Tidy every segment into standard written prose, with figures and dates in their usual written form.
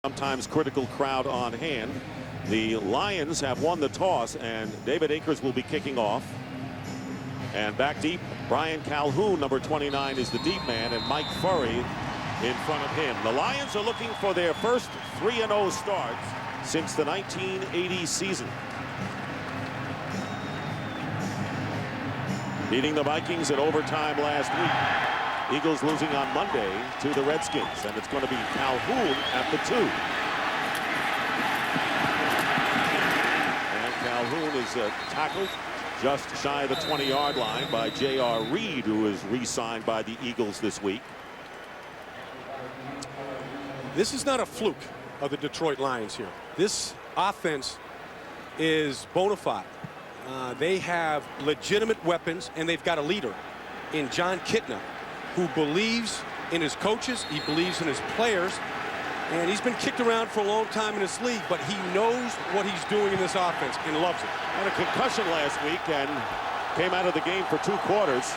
Sometimes critical crowd on hand. The Lions have won the toss, and David Akers will be kicking off. And back deep, Brian Calhoun, number 29, is the deep man, and Mike Furry in front of him. The Lions are looking for their first 3-0 start since the 1980 season. Beating the Vikings in overtime last week. Eagles losing on Monday to the Redskins, and it's going to be Calhoun at the 2. And Calhoun is tackled just shy of the 20-yard line by J.R. Reed, who is re-signed by the Eagles this week. This is not a fluke of the Detroit Lions here. This offense is bona fide. They have legitimate weapons, and they've got a leader in Jon Kitna, who believes in his coaches, he believes in his players, and he's been kicked around for a long time in this league, but he knows what he's doing in this offense and loves it. Had a concussion last week and came out of the game for 2 quarters.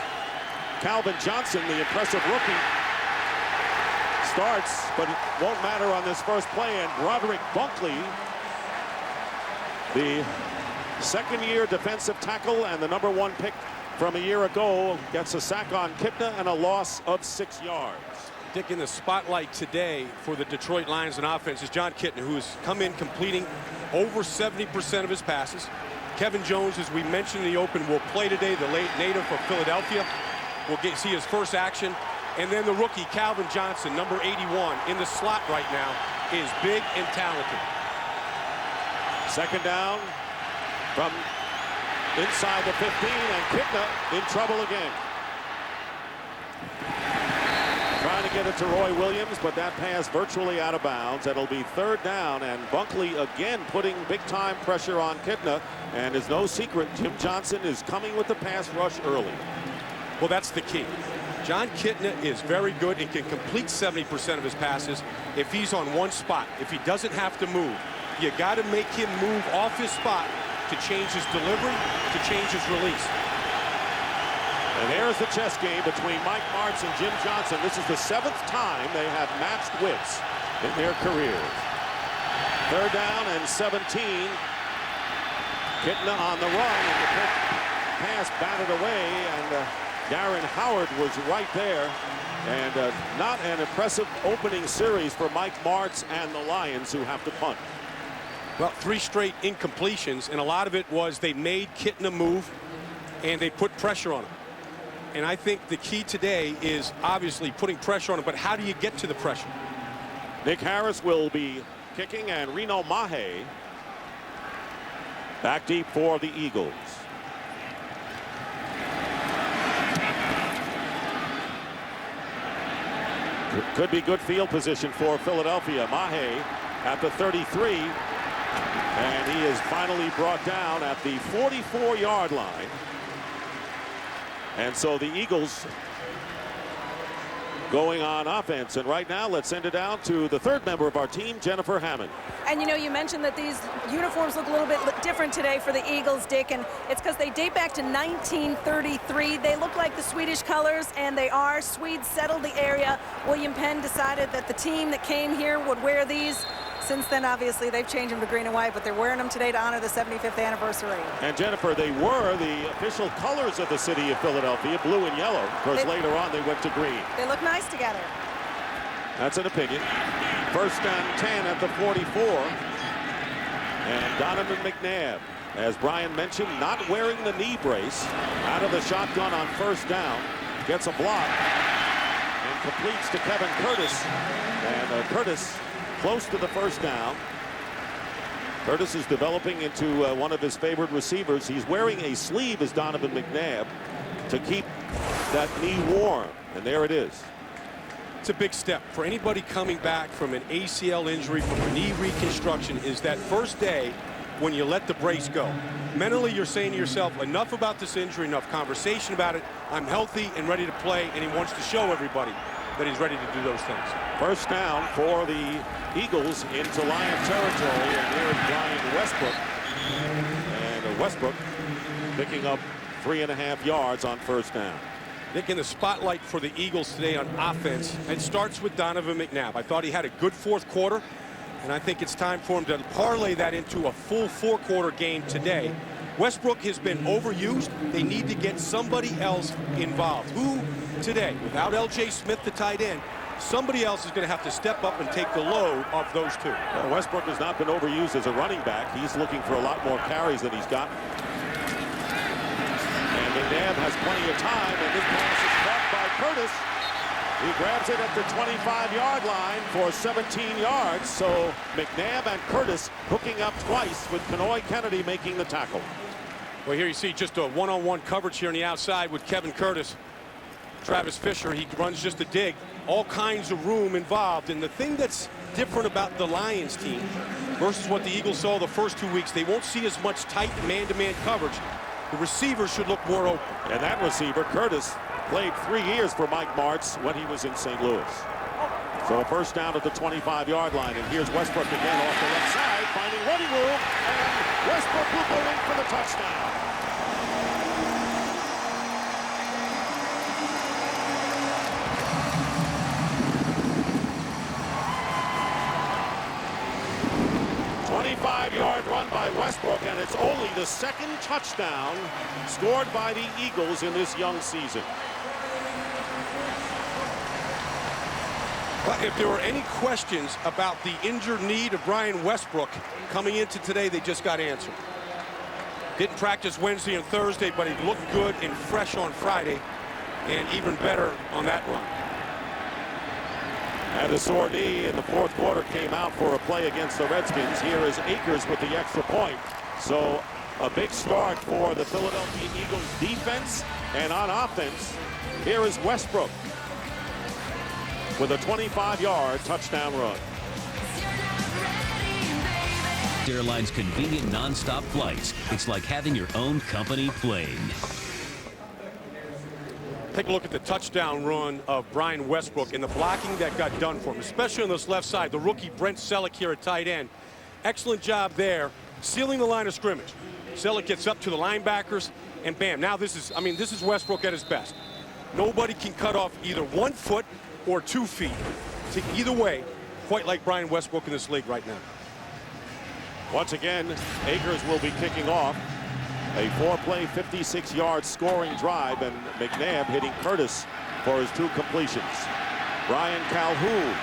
Calvin Johnson, the impressive rookie, starts, but it won't matter on this first play, and Broderick Bunkley, the second-year defensive tackle and the #1 pick from a year ago, gets a sack on Kitna and a loss of 6 yards. Dick, in the spotlight today for the Detroit Lions and offense is Jon Kitna, who has come in completing over 70% of his passes. Kevin Jones, as we mentioned in the open, will play today, the late native from Philadelphia. We'll see his first action. And then the rookie, Calvin Johnson, number 81, in the slot right now, is big and talented. Second down from inside the 15, and Kitna in trouble again. Trying to get it to Roy Williams, but that pass virtually out of bounds. It'll be 3rd down, and Bunkley again putting big-time pressure on Kitna. And it's no secret, Jim Johnson is coming with the pass rush early. Well, that's the key. Jon Kitna is very good and can complete 70% of his passes if he's on one spot. If he doesn't have to move, you got to make him move off his spot to change his delivery, to change his release. And there's the chess game between Mike Martz and Jim Johnson. This is the 7th time they have matched wits in their careers. 3rd down and 17. Kitna on the run, and the pass batted away, and Darren Howard was right there. And not an impressive opening series for Mike Martz and the Lions, who have to punt. Well, 3 straight incompletions, and a lot of it was they made Kitna move, and they put pressure on him. And I think the key today is obviously putting pressure on him, but how do you get to the pressure? Nick Harris will be kicking, and Reno Mahe back deep for the Eagles. Could be good field position for Philadelphia. Mahe at the 33. And he is finally brought down at the 44-yard line. And so the Eagles going on offense. And right now, let's send it down to the 3rd member of our team, Jennifer Hammond. And you know, you mentioned that these uniforms look a little bit different today for the Eagles, Dick, and it's because they date back to 1933. They look like the Swedish colors, and they are. Swedes settled the area. William Penn decided that the team that came here would wear these. Since then, obviously, they've changed them to green and white, but they're wearing them today to honor the 75th anniversary. And Jennifer, they were the official colors of the city of Philadelphia, blue and yellow. Of course, later on, they went to green. They look nice together. That's an opinion. 1st and 10 at the 44. And Donovan McNabb, as Brian mentioned, not wearing the knee brace, out of the shotgun on 1st down, gets a block and completes to Kevin Curtis. And Curtis close to the 1st down. Curtis is developing into one of his favorite receivers. He's wearing a sleeve as Donovan McNabb to keep that knee warm. And there it is. It's a big step for anybody coming back from an ACL injury, from a knee reconstruction, is that first day when you let the brace go. Mentally, you're saying to yourself, enough about this injury, enough conversation about it. I'm healthy and ready to play, and he wants to show everybody that he's ready to do those things. 1st down for the Eagles into Lion territory, and there's Brian Westbrook. And Westbrook picking up 3.5 yards on 1st down. Nick, in the spotlight for the Eagles today on offense, it starts with Donovan McNabb. I thought he had a good 4th quarter. And I think it's time for him to parlay that into a full four-quarter game today. Westbrook has been overused. They need to get somebody else involved. Who today, without L.J. Smith, the tight end, somebody else is going to have to step up and take the load of those two. Well, Westbrook has not been overused as a running back. He's looking for a lot more carries than he's got. And McNabb has plenty of time, and this pass is caught by Curtis. He grabs it at the 25-yard line for 17 yards. So McNabb and Curtis hooking up twice with Kenoy Kennedy making the tackle. Well, here you see just a one-on-one coverage here on the outside with Kevin Curtis. Travis Fisher, he runs just a dig. All kinds of room involved. And the thing that's different about the Lions team versus what the Eagles saw the first 2 weeks, they won't see as much tight man-to-man coverage. The receivers should look more open. And that receiver, Curtis, played 3 years for Mike Martz when he was in St. Louis. So a first down at the 25-yard line. And here's Westbrook again off the left side, finding running room. And Westbrook will go in for the touchdown. Yard run by Westbrook, and it's only the second touchdown scored by the Eagles in this young season. But if there were any questions about the injured knee of Brian Westbrook coming into today, they just got answered. Didn't practice Wednesday and Thursday, but he looked good and fresh on Friday, and even better on that run. And the sore knee in the fourth quarter came out for a play against the Redskins. Here is Akers with the extra point. So a big start for the Philadelphia Eagles defense. And on offense, here is Westbrook with a 25-yard touchdown run. Airlines convenient non-stop flights. It's like having your own company plane. Take a look at the touchdown run of Brian Westbrook and the blocking that got done for him, especially on this left side. The rookie Brent Selleck here at tight end. Excellent job there, sealing the line of scrimmage. Selleck gets up to the linebackers, and bam, now this is Westbrook at his best. Nobody can cut off either 1 foot or 2 feet. Either way, quite like Brian Westbrook in this league right now. Once again, Akers will be kicking off. A 4-play, 56-yard scoring drive, and McNabb hitting Curtis for his 2 completions. Brian Calhoun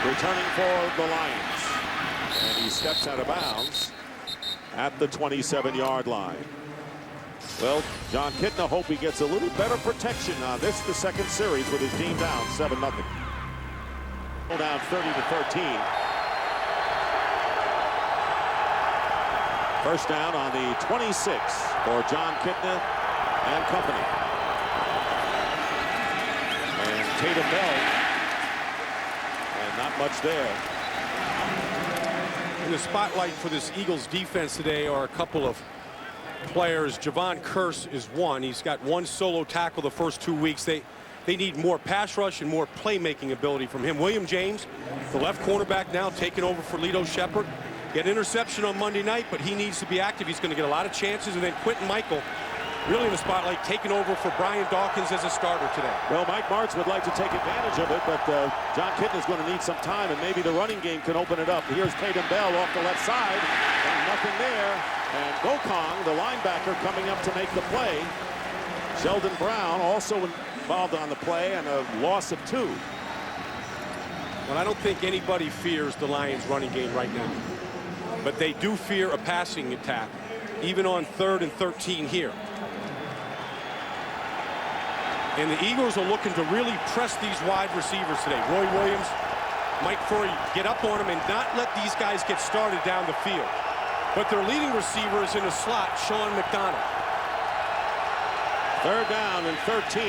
returning for the Lions. And he steps out of bounds at the 27-yard line. Well, John Kitna hope he gets a little better protection on this, the second series, with his team down 7-0. Down 30-13. First down on the 26 for John Kitna and company. And Tatum Bell, and not much there. In the spotlight for this Eagles defense today are a couple of players. Javon Curse is one. He's got 1 solo tackle the first 2 weeks. They need more pass rush and more playmaking ability from him. William James, the left cornerback, now taking over for Lito Shepherd. He had an interception on Monday night, but he needs to be active. He's going to get a lot of chances. And then Quentin Michael, really in the spotlight, taking over for Brian Dawkins as a starter today. Well, Mike Martz would like to take advantage of it, but John Kitna is going to need some time, and maybe the running game can open it up. Here's Tatum Bell off the left side, and nothing there. And Gokong, the linebacker, coming up to make the play. Sheldon Brown also involved on the play, and a loss of 2. Well, I don't think anybody fears the Lions running game right now. But they do fear a passing attack, even on 3rd and 13 here. And the Eagles are looking to really press these wide receivers today. Roy Williams, Mike Furry, get up on them and not let these guys get started down the field. But their leading receiver is in the slot, Sean McDonough. 3rd down and 13.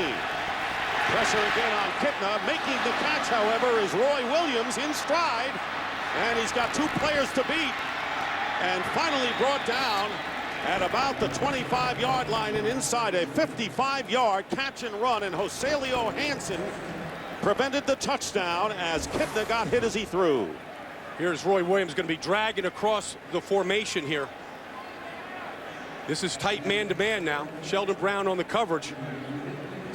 Pressure again on Kitna. Making the catch, however, is Roy Williams in stride. And he's got 2 players to beat. And finally brought down at about the 25-yard line and inside a 55-yard catch and run. And Joselio Hansen prevented the touchdown as Kitna got hit as he threw. Here's Roy Williams going to be dragging across the formation here. This is tight man-to-man now. Sheldon Brown on the coverage.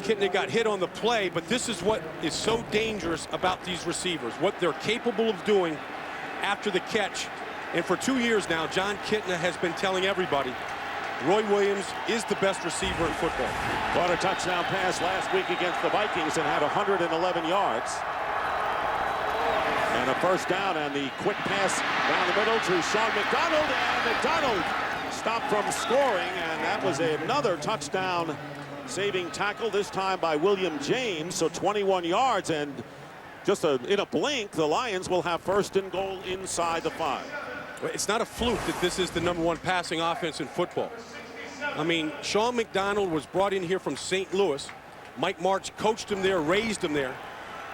Kitna got hit on the play, but this is what is so dangerous about these receivers, what they're capable of doing after the catch. And for 2 years now, Jon Kitna has been telling everybody Roy Williams is the best receiver in football. Caught a touchdown pass last week against the Vikings and had 111 yards. And a first down, and the quick pass down the middle to Sean McDonald, and McDonald stopped from scoring, and that was another touchdown saving tackle, this time by William James. So 21 yards, and just in a blink, the Lions will have first and goal inside the 5. It's not a fluke that this is the #1 passing offense in football. I mean, Sean McDonald was brought in here from St. Louis. Mike Martz coached him there, raised him there.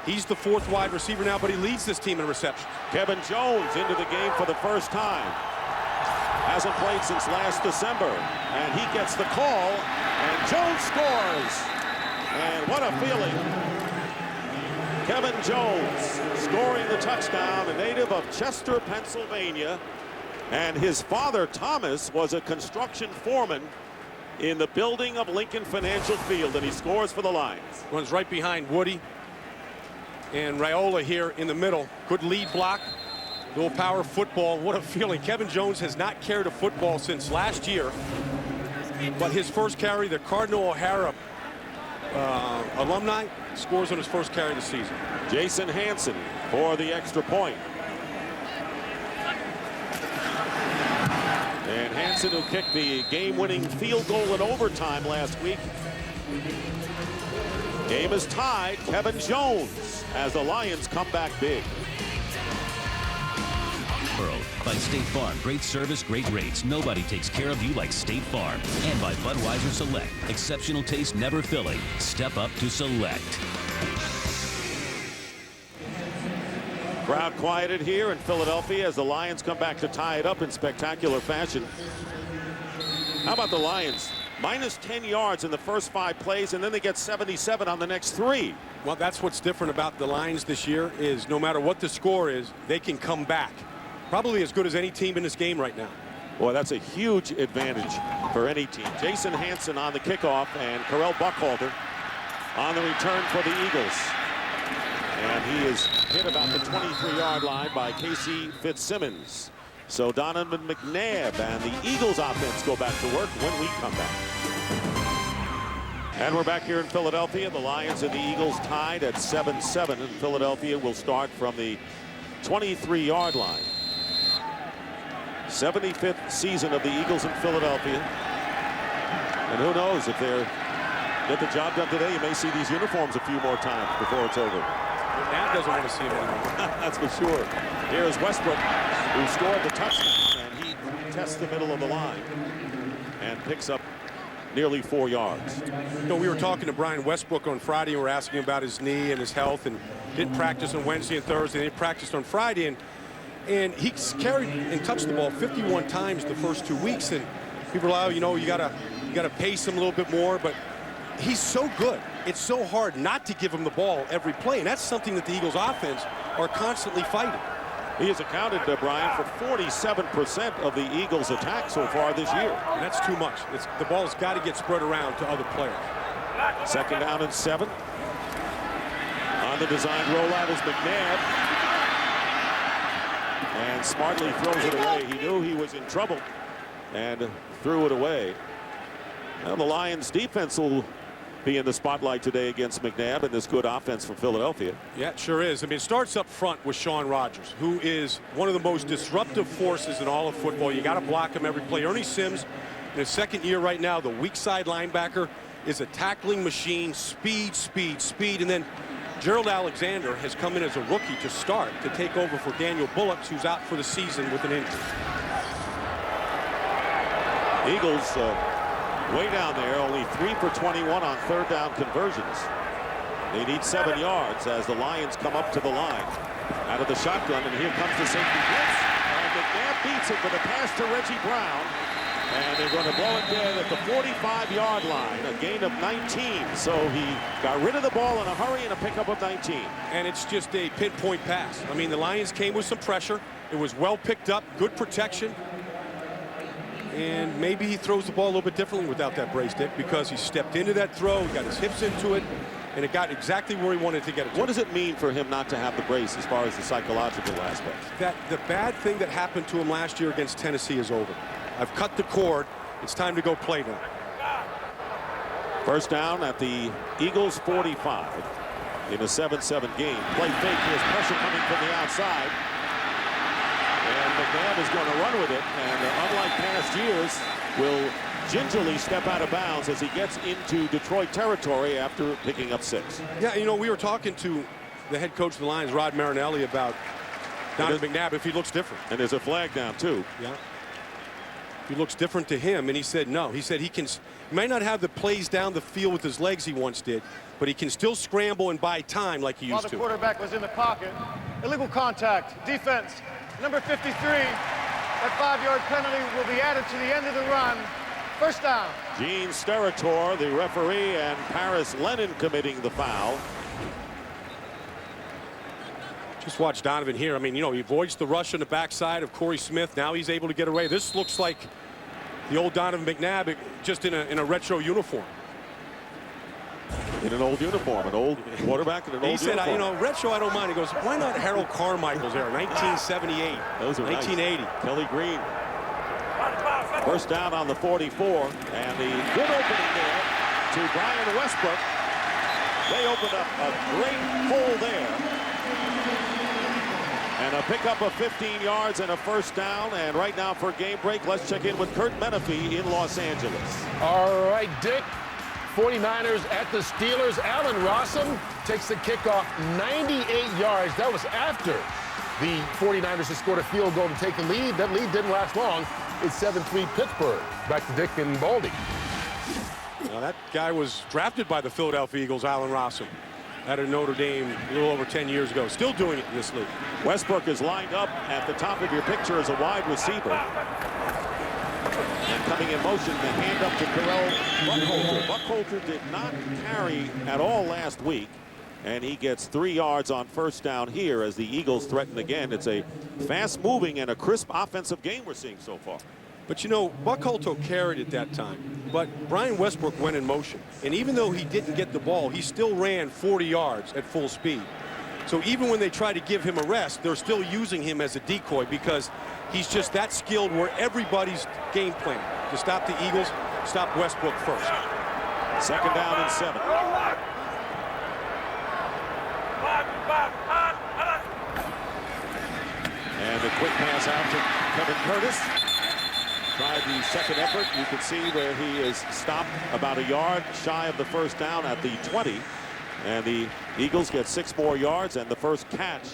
He's the 4th wide receiver now, but he leads this team in receptions. Kevin Jones into the game for the first time. Hasn't played since last December, and he gets the call, and Jones scores. And what a feeling. Kevin Jones scoring the touchdown, a native of Chester, Pennsylvania. And his father, Thomas, was a construction foreman in the building of Lincoln Financial Field, and he scores for the Lions. Runs right behind Woody and Raiola here in the middle. Good lead block. Dual power football. What a feeling. Kevin Jones has not carried a football since last year. But his first carry, the Cardinal O'Hara alumni, scores on his first carry of the season. Jason Hanson for the extra point. And Hanson, who kicked the game-winning field goal in overtime last week. Game is tied. Kevin Jones as the Lions come back big. By State Farm. Great service, great rates. Nobody takes care of you like State Farm. And by Budweiser Select. Exceptional taste, never filling. Step up to Select. Crowd quieted here in Philadelphia as the Lions come back to tie it up in spectacular fashion. How about the Lions? Minus 10 yards in the first 5 plays, and then they get 77 on the next 3. Well, that's what's different about the Lions this year is no matter what the score is, they can come back. Probably as good as any team in this game right now. Boy, that's a huge advantage for any team. Jason Hanson on the kickoff, and Carell Buckhalter on the return for the Eagles. And he is hit about the 23-yard line by Casey Fitzsimmons. So Donovan McNabb and the Eagles offense go back to work when we come back. And we're back here in Philadelphia. The Lions and the Eagles tied at 7-7, and Philadelphia will start from the 23-yard line. 75th season of the Eagles in Philadelphia. And who knows, if they get the job done today, you may see these uniforms a few more times before it's over. Matt doesn't want to see him anymore. That's for sure. Here is Westbrook, who scored the touchdown, and he tests the middle of the line and picks up nearly 4 yards. You know, we were talking to Brian Westbrook on Friday, and we're asking about his knee and his health, and didn't practice on Wednesday and Thursday. He practiced on Friday, and he's carried and touched the ball 51 times the first 2 weeks. And people are, you know, you gotta pace him a little bit more, but he's so good. It's so hard not to give him the ball every play, and that's something that the Eagles offense are constantly fighting. He has accounted, Brian, for 47% of the Eagles' attack so far this year. And that's too much. The ball's got to get spread around to other players. Second down and 7. On the design rollout is McNabb. And smartly throws it away. He knew he was in trouble and threw it away. Now the Lions defense will be in the spotlight today against McNabb and this good offense from Philadelphia. Yeah, it sure is. I mean, it starts up front with Shaun Rogers, who is one of the most disruptive forces in all of football. You got to block him every play. Ernie Sims, in his second year right now, the weak side linebacker, is a tackling machine. Speed, speed, speed. And then Gerald Alexander has come in as a rookie to start to take over for Daniel Bullocks, who's out for the season with an injury. Eagles way down there, only 3 for 21 on third down conversions. They need 7 yards as the Lions come up to the line out of the shotgun, and here comes the safety blitz. And McNabb beats it with a pass to Reggie Brown, and they're going to blow it dead at the 45-yard line, a gain of 19. So he got rid of the ball in a hurry and a pickup of 19. And it's just a pinpoint pass. I mean, the Lions came with some pressure. It was well picked up, good protection. And maybe he throws the ball a little bit differently without that brace, Dick, because he stepped into that throw, got his hips into it, and it got exactly where he wanted to get it to. What does it mean for him not to have the brace as far as the psychological aspect? That the bad thing that happened to him last year against Tennessee is over. I've cut the cord. It's time to go play now. First down at the Eagles 45 in a 7-7 game. Play fake. There's pressure coming from the outside. And McNabb is going to run with it. And unlike past years, will gingerly step out of bounds as he gets into Detroit territory after picking up 6. Yeah, you know, we were talking to the head coach of the Lions, Rod Marinelli, about Donovan McNabb if he looks different. And there's a flag down, too. Yeah. If he looks different to him, and he said no. He said he might not have the plays down the field with his legs he once did, but he can still scramble and buy time like he used to. While the quarterback was in the pocket, illegal contact, defense, number 53. That 5-yard penalty will be added to the end of the run. First down. Gene Steratore, the referee, and Paris Lennon committing the foul. Just watch Donovan here. I mean, you know, he avoids the rush on the backside of Corey Smith. Now he's able to get away. This looks like the old Donovan McNabb, just in a retro uniform. In an old uniform, an old quarterback in an old uniform. He said, you know, retro, I don't mind. He goes, why not Harold Carmichael's era, 1978, Those are 1980. Nice. Kelly Green. First down on the 44, and the good opening there to Brian Westbrook. They opened up a great hole there. And a pickup of 15 yards and a first down. And right now for game break, let's check in with Kurt Menefee in Los Angeles. All right, Dick. 49ers at the Steelers. Allen Rossum takes the kickoff 98 yards. That was after the 49ers had scored a field goal to take the lead. That lead didn't last long. It's 7-3 Pittsburgh. Back to Dick and Baldy. Now that guy was drafted by the Philadelphia Eagles, Allen Rossum, out of Notre Dame a little over 10 years ago. Still doing it in this league. Westbrook is lined up at the top of your picture as a wide receiver. And coming in motion, the hand up to Terrell Buckholter. Buckholter did not carry at all last week. And he gets 3 yards on first down here as the Eagles threaten again. It's a fast-moving and a crisp offensive game we're seeing so far. But, you know, Buckholter carried at that time. But Brian Westbrook went in motion. And even though he didn't get the ball, he still ran 40 yards at full speed. So even when they try to give him a rest, they're still using him as a decoy because he's just that skilled where everybody's game plan to stop the Eagles, stop Westbrook first. Second down and 7. And a quick pass out to Kevin Curtis. Tried the second effort. You can see where he is stopped about a yard shy of the first down at the 20. And the Eagles get 6 more yards and the first catch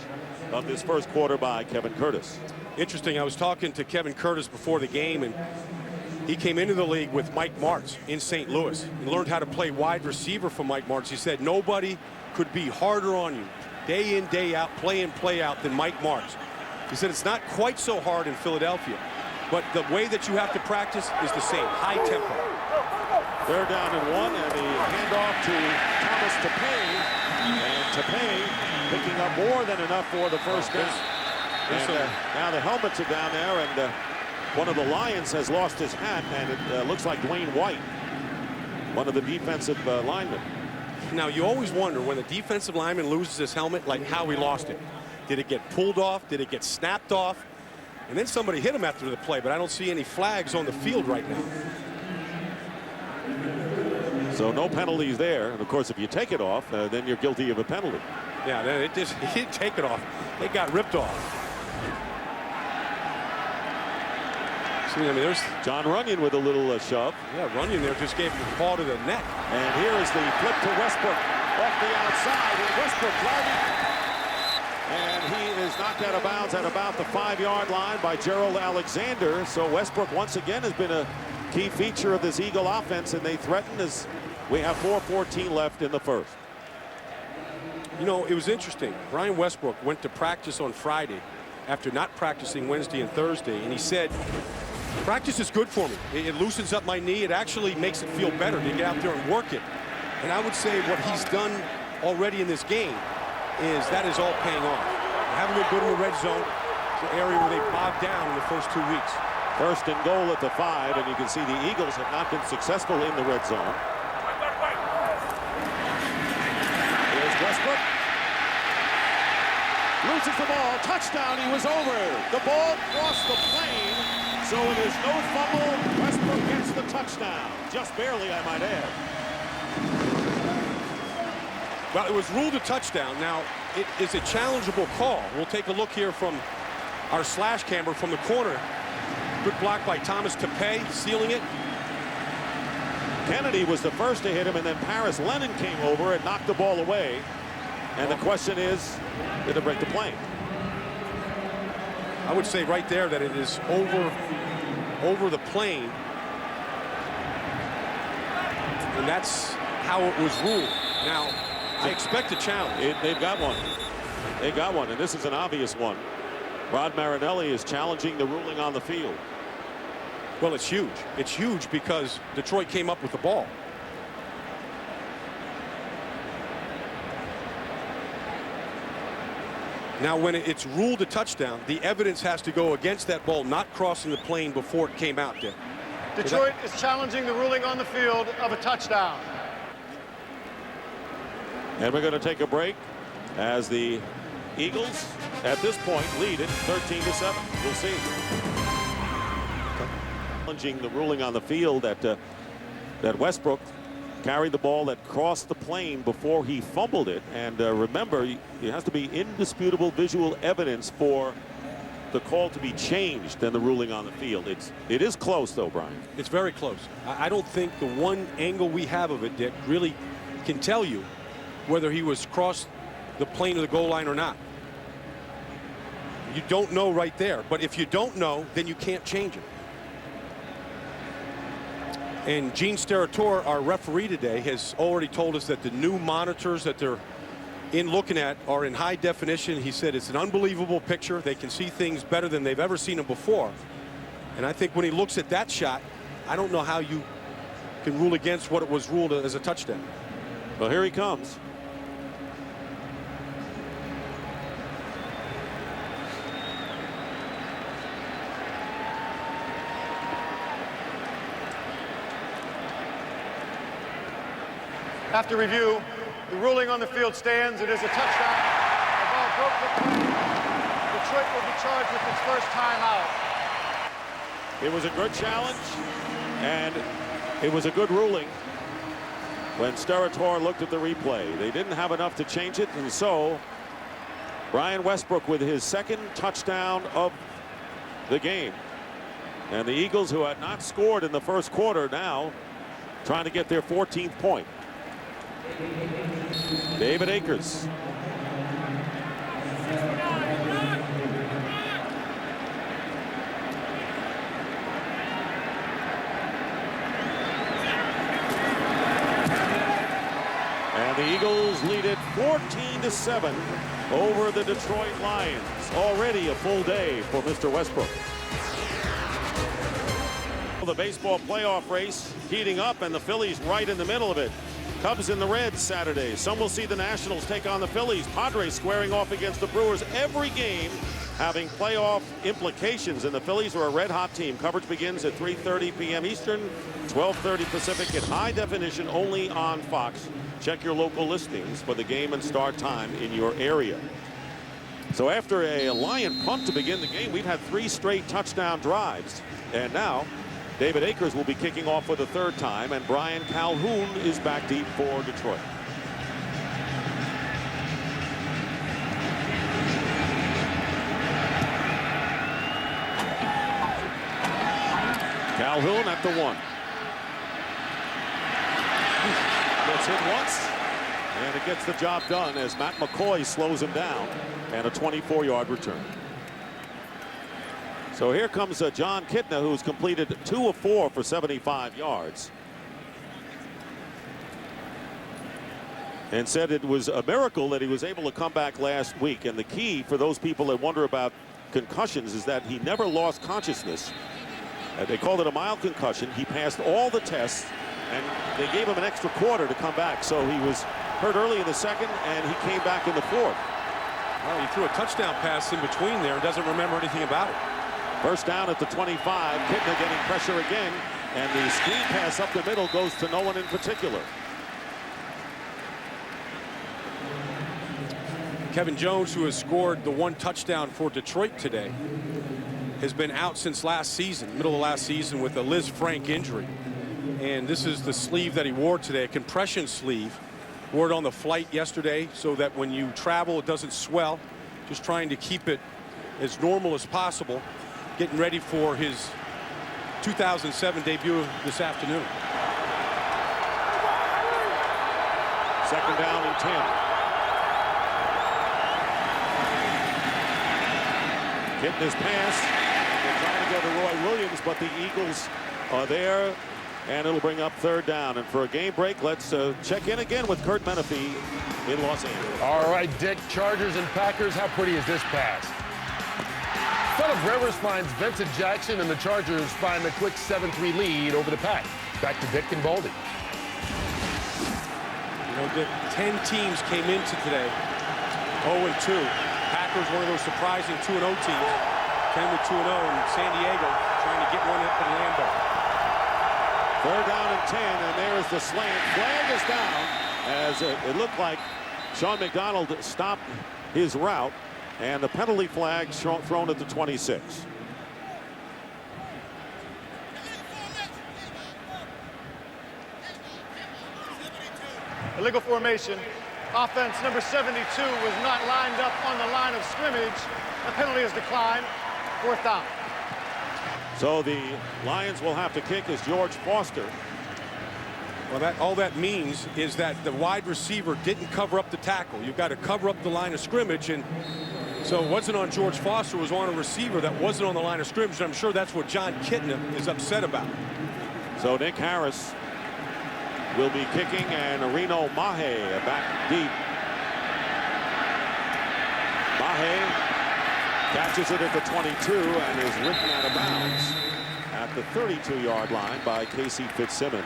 of this first quarter by Kevin Curtis. Interesting. I was talking to Kevin Curtis before the game, and he came into the league with Mike Martz in St. Louis and learned how to play wide receiver for Mike Martz. He said nobody could be harder on you day in, day out, play in, play out than Mike Martz. He said it's not quite so hard in Philadelphia, but the way that you have to practice is the same, high tempo. Third down and 1, and the handoff to Thomas Tapeh. And Tapeh picking up more than enough for the first down. And now the helmets are down there, and one of the Lions has lost his hat, and it looks like Dwayne White, one of the defensive linemen. Now, you always wonder when the defensive lineman loses his helmet, like how he lost it. Did it get pulled off? Did it get snapped off? And then somebody hit him after the play, but I don't see any flags on the field right now. So no penalties there. And of course, if you take it off, then you're guilty of a penalty. Yeah, then it just, he didn't take it off. It got ripped off. See, I mean, there's John Runyon with a little shove. Yeah, Runyon there just gave him the ball to the neck. And here is the flip to Westbrook off the outside. And Westbrook driving. And he is knocked out of bounds at about the 5-yard line by Gerald Alexander. So Westbrook once again has been a key feature of this Eagle offense, and they threaten as we have 4:14 left in the first. You know, it was interesting. Brian Westbrook went to practice on Friday after not practicing Wednesday and Thursday, and he said, practice is good for me. It loosens up my knee. It actually makes it feel better to get out there and work it. And I would say what he's done already in this game is that is all paying off. They haven't been good in the red zone. It's an area where they bogged down in the first 2 weeks. First and goal at the 5, and you can see the Eagles have not been successful in the red zone. Here's Westbrook. Loses the ball. Touchdown. He was over. The ball crossed the plane, so it is no fumble. Westbrook gets the touchdown. Just barely, I might add. Well, it was ruled a touchdown. Now, it is a challengeable call. We'll take a look here from our slash camera from the corner. Good block by Thomas Tepe, sealing it. Kennedy was the first to hit him, and then Paris Lennon came over and knocked the ball away. And the question is, did it break the plane? I would say right there that it is over the plane. And that's how it was ruled. Now, I expect a challenge. They've got one. They got one, and this is an obvious one. Rod Marinelli is challenging the ruling on the field. Well, it's huge. It's huge because Detroit came up with the ball. Now, when it's ruled a touchdown, the evidence has to go against that ball not crossing the plane before it came out, Dick. Detroit is challenging the ruling on the field of a touchdown. And we're going to take a break as the Eagles, at this point, lead it 13-7. We'll see. Challenging the ruling on the field that Westbrook carried the ball that crossed the plane before he fumbled it. And remember, it has to be indisputable visual evidence for the call to be changed than the ruling on the field. It is close, though, Brian. It's very close. I don't think the one angle we have of it, Dick, really can tell you whether he was crossed the plane of the goal line or not. You don't know right there. But if you don't know, then you can't change it. And Gene Steratore, our referee today, has already told us that the new monitors that they're in looking at are in high definition. He said it's an unbelievable picture. They can see things better than they've ever seen them before. And I think when he looks at that shot, I don't know how you can rule against what it was ruled as a touchdown. Well, here he comes. After review, the ruling on the field stands. It is a touchdown. The ball broke the plane. Detroit will be charged with its first timeout. It was a good challenge, and it was a good ruling when Steratore looked at the replay. They didn't have enough to change it, and so Brian Westbrook with his second touchdown of the game. And the Eagles, who had not scored in the first quarter, now trying to get their 14th point. David Akers. And the Eagles lead it 14-7 over the Detroit Lions. Already a full day for Mr. Westbrook. The baseball playoff race heating up, and the Phillies right in the middle of it. Cubs in the Reds Saturday. Some will see the Nationals take on the Phillies. Padres squaring off against the Brewers. Every game having playoff implications, and the Phillies are a red-hot team. Coverage begins at 3:30 p.m. Eastern, 12:30 Pacific, in high definition only on Fox. Check your local listings for the game and start time in your area. So after a Lion punt to begin the game, we've had 3 straight touchdown drives, and now David Akers will be kicking off for the 3rd time, and Brian Calhoun is back deep for Detroit. Calhoun at the 1. Gets hit once, and it gets the job done as Matt McCoy slows him down, and a 24-yard return. So here comes John Kitna, who's completed 2 of 4 for 75 yards. And said it was a miracle that he was able to come back last week. And the key for those people that wonder about concussions is that he never lost consciousness. They called it a mild concussion. He passed all the tests, and they gave him an extra quarter to come back. So he was hurt early in the 2nd, and he came back in the 4th. Well, he threw a touchdown pass in between there and doesn't remember anything about it. First down at the 25. Kitna getting pressure again, and the screen pass up the middle goes to no one in particular. Kevin Jones, who has scored the 1 touchdown for Detroit today, has been out since last season, middle of last season, with a Liz Frank injury. And this is the sleeve that he wore today, a compression sleeve. Wore it on the flight yesterday so that when you travel, it doesn't swell. Just trying to keep it as normal as possible. Getting ready for his 2007 debut this afternoon. Second down and 10. Getting his pass. They're trying to go to Roy Williams, but the Eagles are there, and it'll bring up third down. And for a game break, let's check in again with Curt Menefee in Los Angeles. All right, Dick, Chargers and Packers, how pretty is this pass? Phillip Rivers finds Vincent Jackson, and the Chargers find a quick 7-3 lead over the Pack. Back to Dick and Baldy. You know, Dick, 10 teams came into today 0-2. Packers, one of those surprising 2-0 teams. 10 with 2-0, and San Diego trying to get one up in Lambeau. Third down and 10, and there is the slant. Flag is down as it looked like Sean McDonald stopped his route, and the penalty flag thrown at the 26. Illegal formation. Offense number 72 was not lined up on the line of scrimmage. The penalty is declined. Fourth down. So the Lions will have to kick as George Foster. Well, all that means is that the wide receiver didn't cover up the tackle. You've got to cover up the line of scrimmage, and so it wasn't on George Foster, it was on a receiver that wasn't on the line of scrimmage, and I'm sure that's what John Kitna is upset about. So Nick Harris will be kicking, and Reno Mahe back deep. Mahe catches it at the 22 and is written out of bounds at the 32-yard line by Casey Fitzsimmons.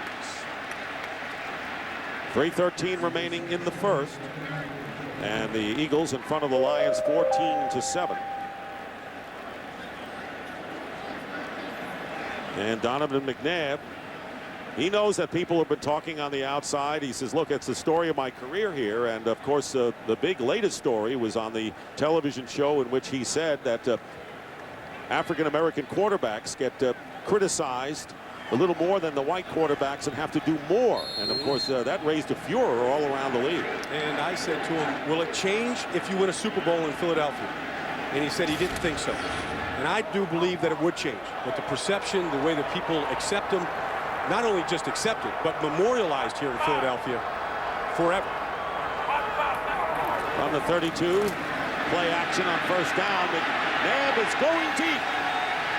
3:13 remaining in the first, and the Eagles in front of the Lions 14-7. And Donovan McNabb, he knows that people have been talking on the outside. He says, look, it's the story of my career here. And of course, the big latest story was on the television show in which he said that African-American quarterbacks get criticized a little more than the white quarterbacks and have to do more. And of course, that raised a furor all around the league. And I said to him, will it change if you win a Super Bowl in Philadelphia? And he said he didn't think so. And I do believe that it would change. But the perception, the way that people accept him, not only just accepted, but memorialized here in Philadelphia forever. On the 32, play action on first down. McNabb is going deep.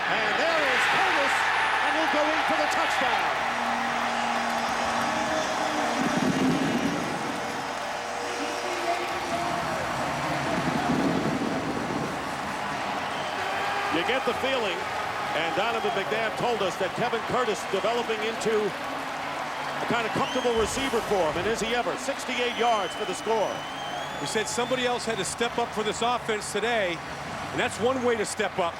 And there is Curtis, and will go in for the touchdown. You get the feeling, and Donovan McNabb told us that Kevin Curtis developing into a kind of comfortable receiver for him, and is he ever? 68 yards for the score. He said somebody else had to step up for this offense today, and that's one way to step up.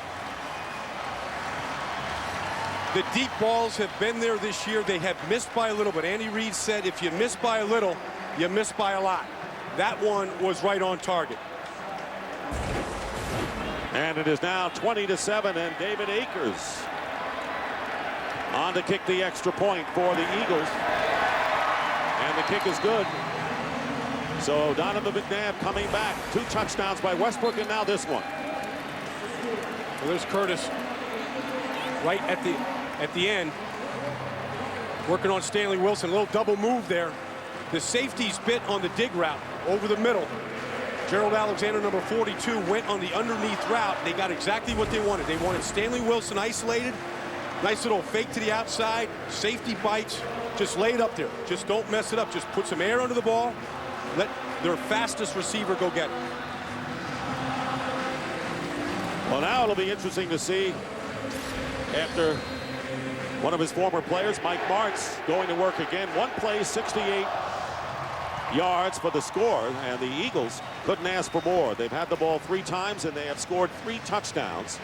The deep balls have been there this year. They have missed by a little, but Andy Reid said if you miss by a little, you miss by a lot. That one was right on target. And it is now 20-7, and David Akers on to kick the extra point for the Eagles. And the kick is good. So Donovan McNabb coming back. 2 touchdowns by Westbrook, and now this one. Well, there's Curtis right at the end, working on Stanley Wilson. A little double move there. The safety's bit on the dig route over the middle. Gerald Alexander, number 42, went on the underneath route. They got exactly what they wanted. They wanted Stanley Wilson isolated. Nice little fake to the outside. Safety bites. Just lay it up there. Just don't mess it up. Just put some air under the ball. Let their fastest receiver go get it. Well, now it'll be interesting to see after one of his former players, Mike Martz, going to work again. One play, 68 yards for the score, and the Eagles couldn't ask for more. They've had the ball 3 times, and they have scored 3 touchdowns.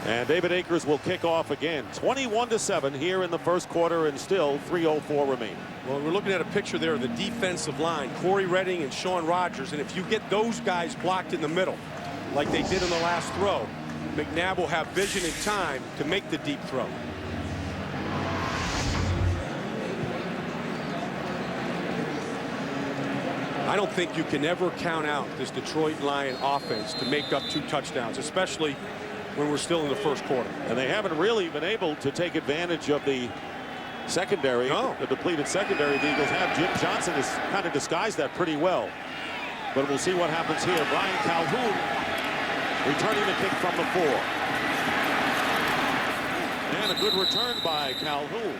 And David Akers will kick off again. 21-7 here in the first quarter, and still 3:04 remaining. Well, we're looking at a picture there of the defensive line, Corey Redding and Sean Rogers. And if you get those guys blocked in the middle, like they did in the last throw, McNabb will have vision and time to make the deep throw. I don't think you can ever count out this Detroit Lion offense to make up 2 touchdowns, especially when we're still in the first quarter. And they haven't really been able to take advantage of the secondary, the depleted secondary. The Eagles have. Jim Johnson has kind of disguised that pretty well. But we'll see what happens here. Brian Calhoun returning the kick from the 4. And a good return by Calhoun.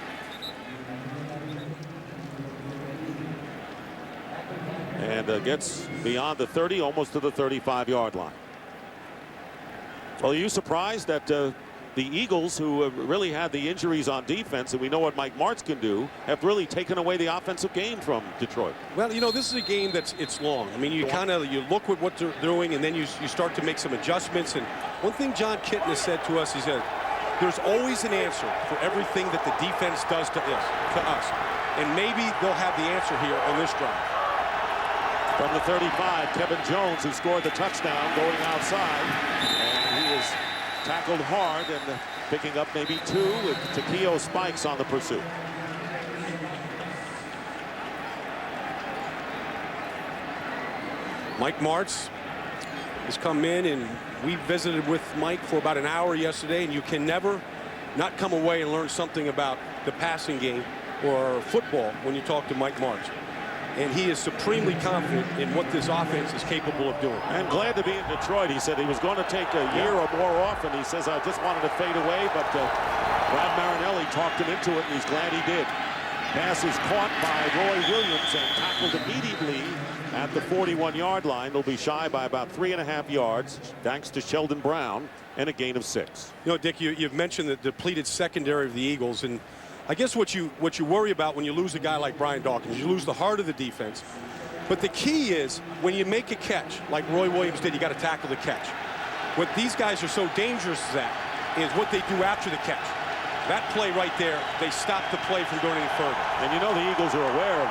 And gets beyond the 30, almost to the 35-yard line. Well, are you surprised that the Eagles, who have really had the injuries on defense, and we know what Mike Martz can do, have really taken away the offensive game from Detroit? Well, you know, this is a game it's long. I mean, you look at what they're doing, and then you start to make some adjustments. And one thing John Kitten has said to us, he said, there's always an answer for everything that the defense does to us. And maybe they'll have the answer here on this drive. From the 35, Kevin Jones, who scored the touchdown, going outside. And he is tackled hard and picking up maybe 2 with Takeo Spikes on the pursuit. Mike Martz has come in, and we visited with Mike for about an hour yesterday, and you can never not come away and learn something about the passing game or football when you talk to Mike Martz. And he is supremely confident in what this offense is capable of doing. And glad to be in Detroit. He said he was going to take a year or more off, and he says, I just wanted to fade away, but Brad Marinelli talked him into it, and he's glad he did. Pass is caught by Roy Williams and tackled immediately at the 41-yard line. They'll be shy by about 3.5 yards, thanks to Sheldon Brown, and a gain of 6. You know, Dick, you've mentioned the depleted secondary of the Eagles, and I guess what you worry about when you lose a guy like Brian Dawkins, you lose the heart of the defense. But the key is when you make a catch, like Roy Williams did, you got to tackle the catch. What these guys are so dangerous at is what they do after the catch. That play right there, they stop the play from going any further. And you know the Eagles are aware of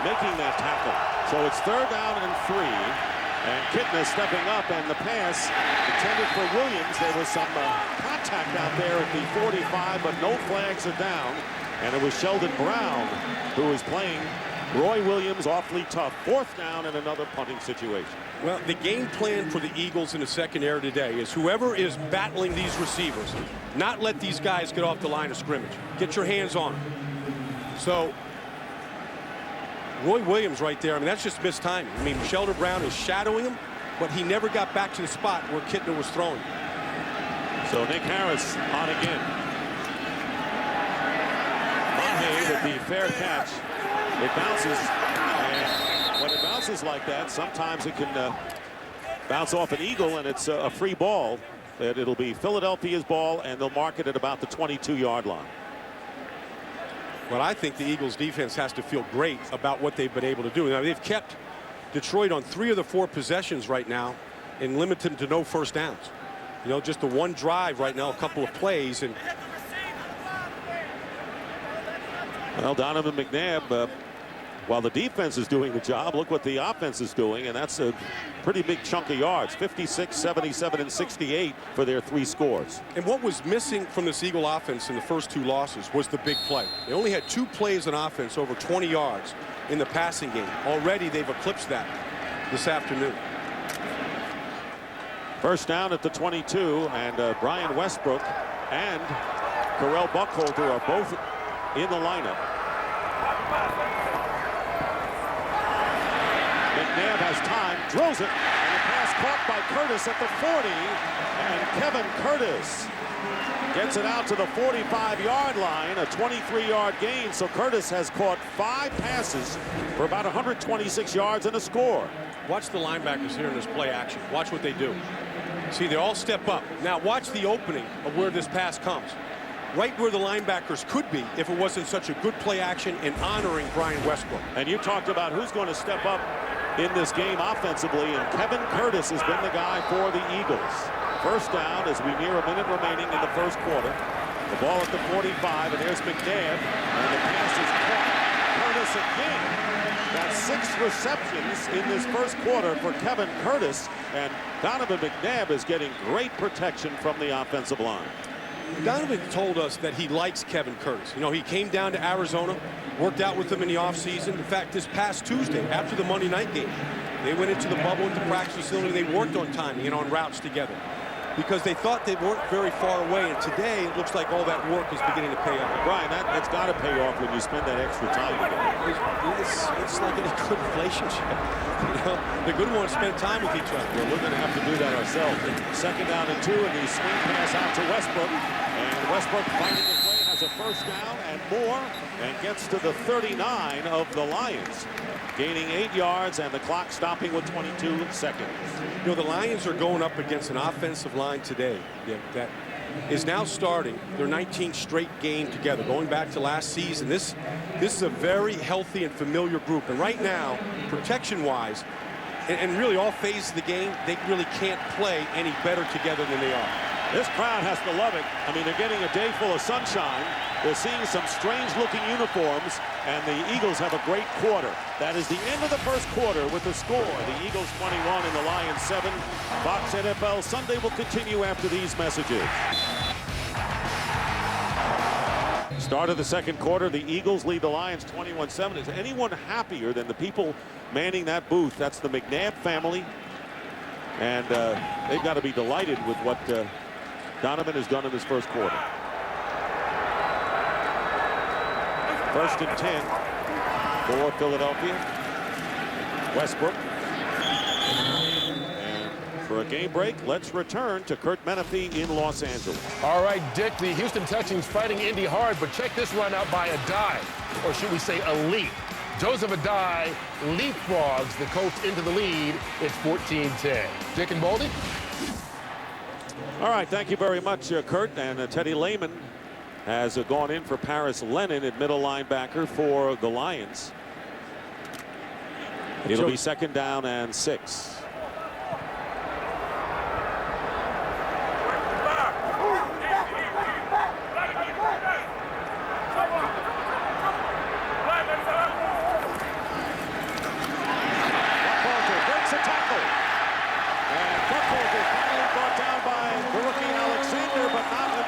making that tackle. So it's 3rd down and 3. And Kitten is stepping up, and the pass intended for Williams. There was some contact out there at the 45, but no flags are down. And it was Sheldon Brown who was playing Roy Williams awfully tough. 4th down and another punting situation. Well, the game plan for the Eagles in the secondary today is whoever is battling these receivers, not let these guys get off the line of scrimmage. Get your hands on them. So Roy Williams right there, I mean, that's just missed timing. I mean, Sheldon Brown is shadowing him, but he never got back to the spot where Kittner was throwing. So Nick Harris on again. Mahe with the fair catch. It bounces, and when it bounces like that, sometimes it can bounce off an Eagle, and it's a free ball. It'll be Philadelphia's ball, and they'll mark it at about the 22-yard line. Well, I think the Eagles defense has to feel great about what they've been able to do. Now, they've kept Detroit on 3 of the 4 possessions right now and limited them to no first downs. You know, just the one drive right now, a couple of plays. And well, Donovan McNabb, while the defense is doing the job, look what the offense is doing, and that's a pretty big chunk of yards. 56, 77, and 68 for their 3 scores. And what was missing from this Eagle offense in the first 2 losses was the big play. They only had 2 plays on offense over 20 yards in the passing game. Already they've eclipsed that this afternoon. First down at the 22, and Brian Westbrook and Correll Buckholter are both in the lineup. McNabb has time, drills it, and a pass caught by Curtis at the 40, and Kevin Curtis gets it out to the 45-yard line, a 23-yard gain. So Curtis has caught 5 passes for about 126 yards and a score. Watch the linebackers here in this play action. Watch what they do. See, they all step up. Now watch the opening of where this pass comes. Right where the linebackers could be if it wasn't such a good play action and honoring Brian Westbrook. And you talked about who's going to step up in this game offensively, and Kevin Curtis has been the guy for the Eagles. First down as we near a minute remaining in the first quarter. The ball at the 45, and there's McNabb, and the pass is caught. Curtis again. Got 6 receptions in this first quarter for Kevin Curtis, and Donovan McNabb is getting great protection from the offensive line. Donovan told us that he likes Kevin Curtis. You know, he came down to Arizona, worked out with him in the offseason. In fact, this past Tuesday, after the Monday night game, they went into the bubble, into practice facility. They worked on timing and on routes together because they thought they weren't very far away. And today, it looks like all that work is beginning to pay off. Brian, that's got to pay off when you spend that extra time together. It's like a good relationship. You know, they're going to want to spend time with each other. Well, we're going to have to do that ourselves. Second down and 2, and the swing pass out to Westbrook. And Westbrook finding his way, has a first down and more, and gets to the 39 of the Lions, gaining 8 yards, and the clock stopping with 22 seconds. You know, the Lions are going up against an offensive line today that is now starting their 19th straight game together, going back to last season. This is a very healthy and familiar group. And right now, protection-wise, and really all phases of the game, they really can't play any better together than they are. This crowd has to love it. I mean, they're getting a day full of sunshine. They're seeing some strange-looking uniforms, and the Eagles have a great quarter. That is the end of the first quarter with the score. The Eagles 21 and the Lions 7. Fox NFL Sunday will continue after these messages. Start of the second quarter, the Eagles lead the Lions 21-7. Is anyone happier than the people manning that booth? That's the McNabb family, and they've got to be delighted with what Donovan has done in his first quarter. First and 10 for Philadelphia. Westbrook. And for a game break, let's return to Curt Menefee in Los Angeles. All right, Dick, the Houston Texans fighting Indy hard, but check this run out by Addae, or should we say a leap. Joseph Addae leapfrogs the Colts into the lead. It's 14-10. Dick and Baldy? All right, thank you very much, Curt. And Teddy Lehman has gone in for Paris Lennon at middle linebacker for the Lions. It'll be second down and 6.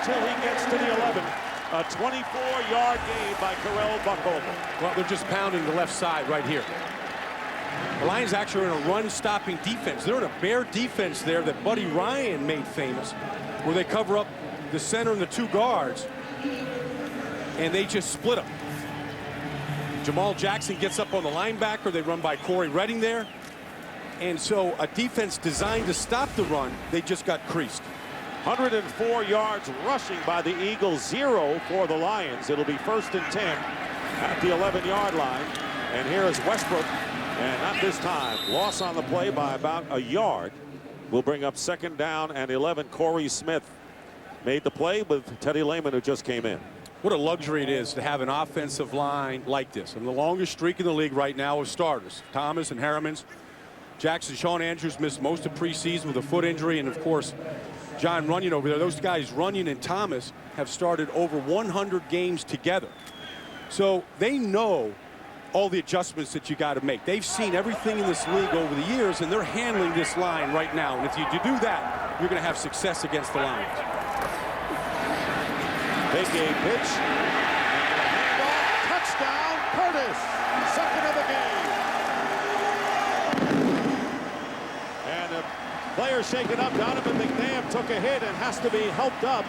Until he gets to the 11. A 24-yard gain by Karel Buchholzer. Well, they're just pounding the left side right here. The Lions actually are in a run-stopping defense. They're in a bear defense there that Buddy Ryan made famous, where they cover up the center and the 2 guards, and they just split them. Jamal Jackson gets up on the linebacker. They run by Corey Redding there. And so a defense designed to stop the run, they just got creased. 104 yards rushing by the Eagles, 0 for the Lions. It'll be first and 10 at the 11-yard line. And here is Westbrook, and not this time. Loss on the play by about a yard. Will bring up second down and 11. Corey Smith made the play with Teddy Lehman, who just came in. What a luxury it is to have an offensive line like this. And the longest streak in the league right now is starters. Thomas and Harriman's. Jackson, Sean Andrews missed most of preseason with a foot injury, and of course, John Runyon over there. Those guys, Runyon and Thomas, have started over 100 games together. So they know all the adjustments that you got to make. They've seen everything in this league over the years, and they're handling this line right now. And if you do that, you're going to have success against the Lions. Big game pitch. Handoff. Touchdown, Curtis. Second of the game. And the player shaken up. Donovan McNabb took a hit and has to be helped up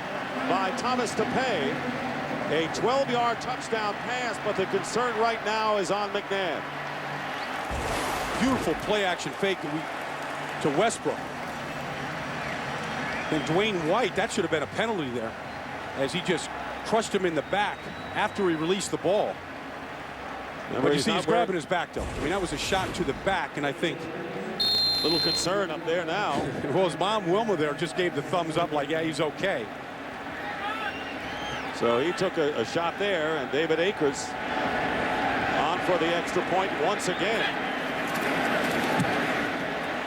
by Thomas DePay. A 12-yard touchdown pass, but the concern right now is on McNabb. Beautiful play-action fake to Westbrook. And Dwayne White, that should have been a penalty there, as he just crushed him in the back after he released the ball. But you see, he's grabbing his back, though. I mean, that was a shot to the back, and I think a little concern up there now. Well, his mom, Wilma, there just gave the thumbs up like, yeah, he's okay. So he took a shot there, and David Akers on for the extra point once again.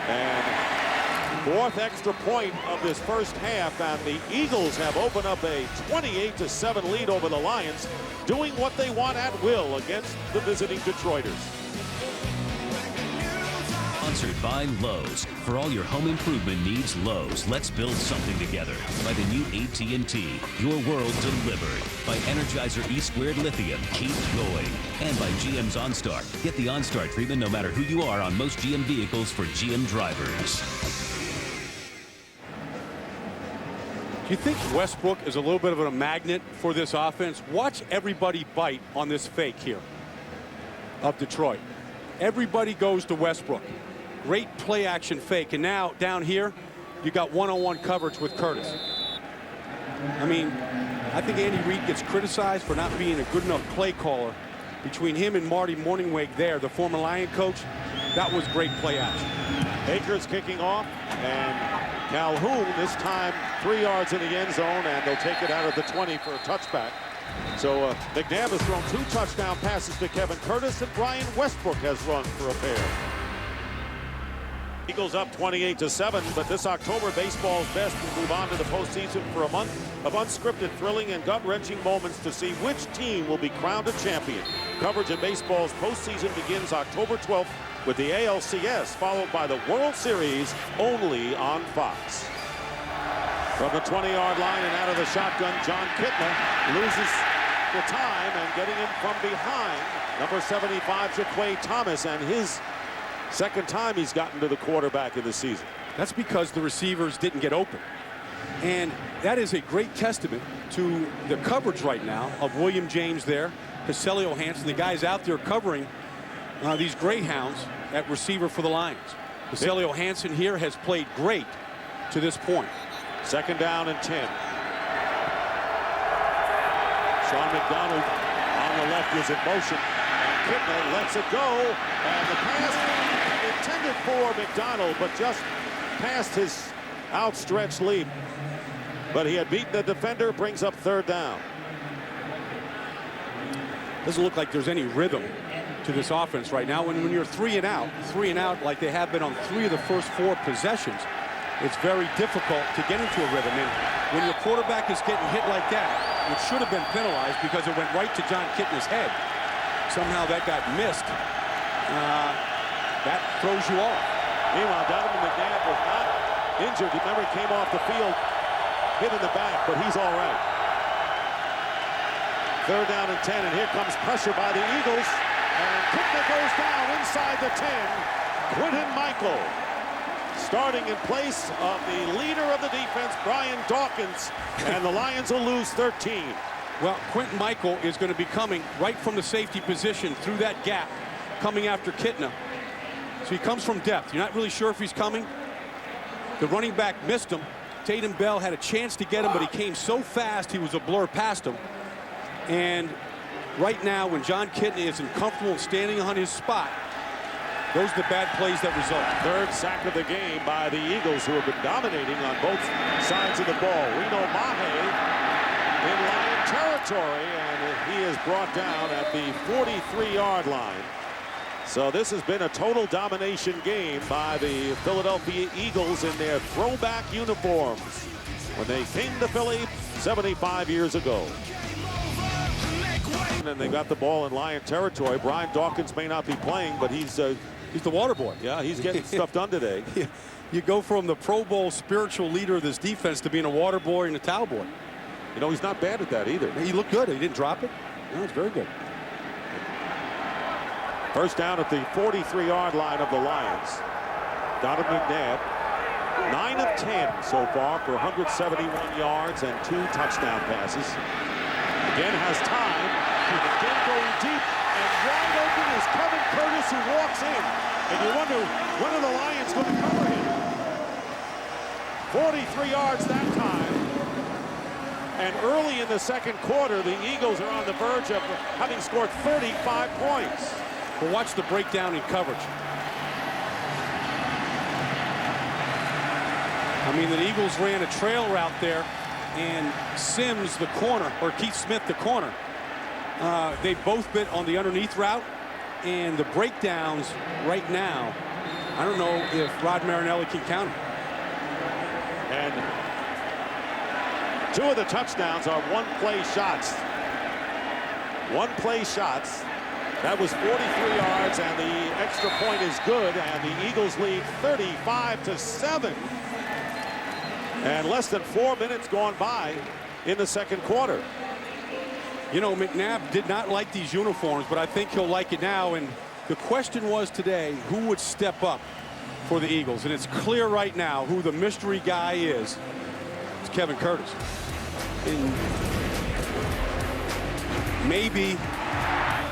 And Fourth extra point of this first half, and the Eagles have opened up a 28-7 lead over the Lions, doing what they want at will against the visiting Detroiters. Sponsored by Lowe's. For all your home improvement needs, Lowe's. Let's build something together. By the new AT&T. Your world delivered. By Energizer E-Squared Lithium. Keep going. And by GM's OnStar. Get the OnStar treatment no matter who you are on most GM vehicles for GM drivers. Do you think Westbrook is a little bit of a magnet for this offense? Watch everybody bite on this fake here of Detroit. Everybody goes to Westbrook. Great play action fake. And now down here, you got one-on-one coverage with Curtis. I mean, I think Andy Reid gets criticized for not being a good enough play caller. Between him and Marty Morningweg there, the former Lion coach, that was great play action. Akers kicking off, and Calhoun this time 3 yards in the end zone, and they'll take it out of the 20 for a touchback. So McNabb has thrown 2 touchdown passes to Kevin Curtis, and Brian Westbrook has run for a pair. Eagles up 28-7, but this October baseball's best will move on to the postseason for a month of unscripted, thrilling, and gut-wrenching moments to see which team will be crowned a champion. Coverage of baseball's postseason begins October 12th with the ALCS, followed by the World Series only on Fox. From the 20-yard line and out of the shotgun, John Kitna loses the time, and getting him from behind, number 75, Jaquay Thomas, and his second time he's gotten to the quarterback in the season. That's because the receivers didn't get open. And that is a great testament to the coverage right now of William James there, Caselio Hansen, the guys out there covering these Greyhounds at receiver for the Lions. Caselio Hansen here has played great to this point. Second down and 10. Sean McDonald on the left was in motion. And Kitna lets it go. And the pass intended for McDonald, but just past his outstretched leap. But he had beaten the defender, brings up third down. Doesn't look like there's any rhythm to this offense right now. When you're 3 and out like they have been on 3 of the first 4 possessions, it's very difficult to get into a rhythm. And when your quarterback is getting hit like that, it should have been penalized because it went right to John Kitna's head. Somehow that got missed. That throws you off. Meanwhile, Donovan McNabb was not injured. Remember, he came off the field, hit in the back, but he's all right. Third down and 10, and here comes pressure by the Eagles. And Kitna goes down inside the 10. Quinton Michael starting in place of the leader of the defense, Brian Dawkins, and the Lions will lose 13. Well, Quinton Michael is going to be coming right from the safety position through that gap, coming after Kitna. So he comes from depth. You're not really sure if he's coming. The running back missed him. Tatum Bell had a chance to get him, but he came so fast he was a blur past him. And right now, when John Kitna isn't comfortable standing on his spot, those are the bad plays that result. Third sack of the game by the Eagles, who have been dominating on both sides of the ball. Reno Mahe in Lion territory, and he is brought down at the 43-yard line. So this has been a total domination game by the Philadelphia Eagles in their throwback uniforms when they came to Philly 75 years ago. And they got the ball in Lion territory. Brian Dawkins may not be playing, but he's the water boy. Yeah, he's getting stuff done today. You go from the Pro Bowl spiritual leader of this defense to being a water boy and a towel boy. You know, he's not bad at that either. He looked good. He didn't drop it. No, it's very good. First down at the 43-yard line of the Lions. Donovan McNabb, 9 of 10 so far for 171 yards and 2 touchdown passes. Again has time. Again going deep, and wide open is Kevin Curtis, who walks in. And you wonder, when are the Lions going to cover him? 43 yards that time. And early in the second quarter, the Eagles are on the verge of having scored 35 points. Well, watch the breakdown in coverage. I mean, the Eagles ran a trail route there, and Sims, the corner, or Keith Smith, the corner, they both bit on the underneath route, and the breakdowns right now, I don't know if Rod Marinelli can count them. 2 of the touchdowns are one-play shots. One-play shots. That was 43 yards, and the extra point is good, and the Eagles lead 35-7. And less than 4 minutes gone by in the second quarter. You know, McNabb did not like these uniforms, but I think he'll like it now. And the question was today, who would step up for the Eagles? And it's clear right now who the mystery guy is. It's Kevin Curtis. And maybe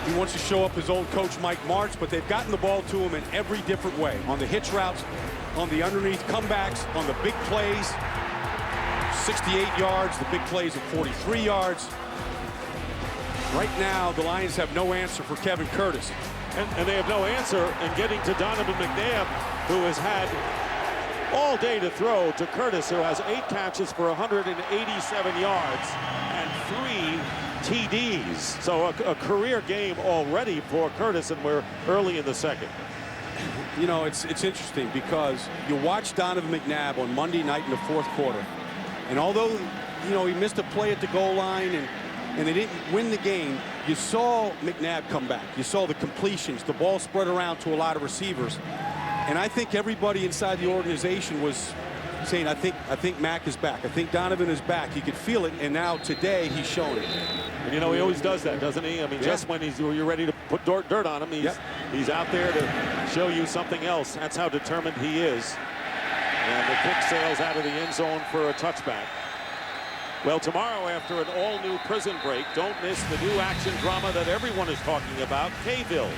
he wants to show up his old coach Mike Martz, but they've gotten the ball to him in every different way. On the hitch routes, on the underneath comebacks, on the big plays, 68 yards, the big plays of 43 yards. Right now, the Lions have no answer for Kevin Curtis. And they have no answer in getting to Donovan McNabb, who has had all day to throw, to Curtis, who has 8 catches for 187 yards and 3 TDs. So a career game already for Curtis, and we're early in the second. You know, it's interesting because you watch Donovan McNabb on Monday night in the fourth quarter, and although, you know, he missed a play at the goal line and they didn't win the game, you saw McNabb come back. You saw the completions, the ball spread around to a lot of receivers. And I think everybody inside the organization was saying, I think Mac is back. I think Donovan is back. You could feel it, and now today he's showing it. And you know, he always does that, doesn't he? I mean, just when you're ready to put dirt on him, he's out there to show you something else. That's how determined he is. And the kick sails out of the end zone for a touchback. Well, tomorrow, after an all-new prison break, don't miss the new action drama that everyone is talking about, K-Ville.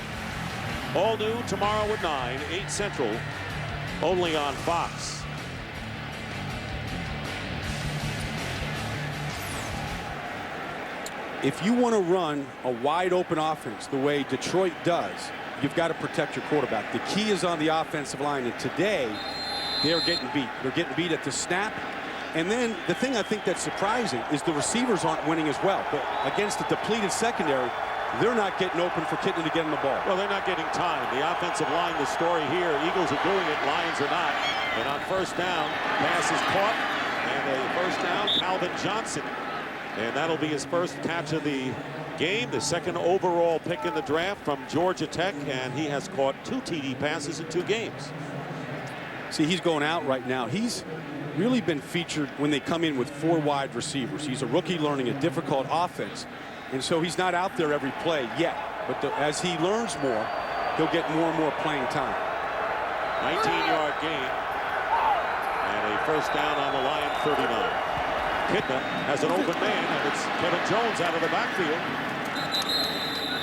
All new tomorrow at 9, 8 Central, only on Fox. If you want to run a wide-open offense the way Detroit does, you've got to protect your quarterback. The key is on the offensive line, and today they're getting beat. They're getting beat at the snap. And then the thing I think that's surprising is the receivers aren't winning as well. But against the depleted secondary, they're not getting open for Kitna to get them the ball. Well, they're not getting time. The offensive line, the story here, Eagles are doing it, Lions are not. And on first down, pass is caught. And a first down, Calvin Johnson. And that'll be his first catch of the game, the second overall pick in the draft from Georgia Tech. And he has caught 2 TD passes in 2 games. See, he's going out right now. He's really been featured when they come in with 4 wide receivers. He's a rookie learning a difficult offense, and so he's not out there every play yet. But as he learns more, he'll get more and more playing time. 19-yard gain and a first down on the Lion 39. Kitna has an open man, and it's Kevin Jones out of the backfield.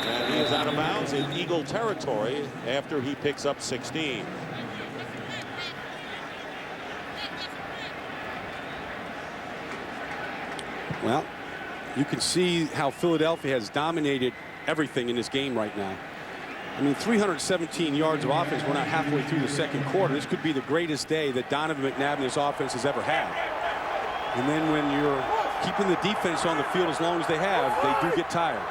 And he is out of bounds in Eagle territory after he picks up 16. Well, you can see how Philadelphia has dominated everything in this game right now. I mean, 317 yards of offense. We're not halfway through the second quarter. This could be the greatest day that Donovan McNabb and his offense has ever had. And then when you're keeping the defense on the field as long as they have, they do get tired.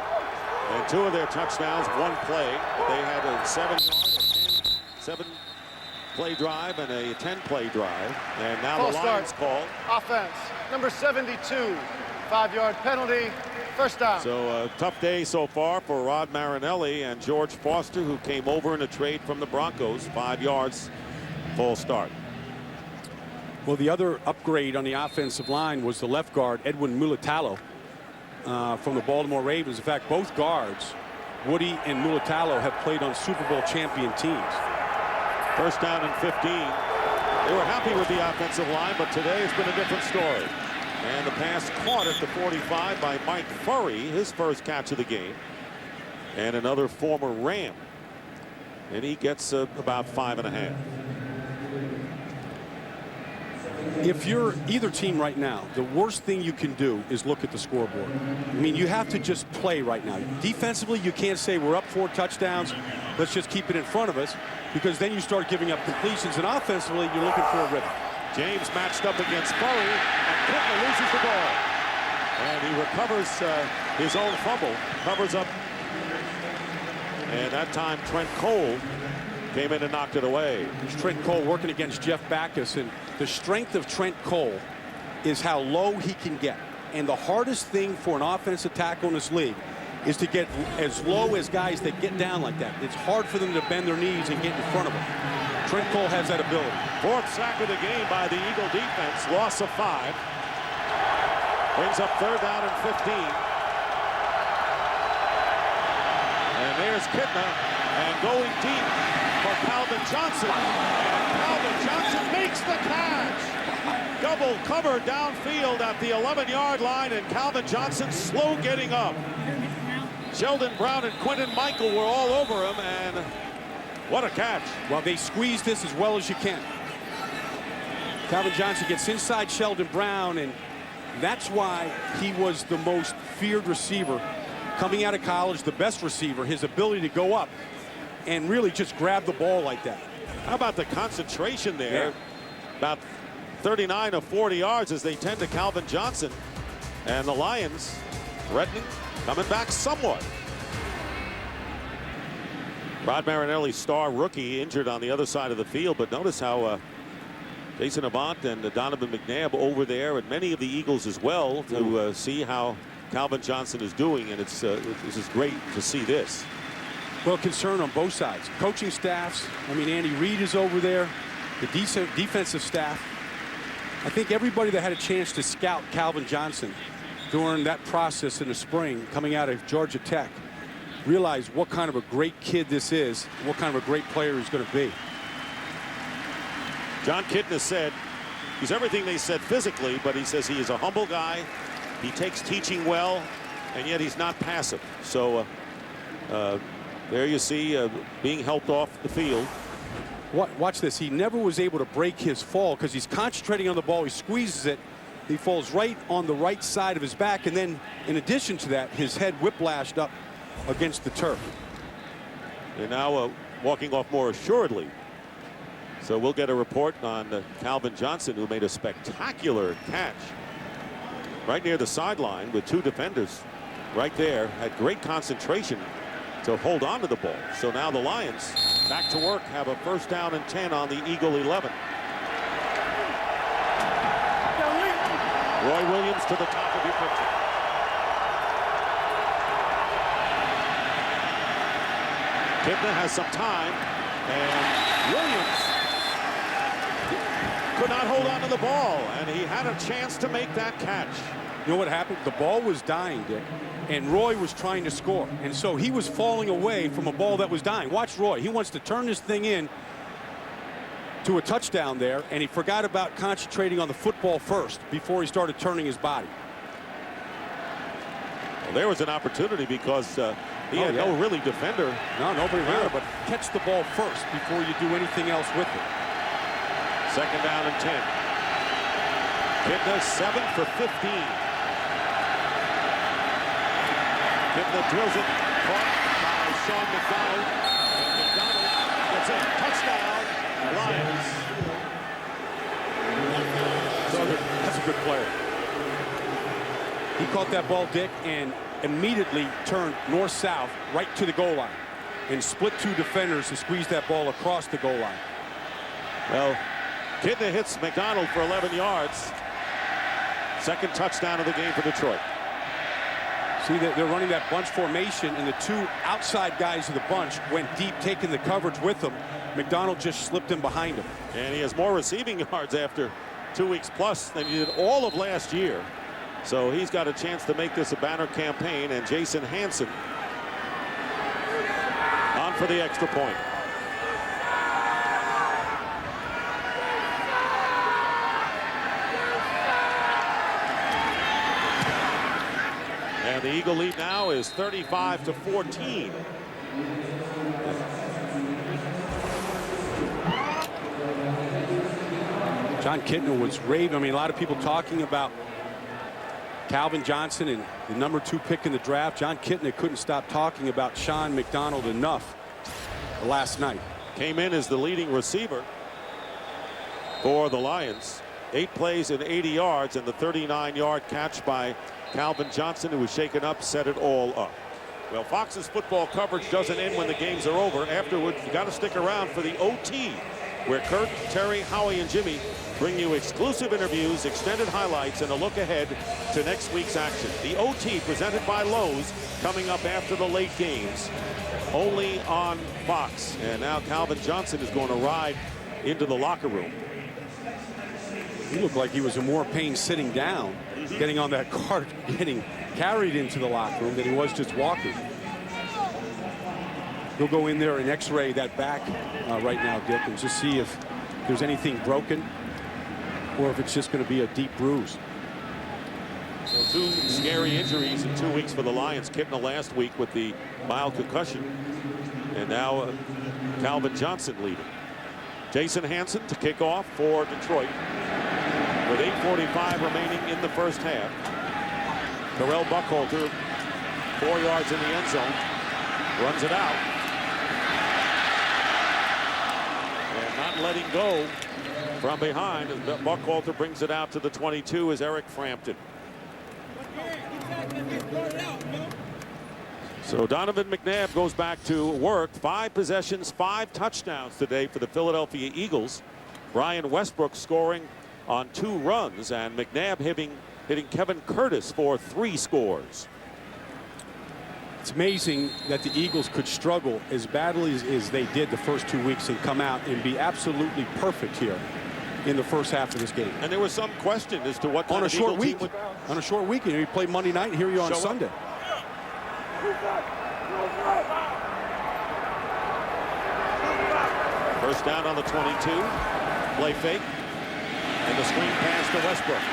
And 2 of their touchdowns, 1 play. They had a 7-play drive and a 10-play drive. And now the Lions call. Offense, number 72, 5-yard penalty, first down. So a tough day so far for Rod Marinelli and George Foster, who came over in a trade from the Broncos. 5 yards, full start. Well, the other upgrade on the offensive line was the left guard, Edwin Mulitalo, from the Baltimore Ravens. In fact, both guards, Woody and Mulitalo, have played on Super Bowl champion teams. First down and 15. They were happy with the offensive line, but today it's been a different story. And the pass caught at the 45 by Mike Furry, his first catch of the game. And another former Ram. And he gets about 5.5. If you're either team right now, the worst thing you can do is look at the scoreboard. I mean, you have to just play right now. Defensively, you can't say we're up 4 touchdowns. Let's just keep it in front of us, because then you start giving up completions. And offensively, you're looking for a rhythm. James matched up against Furry, and Kitna loses the ball. And he recovers his own fumble, covers up. And that time, Trent Cole came in and knocked it away. Trent Cole working against Jeff Backus, and the strength of Trent Cole is how low he can get. And the hardest thing for an offensive tackle in this league is to get as low as guys that get down like that. It's hard for them to bend their knees and get in front of them. Trent Cole has that ability. Fourth sack of the game by the Eagle defense. Loss of 5. Brings up 3rd down and 15. And there's Kitna. And going deep for Calvin Johnson. And Calvin Johnson makes the catch. Double cover downfield at the 11-yard line. And Calvin Johnson slow getting up. Sheldon Brown and Quinton Michael were all over him. And what a catch. Well, they squeeze this as well as you can. Calvin Johnson gets inside Sheldon Brown, and that's why he was the most feared receiver coming out of college, the best receiver, his ability to go up and really just grab the ball like that. How about the concentration there? Yeah. About 39 of 40 yards as they tend to Calvin Johnson. And the Lions threatening, coming back somewhat. Rod Marinelli, star rookie, injured on the other side of the field. But notice how Jason Avant and Donovan McNabb over there, and many of the Eagles as well, to see how Calvin Johnson is doing. And this is great to see this. Well, concern on both sides. Coaching staffs, I mean, Andy Reid is over there, the defensive staff. I think everybody that had a chance to scout Calvin Johnson during that process in the spring coming out of Georgia Tech realize what kind of a great kid this is, what kind of a great player he's going to be. Jon Kitna said he's everything they said physically, but he says he is a humble guy. He takes teaching well, and yet he's not passive. So there you see being helped off the field. Watch this. He never was able to break his fall because he's concentrating on the ball. He squeezes it. He falls right on the right side of his back, and then in addition to that, his head whiplashed up against the turf. They're now walking off more assuredly. So we'll get a report on Calvin Johnson, who made a spectacular catch right near the sideline with 2 defenders right there. Had great concentration to hold on to the ball. So now the Lions back to work, have a 1st down and 10 on the Eagle 11. Roy Williams to the top of your picture. Kitna has some time, and Williams could not hold on to the ball, and he had a chance to make that catch. You know what happened? The ball was dying, Dick, and Roy was trying to score, and so he was falling away from a ball that was dying. Watch Roy. He wants to turn this thing in to a touchdown there, and he forgot about concentrating on the football first before he started turning his body. Well, there was an opportunity because he had no really defender. No, nobody there, but catch the ball first before you do anything else with it. 2nd down and 10. Kitna 7 for 15. Kitna drills it, caught by Sean McDonald. And McDonald gets a touchdown. Lions. So that's a good player. He caught that ball, Dick, and immediately turned north-south right to the goal line and split 2 defenders to squeeze that ball across the goal line. Well, Kitna hits McDonald for 11 yards. 2nd touchdown of the game for Detroit. See that they're running that bunch formation, and the 2 outside guys of the bunch went deep, taking the coverage with them. McDonald just slipped in behind him. And he has more receiving yards after 2 weeks plus than he did all of last year. So he's got a chance to make this a banner campaign, and Jason Hanson on for the extra point. And the Eagle lead now is 35-14. Jon Kitna was raving. I mean, a lot of people talking about Calvin Johnson and the number 2 pick in the draft. Jon Kitna couldn't stop talking about Sean McDonald enough last night. Came in as the leading receiver for the Lions. 8 plays and 80 yards, and the 39-yard catch by Calvin Johnson, who was shaken up, set it all up. Well, Fox's football coverage doesn't end when the games are over. Afterwards, you got to stick around for the OT where Kurt, Terry, Howie, and Jimmy bring you exclusive interviews, extended highlights, and a look ahead to next week's action. The OT presented by Lowe's coming up after the late games, only on Fox. And now Calvin Johnson is going to ride into the locker room. He looked like he was in more pain sitting down, getting on that cart, getting carried into the locker room than he was just walking. He'll go in there and x-ray that back right now, Dick, and just see if there's anything broken or if it's just going to be a deep bruise. So 2 scary injuries in 2 weeks for the Lions. Kitna last week with the mild concussion, and now Calvin Johnson leading. Jason Hanson to kick off for Detroit with 8:45 remaining in the first half. Terrell Buckhalter, 4 yards in the end zone, runs it out. And not letting go from behind as Buckhalter brings it out to the 22 is Eric Frampton. So Donovan McNabb goes back to work. 5 possessions, 5 touchdowns today for the Philadelphia Eagles. Brian Westbrook scoring on 2 runs, and McNabb hitting Kevin Curtis for 3 scores. It's amazing that the Eagles could struggle as badly as they did the first 2 weeks and come out and be absolutely perfect here in the first half of this game. And there was some question as to what kind on a of short Eagle team week. would On a short weekend, you play Monday night, and here you are on Sunday. First down on the 22. Play fake. And the screen pass to Westbrook.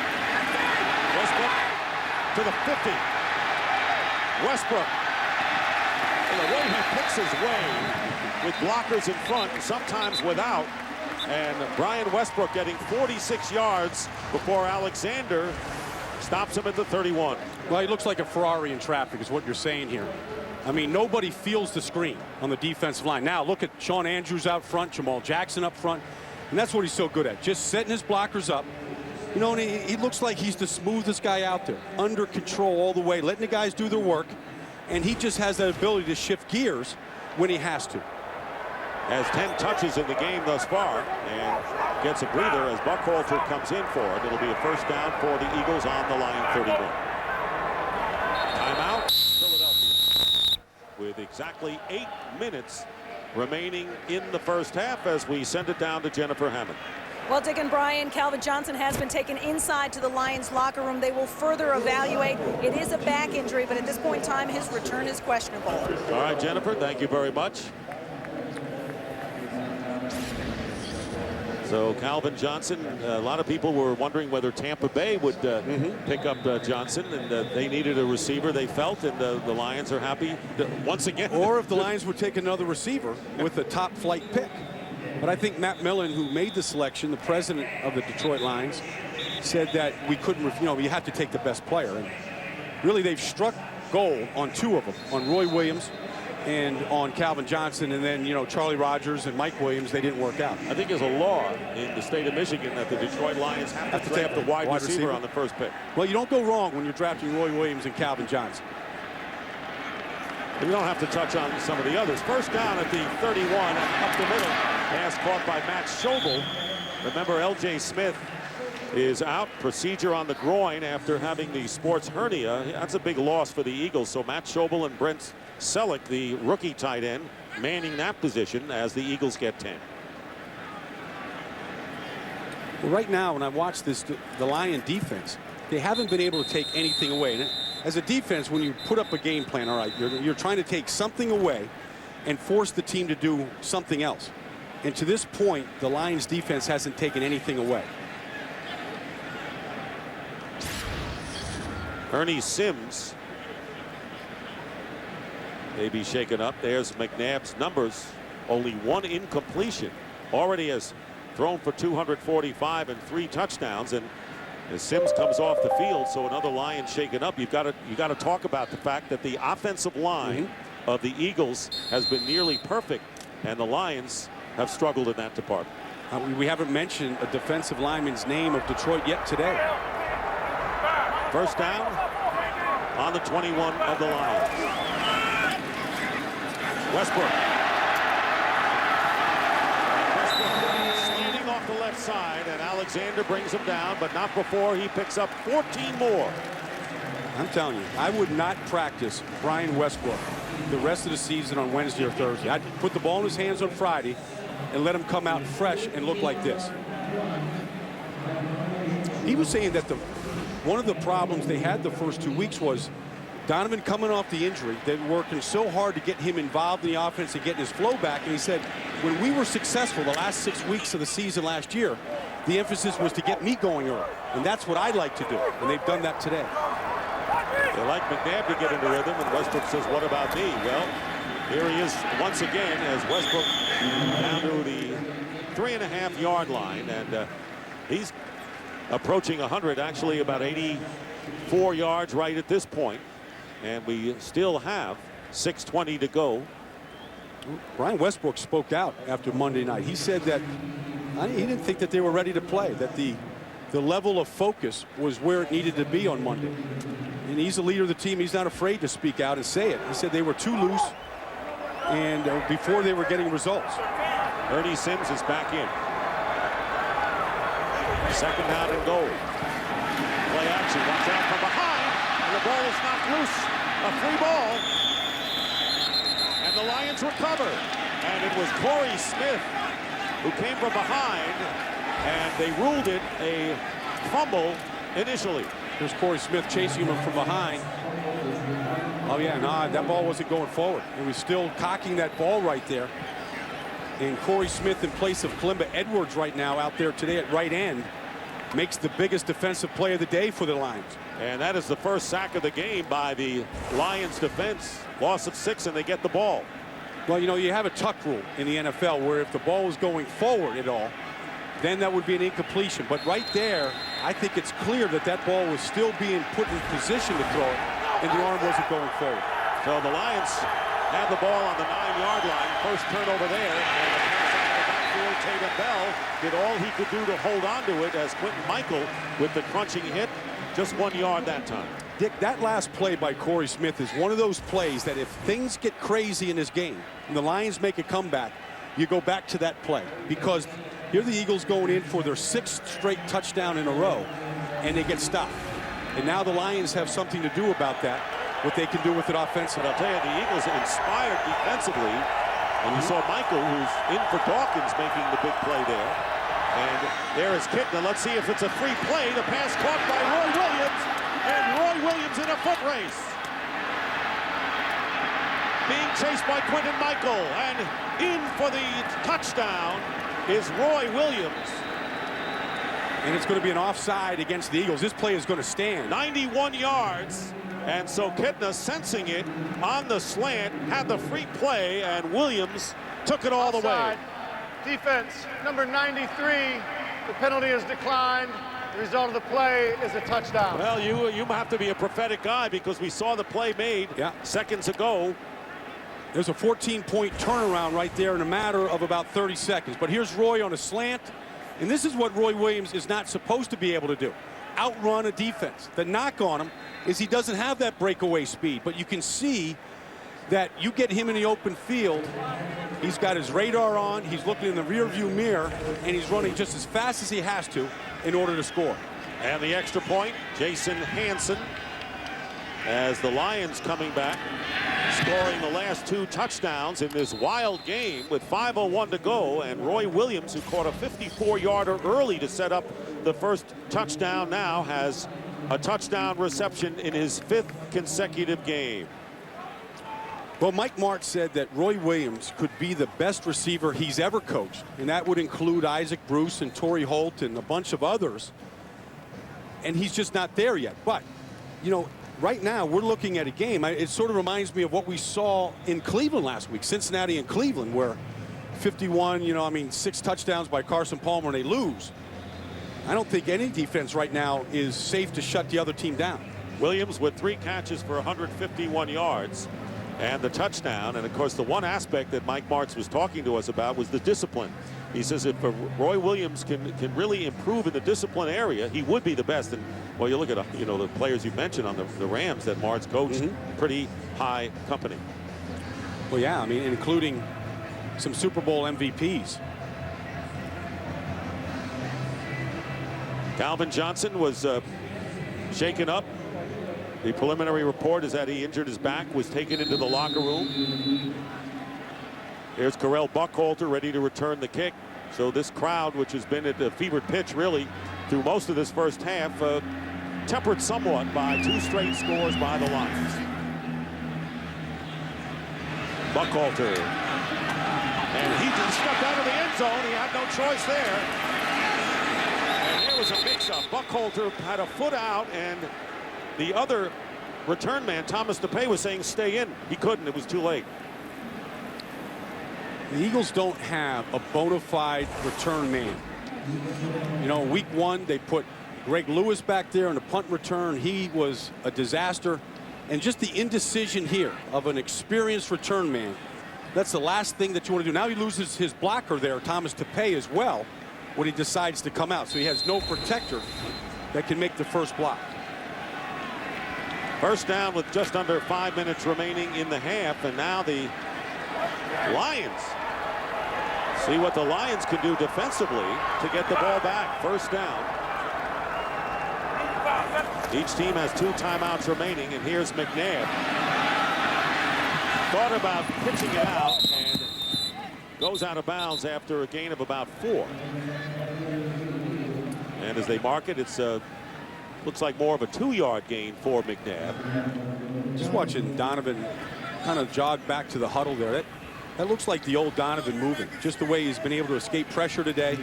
Westbrook to the 50. Westbrook. And the way he picks his way with blockers in front and sometimes without. And Brian Westbrook getting 46 yards before Alexander stops him at the 31. Well, he looks like a Ferrari in traffic is what you're saying here. I mean, nobody feels the screen on the defensive line. Now, look at Sean Andrews out front, Jamal Jackson up front. And that's what he's so good at, just setting his blockers up. You know, and he looks like he's the smoothest guy out there, under control all the way, letting the guys do their work. And he just has that ability to shift gears when he has to. Has 10 touches in the game thus far and gets a breather as Buckhalter comes in for it. It'll be a first down for the Eagles on the line 31. Timeout, Philadelphia. With exactly 8 minutes remaining in the first half as we send it down to Jennifer Hammond. Well, Dick and Brian, Calvin Johnson has been taken inside to the Lions locker room. They will further evaluate. It is a back injury, but at this point in time, his return is questionable. All right, Jennifer, thank you very much. So Calvin Johnson, a lot of people were wondering whether Tampa Bay would pick up Johnson, and they needed a receiver, they felt, and the Lions are happy once again. Or if the Lions would take another receiver with a top flight pick. But I think Matt Millen, who made the selection, the president of the Detroit Lions, said that we couldn't, you have to take the best player. And really, they've struck gold on 2 of them, on Roy Williams and on Calvin Johnson, and then, Charlie Rogers and Mike Williams, they didn't work out. I think there's a law in the state of Michigan that the Detroit Lions have to draft the wide receiver on the first pick. Well, you don't go wrong when you're drafting Roy Williams and Calvin Johnson. We don't have to touch on some of the others. First down at the 31, up the middle. Pass caught by Matt Schobel. Remember, L.J. Smith is out. Procedure on the groin after having the sports hernia. That's a big loss for the Eagles. So Matt Schobel and Brent Selleck, the rookie tight end, manning that position as the Eagles get 10. Well, right now, when I watch this, the Lion defense, they haven't been able to take anything away. And as a defense, when you put up a game plan, all right, you're trying to take something away and force the team to do something else. And to this point, the Lions defense hasn't taken anything away. Ernie Sims may be shaken up. There's McNabb's numbers. Only 1 incompletion. Already has thrown for 245 and 3 touchdowns. And as Sims comes off the field, so another Lion shaken up. You've got to talk about the fact that the offensive line of the Eagles has been nearly perfect, and the Lions have struggled in that department. We haven't mentioned a defensive lineman's name of Detroit yet today. First down on the 21 of the Lions. Westbrook left side, and Alexander brings him down, but not before he picks up 14 more. I'm telling you, I would not practice Brian Westbrook the rest of the season on Wednesday or Thursday. I'd put the ball in his hands on Friday and let him come out fresh and look like this. He was saying that one of the problems they had the first 2 weeks was Donovan coming off the injury. They were working so hard to get him involved in the offense and getting his flow back. And he said, when we were successful the last 6 weeks of the season last year, the emphasis was to get me going early. And that's what I like to do. And they've done that today. They like McNabb to get into rhythm, and Westbrook says, what about me? Well, here he is once again as Westbrook down to the 3.5-yard line, and he's approaching 100, actually about 84 yards right at this point, and we still have 6:20 to go. Brian Westbrook spoke out after Monday night. He said that he didn't think that they were ready to play, that the level of focus was where it needed to be on Monday. And he's the leader of the team. He's not afraid to speak out and say it. He said they were too loose and before they were getting results. Ernie Sims is back in. Second down and goal. Play action. Watch out from behind. And the ball is knocked loose. A free ball. And the Lions recover. And it was Corey Smith who came from behind. And they ruled it a fumble initially. There's Corey Smith chasing him from behind. Oh, yeah, no, that ball wasn't going forward. He was still cocking that ball right there. And Corey Smith in place of Kalimba Edwards right now out there today at right end makes the biggest defensive play of the day for the Lions. And that is the first sack of the game by the Lions defense. Loss of 6, and they get the ball. Well, you know, you have a tuck rule in the NFL where if the ball was going forward at all, then that would be an incompletion. But right there, I think it's clear that that ball was still being put in position to throw it, and the arm wasn't going forward. So the Lions have the ball on the 9-yard line. First turnover there, and the pass out of the backfield. Tatum Bell did all he could do to hold on to it as Quentin Michael with the crunching hit. Just 1 yard that time. Dick, that last play by Corey Smith is one of those plays that if things get crazy in this game and the Lions make a comeback, you go back to that play, because here the Eagles going in for their 6th straight touchdown in a row, and they get stopped. And now the Lions have something to do about that, what they can do with it offensively. But I'll tell you, the Eagles are inspired defensively. And you saw Michael, who's in for Dawkins, making the big play there. And there is Kitna. Let's see if it's a free play. The pass caught by Roy Williams. And Roy Williams in a foot race. Being chased by Quentin Michael. And in for the touchdown is Roy Williams. And it's going to be an offside against the Eagles. This play is going to stand. 91 yards. And so Kitna, sensing it on the slant, had the free play, and Williams took it all the way. Defense, number 93. The penalty is declined. The result of the play is a touchdown. Well, you have to be a prophetic guy, because we saw the play made seconds ago. There's a 14-point turnaround right there in a matter of about 30 seconds. But here's Roy on a slant. And this is what Roy Williams is not supposed to be able to do. Outrun a defense. The knock on him is he doesn't have that breakaway speed. But you can see that you get him in the open field, he's got his radar on, he's looking in the rearview mirror, and he's running just as fast as he has to in order to score. And the extra point, Jason Hanson, as the Lions coming back, scoring the last 2 touchdowns in this wild game with 5:01 to go. And Roy Williams, who caught a 54-yarder early to set up the first touchdown, now has a touchdown reception in his 5th consecutive game. Well, Mike Martz said that Roy Williams could be the best receiver he's ever coached, and that would include Isaac Bruce and Torrey Holt and a bunch of others. And he's just not there yet. But, you know, right now we're looking at a game. It sort of reminds me of what we saw in Cleveland last week, Cincinnati and Cleveland, where 6 touchdowns by Carson Palmer and they lose. I don't think any defense right now is safe to shut the other team down. Williams with 3 catches for 151 yards and the touchdown. And of course, the one aspect that Mike Martz was talking to us about was the discipline. He says if Roy Williams can really improve in the discipline area, he would be the best. And well, you look at the players you mentioned on the Rams that Martz coached, pretty high company. Well, yeah, I mean, including some Super Bowl MVPs. Calvin Johnson was shaken up. The preliminary report is that he injured his back, was taken into the locker room. Here's Karel Buckhalter ready to return the kick. So this crowd, which has been at a fevered pitch really through most of this first half, tempered somewhat by 2 straight scores by the Lions. Buckhalter. And he just stepped out of the end zone. He had no choice there. And there was a mix-up. Buckhalter had a foot out, and the other return man, Thomas DePay, was saying stay in. He couldn't. It was too late. The Eagles don't have a bona fide return man. You know, week 1, they put Greg Lewis back there in the punt return. He was a disaster. And just the indecision here of an experienced return man, that's the last thing that you want to do. Now he loses his blocker there, Thomas DePay, as well, when he decides to come out. So he has no protector that can make the first block. First down with just under 5 minutes remaining in the half, and now the Lions see what the Lions can do defensively to get the ball back. First down. Each team has 2 timeouts remaining, and here's McNabb. Thought about pitching it out and goes out of bounds after a gain of about 4. And as they mark it, it's looks like more of a 2-yard gain for McNabb. Just watching Donovan kind of jog back to the huddle there. That looks like the old Donovan moving. Just the way he's been able to escape pressure today,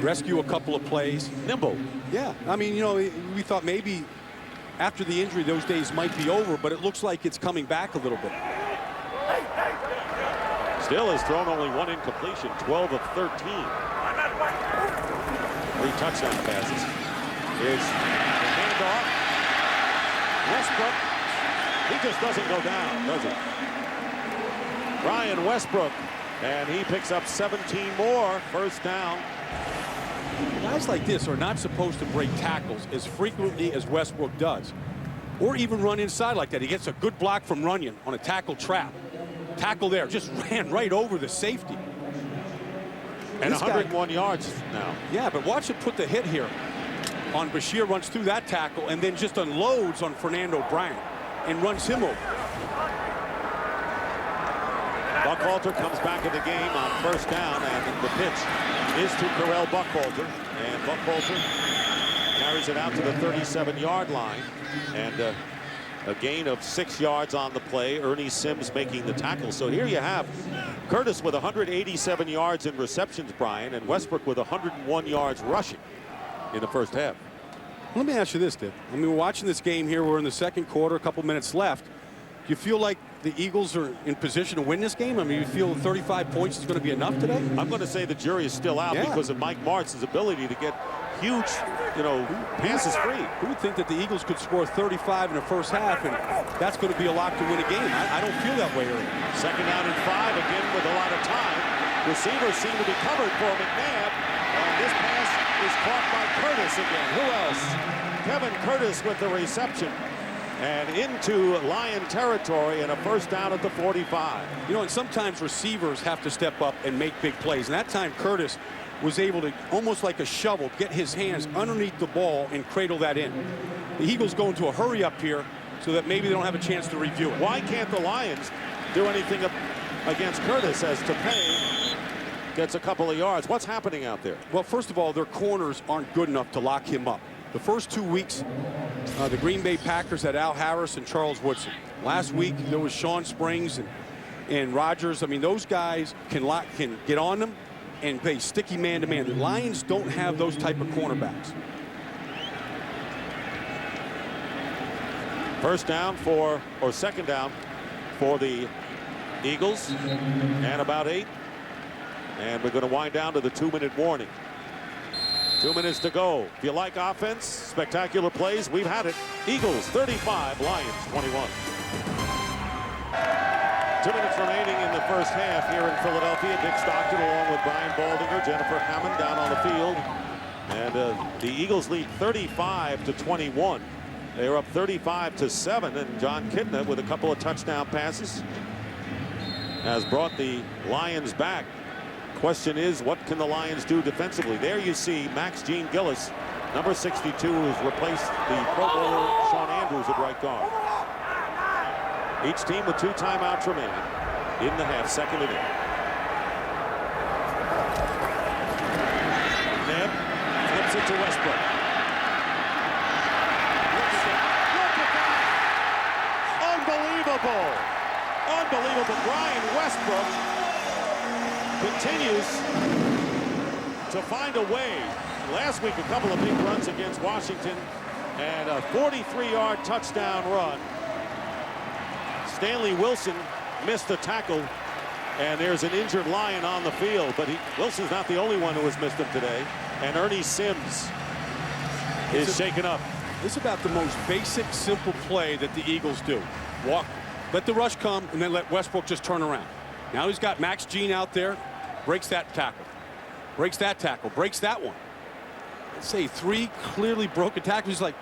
rescue a couple of plays. Nimble. Yeah, I mean, you know, we thought maybe after the injury those days might be over, but it looks like it's coming back a little bit. Still has thrown only 1 incompletion, 12 of 13. 3 touchdown passes. Here's the handoff. Westbrook. He just doesn't go down, does he? Ryan Westbrook, and he picks up 17 more. First down. Guys like this are not supposed to break tackles as frequently as Westbrook does, or even run inside like that. He gets a good block from Runyon on a tackle trap. Tackle there, just ran right over the safety. And this 101 yards now. Yeah, but watch it put the hit here on Bashir, runs through that tackle and then just unloads on Fernando Bryant and runs him over. Buckhalter comes back in the game on first down, and the pitch is to Karel Buckhalter, and Buckhalter carries it out to the 37-yard line, and a gain of 6 yards on the play. Ernie Sims making the tackle. So here you have Curtis with 187 yards in receptions, Brian, and Westbrook with 101 yards rushing in the first half. Let me ask you this, Dave. I mean, we're watching this game here. We're in the second quarter, a couple minutes left. Do you feel like the Eagles are in position to win this game? I mean, you feel 35 points is going to be enough today? I'm going to say the jury is still out because of Mike Martz's ability to get huge, passes free. Who would think that the Eagles could score 35 in the first half, and that's going to be a lock to win a game? I don't feel that way early. Second down and 5, again with a lot of time. Receivers seem to be covered for McNabb, and this pass is caught by Curtis again. Who else? Kevin Curtis with the reception. And into Lion territory, and a first down at the 45. You know, and sometimes receivers have to step up and make big plays. And that time, Curtis was able to, almost like a shovel, get his hands underneath the ball and cradle that in. The Eagles go into a hurry up here so that maybe they don't have a chance to review it. Why can't the Lions do anything against Curtis as DePay gets a couple of yards? What's happening out there? Well, first of all, their corners aren't good enough to lock him up. The first 2 weeks, the Green Bay Packers had Al Harris and Charles Woodson. Last week, there was Sean Springs and Rodgers. I mean, those guys can get on them and play sticky man-to-man. The Lions don't have those type of cornerbacks. Second down for the Eagles, and about 8. And we're going to wind down to the 2-minute warning. 2 minutes to go. If you like offense, spectacular plays, we've had it. Eagles 35, Lions 21. 2 minutes remaining in the first half here in Philadelphia. Dick Stockton along with Brian Baldinger, Jennifer Hammond down on the field. And the Eagles lead 35-21. They are up 35-7, and John Kidna with a couple of touchdown passes has brought the Lions back. Question is, what can the Lions do defensively? There you see Max Jean Gillis Number 62 has replaced the Pro Bowler Sean Andrews at right guard. Each team with 2 timeouts remaining in the half, second inning. Neb flips it to Westbrook. Look at that! Unbelievable! Unbelievable. Brian Westbrook continues to find a way. Last week, a couple of big runs against Washington and a 43-yard touchdown run. Stanley Wilson missed a tackle, and there's an injured Lion on the field, but Wilson's not the only one who has missed him today. And Ernie Sims is shaken up. This is about the most basic, simple play that the Eagles do. Walk, let the rush come, and then let Westbrook just turn around. Now he's got Max Jean out there, breaks that tackle, breaks that tackle, breaks that one. Let's say 3 clearly broken tackles. He's like,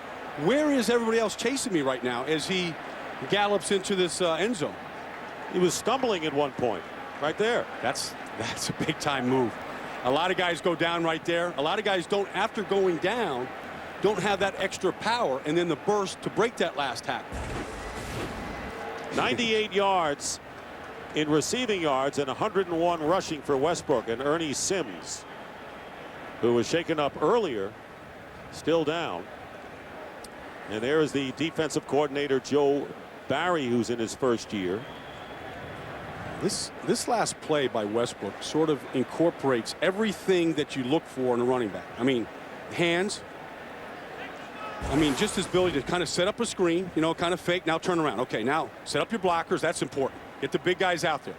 where is everybody else chasing me right now as he gallops into this end zone? He was stumbling at one point, right there. That's a big time move. A lot of guys go down right there. A lot of guys don't, after going down, don't have that extra power and then the burst to break that last tackle. 98 yards in receiving yards and 101 rushing for Westbrook. And Ernie Sims, who was shaken up earlier, still down. And there is the defensive coordinator, Joe Barry, who's in his first year. This last play by Westbrook sort of incorporates everything that you look for in a running back. I mean, hands. I mean, just his ability to kind of set up a screen, you know, kind of fake, now turn around. Okay, now set up your blockers. That's important. Get the big guys out there.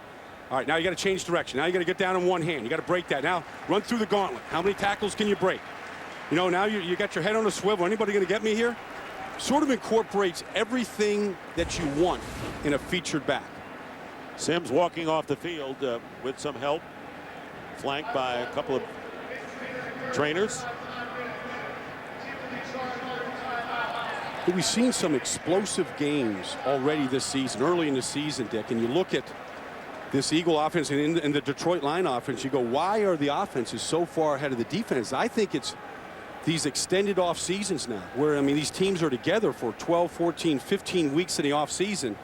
All right, now you got to change direction. Now you got to get down in one hand. You got to break that. Now run through the gauntlet. How many tackles can you break? You know, now you got your head on a swivel. Anybody going to get me here? Sort of incorporates everything that you want in a featured back. Sims walking off the field with some help, flanked by a couple of trainers. We've seen some explosive games already this season, early in the season, Dick, and you look at this Eagle offense and the Detroit line offense, you go, why are the offenses so far ahead of the defense? I think it's these extended off seasons now where, I mean, these teams are together for 12, 14, 15 weeks in the off season.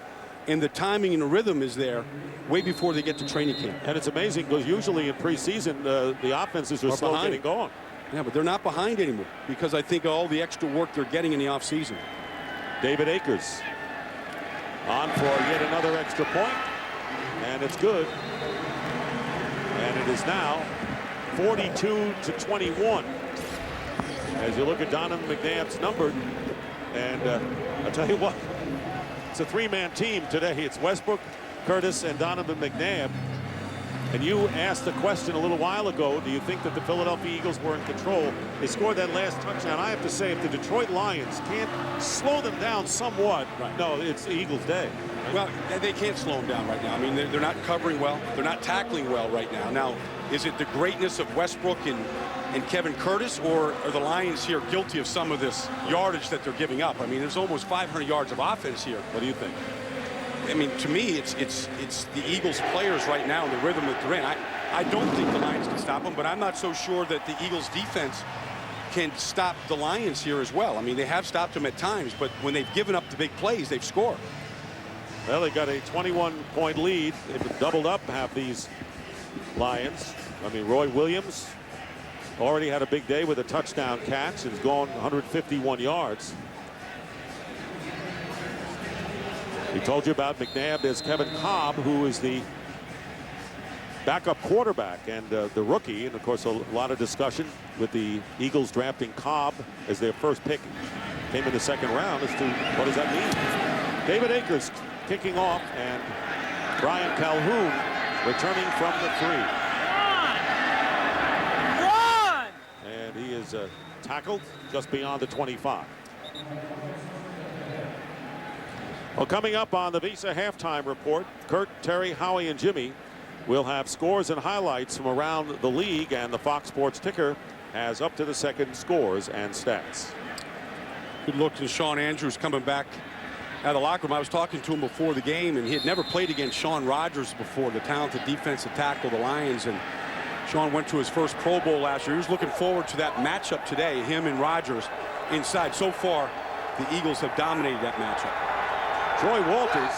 And the timing and the rhythm is there way before they get to training camp. And it's amazing because usually in preseason, the offenses are slow getting going. Yeah, but they're not behind anymore because I think all the extra work they're getting in the offseason. David Akers on for yet another extra point, and it's good. And it is now 42-21. As you look at Donovan McNabb's number, and I'll tell you what, it's a 3-man team today. It's Westbrook, Curtis, and Donovan McNabb. And you asked the question a little while ago, do you think that the Philadelphia Eagles were in control? They scored that last touchdown. I have to say, if the Detroit Lions can't slow them down somewhat, no, it's the Eagles' day. Right? Well, they can't slow them down right now. I mean, they're not covering well. They're not tackling well right now. Now, is it the greatness of Westbrook and Kevin Curtis, or are the Lions here guilty of some of this yardage that they're giving up? I mean, there's almost 500 yards of offense here. What do you think? I mean, to me, it's the Eagles players right now and the rhythm that they're in. I don't think the Lions can stop them, but I'm not so sure that the Eagles defense can stop the Lions here as well. I mean, they have stopped them at times, but when they've given up the big plays, they've scored. Well, they got a 21-point lead. They've doubled up half these Lions. I mean, Roy Williams already had a big day with a touchdown catch and has gone 151 yards. We told you about McNabb. There's Kevin Cobb, who is the backup quarterback and the rookie. And, of course, a lot of discussion with the Eagles drafting Cobb as their first pick. Came in the second round as to what does that mean. David Akers kicking off, and Brian Calhoun returning from the 3. And he is tackled just beyond the 25. Well, coming up on the Visa Halftime Report, Kurt, Terry, Howie, and Jimmy will have scores and highlights from around the league, and the Fox Sports ticker has up to the second scores and stats. Good look to Sean Andrews coming back out of the locker room. I was talking to him before the game, and he had never played against Sean Rogers before, the talented defensive tackle of the Lions. And Sean went to his first Pro Bowl last year. He was looking forward to that matchup today, him and Rodgers inside. So far, the Eagles have dominated that matchup. Troy Walters,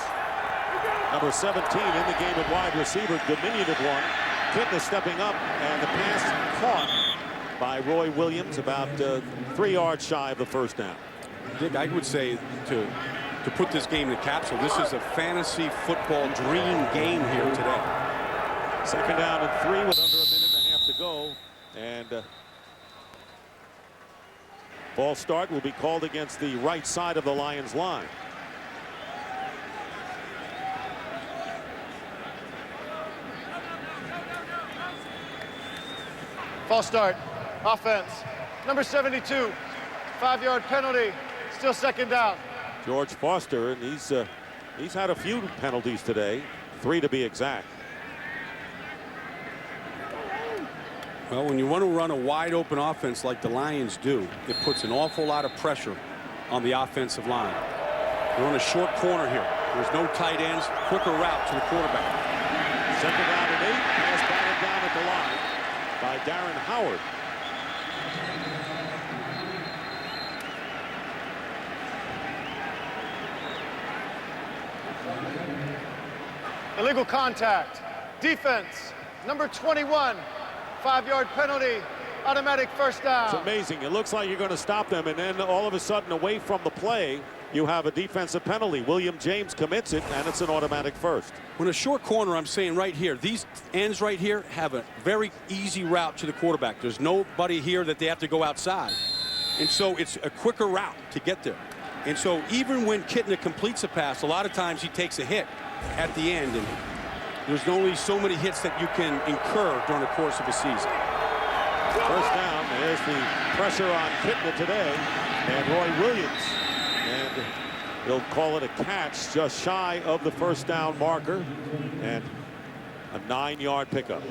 number 17 in the game at wide receiver, diminutive one. Kitna stepping up, and the pass caught by Roy Williams, about 3 yards shy of the first down. Dick, I would say to put this game in the capsule, this is a fantasy football dream game here today. Second down and 3 with under a minute and a half to go. And ball start will be called against the right side of the Lions line. False start. Offense. Number 72. 5-yard penalty. Still second down. George Foster, and he's had a few penalties today, 3 to be exact. Well, when you want to run a wide open offense like the Lions do, it puts an awful lot of pressure on the offensive line. They're on a short corner here. There's no tight ends, quicker route to the quarterback. Second down and 8, pass batted down at the line by Darren Howard. Illegal contact. Defense. Number 21. 5-yard penalty. Automatic first down. It's amazing. It looks like you're going to stop them, and then all of a sudden, away from the play, you have a defensive penalty. William James commits it, and it's an automatic first. When a short corner, I'm saying right here, these ends right here have a very easy route to the quarterback. There's nobody here that they have to go outside. And so it's a quicker route to get there. And so even when Kitna completes a pass, a lot of times he takes a hit at the end. And there's only so many hits that you can incur during the course of a season. First down. There's the pressure on Kitna today, and Roy Williams. And they'll call it a catch just shy of the first down marker, and a 9-yard pickup.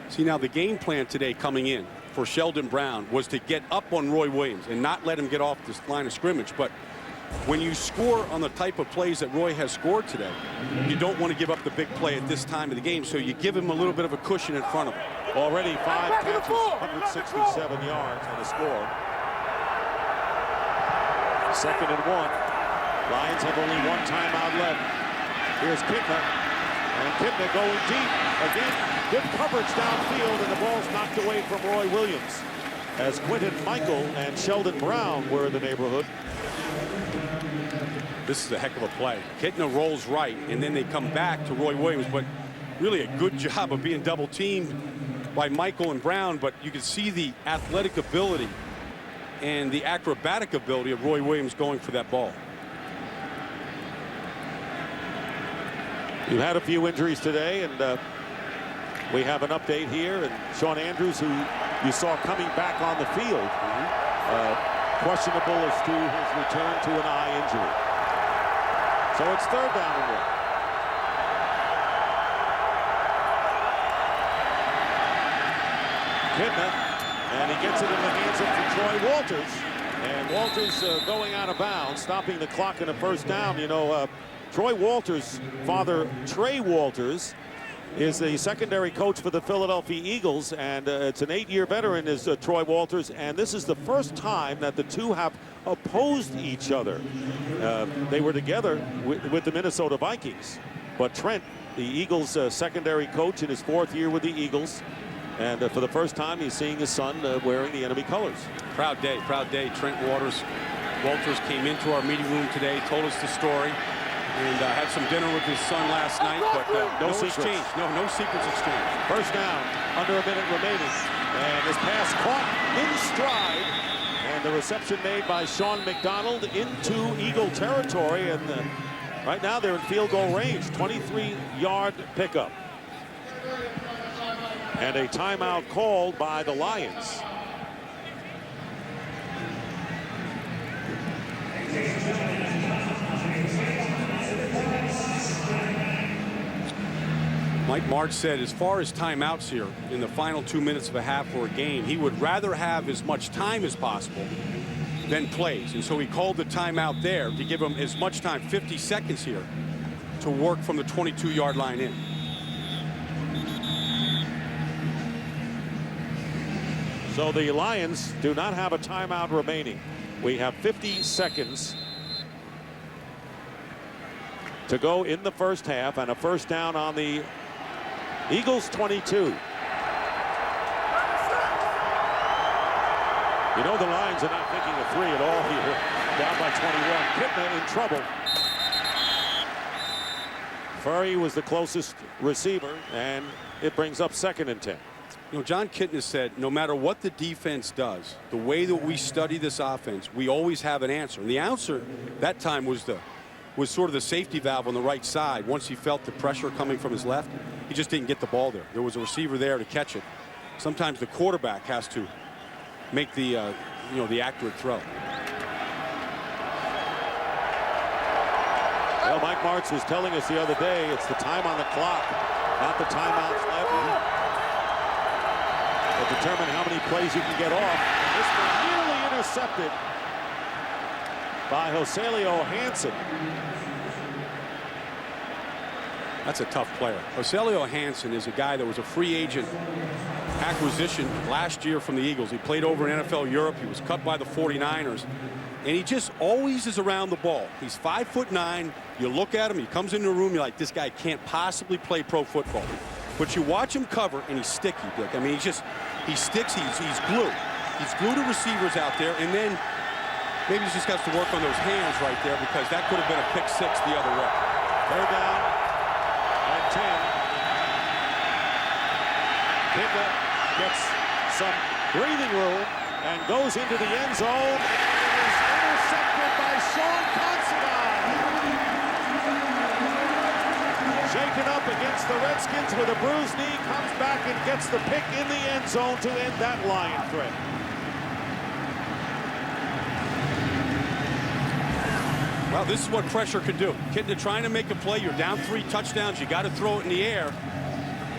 See, now the game plan today coming in for Sheldon Brown was to get up on Roy Williams and not let him get off this line of scrimmage. But when you score on the type of plays that Roy has scored today, you don't want to give up the big play at this time of the game, so you give him a little bit of a cushion in front of him. Already 5 catches, 167 yards on the score. Second and 1. Lions have only 1 timeout left. Here's Kitna, and Kitna going deep. Again, good coverage downfield, and the ball's knocked away from Roy Williams, as Quinton Michael and Sheldon Brown were in the neighborhood. This is a heck of a play. Kitna rolls right, and then they come back to Roy Williams, but really a good job of being double teamed by Michael and Brown. But you can see the athletic ability and the acrobatic ability of Roy Williams going for that ball. We've had a few injuries today, and we have an update here. And Sean Andrews, who you saw coming back on the field, questionable as to his return to an eye injury. So it's third down and 1. Kitna, and he gets it in the hands of Troy Walters. And Walters going out of bounds, stopping the clock in a first down. You know, Troy Walters' father, Trey Walters, is the secondary coach for the Philadelphia Eagles, and it's an 8-year veteran is Troy Walters, and this is the first time that the two have opposed each other. They were together with the Minnesota Vikings, but Trent, the Eagles secondary coach in his 4th year with the Eagles, and for the first time he's seeing his son wearing the enemy colors. Proud day, proud day. Trent Walters came into our meeting room today, told us the story, and had some dinner with his son last night, but no exchange. No secrets exchanged. First down, under a minute remaining, and this pass caught in stride, and the reception made by Sean McDonald into Eagle territory, and right now they're in field goal range. 23-yard pickup, and a timeout called by the Lions. Mike Martz said as far as timeouts here in the final 2 minutes of a half or a game, he would rather have as much time as possible than plays. And so he called the timeout there to give him as much time, 50 seconds here, to work from the 22-yard line in. So the Lions do not have a timeout remaining. We have 50 seconds to go in the first half, and a first down on the Eagles 22. You know the Lions are not thinking of 3 at all here. Down by 21. Kitna in trouble. Furry was the closest receiver, and it brings up 2nd and 10. You know, Jon Kitna said, no matter what the defense does, the way that we study this offense, we always have an answer. And the answer that time was sort of the safety valve on the right side. Once he felt the pressure coming from his left, he just didn't get the ball there. There was a receiver there to catch it. Sometimes the quarterback has to make the the accurate throw. Well, Mike Martz was telling us the other day it's the time on the clock, not the timeouts left, that determine how many plays you can get off. This was nearly intercepted by Joselio Hansen. That's a tough player. Joselio Hansen is a guy that was a free agent acquisition last year from the Eagles. He played over in NFL Europe. He was cut by the 49ers. And he just always is around the ball. He's 5'9". You look at him, he comes into the room, you're like, this guy can't possibly play pro football. But you watch him cover, and he's sticky, Dick. I mean, he sticks, he's glue. He's glue to receivers out there, and then maybe he just got to work on those hands right there, because that could have been a pick 6 the other way. 3rd down and 10. Kitna gets some breathing room and goes into the end zone. Is intercepted by Sean Considine. Shaken up against the Redskins with a bruised knee, comes back and gets the pick in the end zone to end that Lion threat. Well, this is what pressure can do. Kitna trying to make a play. You're down 3 touchdowns. You got to throw it in the air.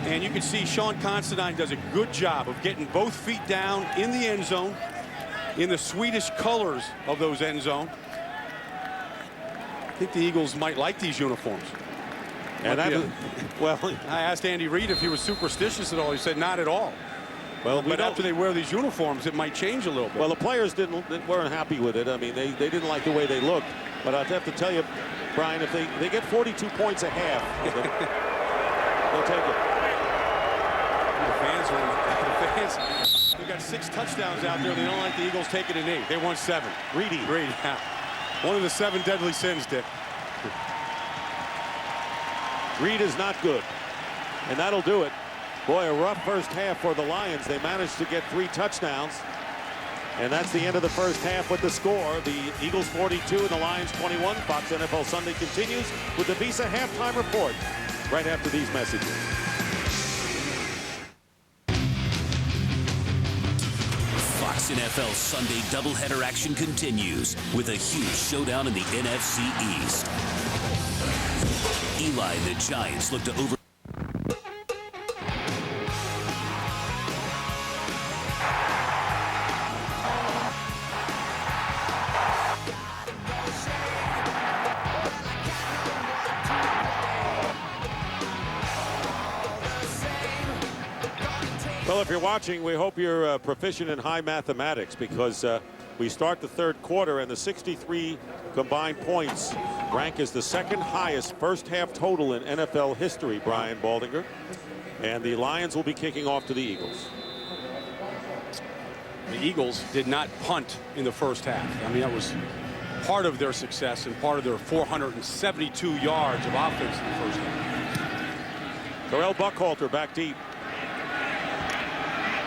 And you can see Sean Considine does a good job of getting both feet down in the end zone, in the Swedish colors of those end zone. I think the Eagles might like these uniforms. And that, well, I asked Andy Reid if he was superstitious at all. He said not at all. Well, but after they wear these uniforms, it might change a little bit. Well, the players weren't happy with it. I mean, they didn't like the way they looked. But I'd have to tell you, Brian, if they get 42 points a half, they'll take it. The fans, they've got 6 touchdowns out there. They don't like the Eagles taking a knee. They won 7. Greedy. Yeah. One of the 7 deadly sins, Dick. Greed is not good. And that'll do it. Boy, a rough first half for the Lions. They managed to get 3 touchdowns. And that's the end of the first half with the score. The Eagles 42 and the Lions 21. Fox NFL Sunday continues with the Visa halftime report right after these messages. Fox NFL Sunday doubleheader action continues with a huge showdown in the NFC East. Eli and the Giants look to over. Well, if you're watching, we hope you're proficient in high mathematics, because we start the 3rd quarter and the 63 combined points rank as the 2nd highest first half total in NFL history, Brian Baldinger. And the Lions will be kicking off to the Eagles. The Eagles did not punt in the first half. I mean, that was part of their success and part of their 472 yards of offense in the first half. Terrell Buckhalter back deep.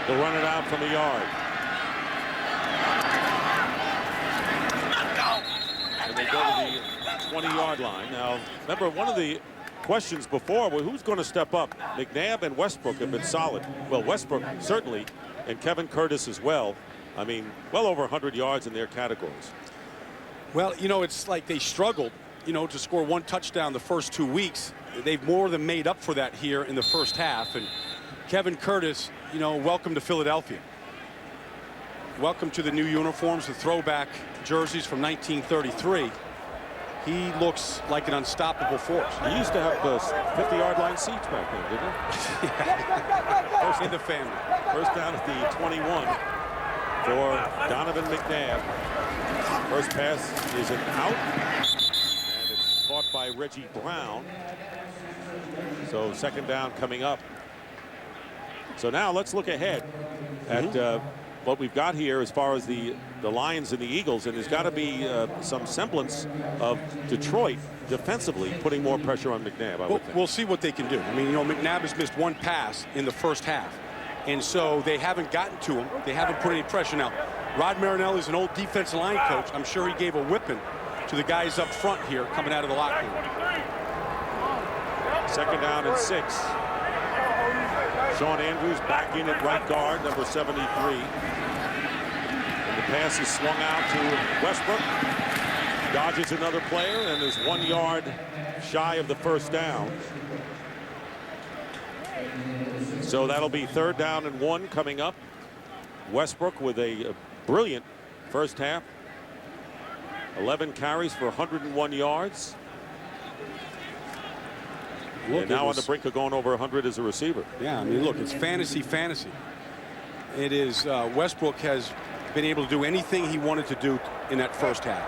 They'll run it out from the yard. And they go to the 20-yard line. Now, remember, one of the questions before was who's going to step up. McNabb and Westbrook have been solid. Well, Westbrook certainly, and Kevin Curtis as well. I mean, well over 100 yards in their categories. Well, you know, it's like they struggled, you know, to score 1 touchdown the first 2 weeks. They've more than made up for that here in the first half. And Kevin Curtis, you know, welcome to Philadelphia. Welcome to the new uniforms, the throwback jerseys from 1933. He looks like an unstoppable force. He used to have those 50-yard line seats back then, didn't he? In the family. First down at the 21. for Donovan McNabb. First pass is an out, and it's caught by Reggie Brown. So second down coming up. So now let's look ahead at what we've got here as far as the Lions and the Eagles, and there's got to be some semblance of Detroit defensively putting more pressure on McNabb. We'll see what they can do. I mean, you know, McNabb has missed one pass in the first half, and so they haven't gotten to him. They haven't put any pressure. Now, Rod Marinelli is an old defensive line coach. I'm sure he gave a whipping to the guys up front here coming out of the locker room. Second down and 6. Sean Andrews back in at right guard, number 73. And the pass is swung out to Westbrook. Dodges another player and is 1 yard shy of the first down. So that'll be third down and 1 coming up. Westbrook with a brilliant first half. 11 carries for 101 yards. Look, and now on the brink of going over 100 as a receiver. Yeah, I mean, look, it's fantasy. It is Westbrook has been able to do anything he wanted to do in that first half.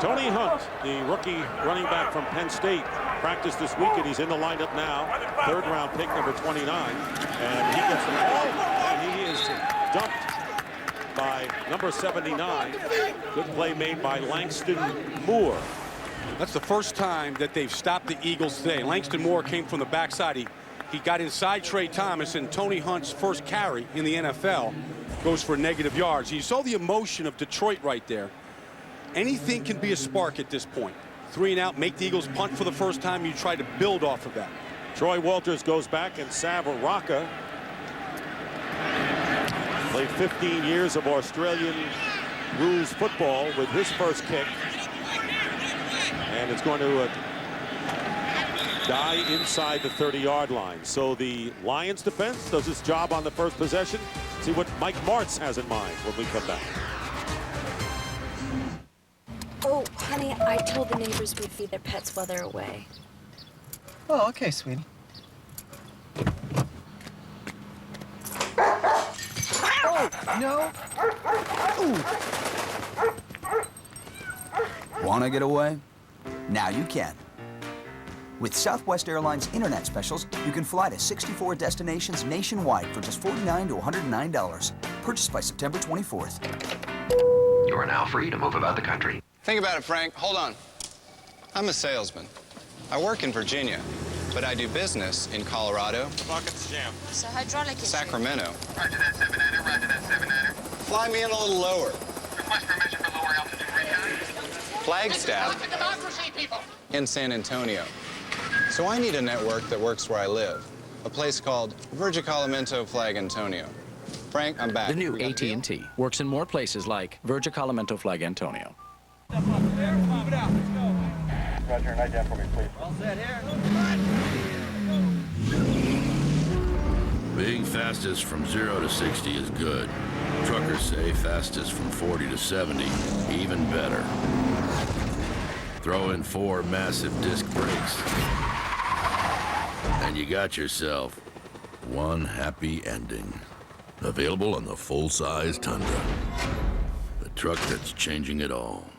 Tony Hunt, the rookie running back from Penn State, practiced this week, and he's in the lineup now. Third round pick, number 29. And he gets the ball, and he is dumped by number 79. Good play made by Langston Moore. That's the first time that they've stopped the Eagles today. Langston Moore came from the backside. He got inside Trey Thomas, and Tony Hunt's first carry in the NFL goes for negative yards. You saw the emotion of Detroit right there. Anything can be a spark at this point. 3 and out, make the Eagles punt for the first time. You try to build off of that. Troy Walters goes back, and Savaraka played 15 years of Australian rules football with his first kick. And it's going to die inside the 30-yard line. So the Lions defense does its job on the first possession. See what Mike Martz has in mind when we come back. Oh, honey, I told the neighbors we'd feed their pets while they're away. Oh, okay, sweetie. Oh, no. Ooh. Want to get away? Now you can. With Southwest Airlines Internet Specials, you can fly to 64 destinations nationwide for just $49 to $109. Purchased by September 24th. You are now free to move about the country. Think about it, Frank. Hold on. I'm a salesman. I work in Virginia, but I do business in Colorado. The bucket's jammed. So hydraulic issue. Sacramento. Roger that, 7-9er. Roger that, 7-9er. Fly me in a little lower. Request permission for lower altitude recon. Flagstaff. Democracy, people. In San Antonio. So I need a network that works where I live. A place called Virgicalamento Flag Antonio. Frank, I'm back. The new AT&T works in more places like Virgicalamento Flag Antonio. Roger, night down for me, please. All set here. Being fastest from 0 to 60 is good. Truckers say fastest from 40 to 70, even better. Throw in 4 massive disc brakes, and you got yourself one happy ending. Available on the full-size Tundra. The truck that's changing it all.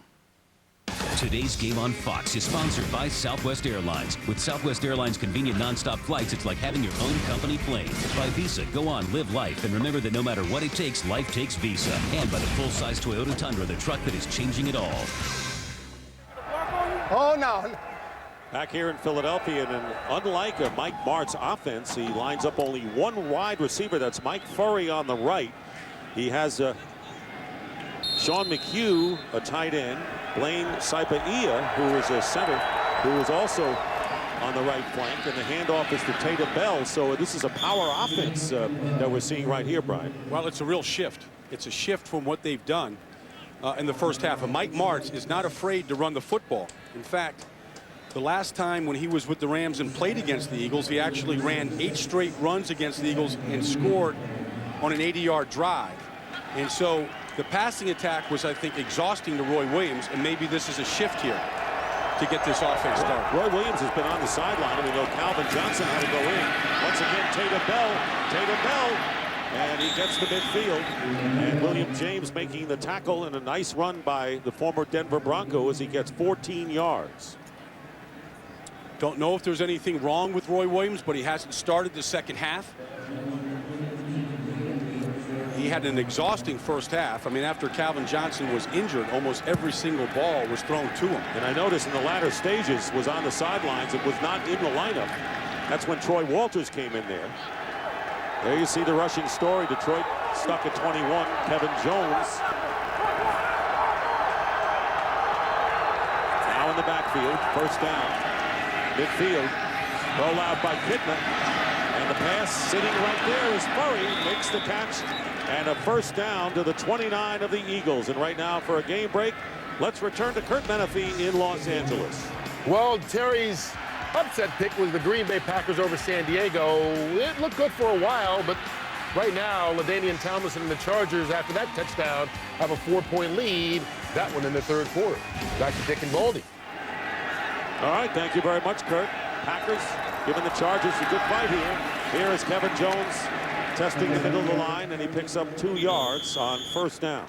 Today's game on Fox is sponsored by Southwest Airlines. With Southwest Airlines' convenient nonstop flights, it's like having your own company plane. By Visa, go on, live life, and remember that no matter what it takes, life takes Visa. And by the full-size Toyota Tundra, the truck that is changing it all. Oh, no. Back here in Philadelphia, and unlike a Mike Martz offense, he lines up only one wide receiver. That's Mike Furry on the right. He has Sean McHugh, a tight end. Blaine Saipaia, who is a center, who is also on the right flank, and the handoff is to Tatum Bell. So this is a power offense that we're seeing right here, Brian. Well, it's a real shift. It's a shift from what they've done in the first half. And Mike Martz is not afraid to run the football. In fact, the last time when he was with the Rams and played against the Eagles, he actually ran 8 straight runs against the Eagles and scored on an 80-yard drive. And so the passing attack was, I think, exhausting to Roy Williams, and maybe this is a shift here to get this offense started. Roy Williams has been on the sideline, and we know Calvin Johnson had to go in. Once again, Tatum Bell and he gets to midfield. And William James making the tackle, and a nice run by the former Denver Bronco as he gets 14 yards. Don't know if there's anything wrong with Roy Williams, but he hasn't started the second half. He had an exhausting first half. I mean, after Calvin Johnson was injured, almost every single ball was thrown to him. And I noticed in the latter stages was on the sidelines. It was not in the lineup. That's when Troy Walters came in there. There you see the rushing story. Detroit stuck at 21. Kevin Jones. Now in the backfield. First down. Midfield. Roll out by Kitna. And the pass sitting right there is Furry. Makes the catch. And a first down to the 29 of the Eagles. And right now for a game break, let's return to Kurt Menefee in Los Angeles. Well, Terry's upset pick was the Green Bay Packers over San Diego. It looked good for a while, but right now, LaDainian Tomlinson and the Chargers, after that touchdown, have a 4-point lead. That one in the third quarter. Back to Dick and Baldy. All right, thank you very much, Kurt. Packers giving the Chargers a good fight here. Here is Kevin Jones testing the middle of the line, and he picks up 2 yards on first down.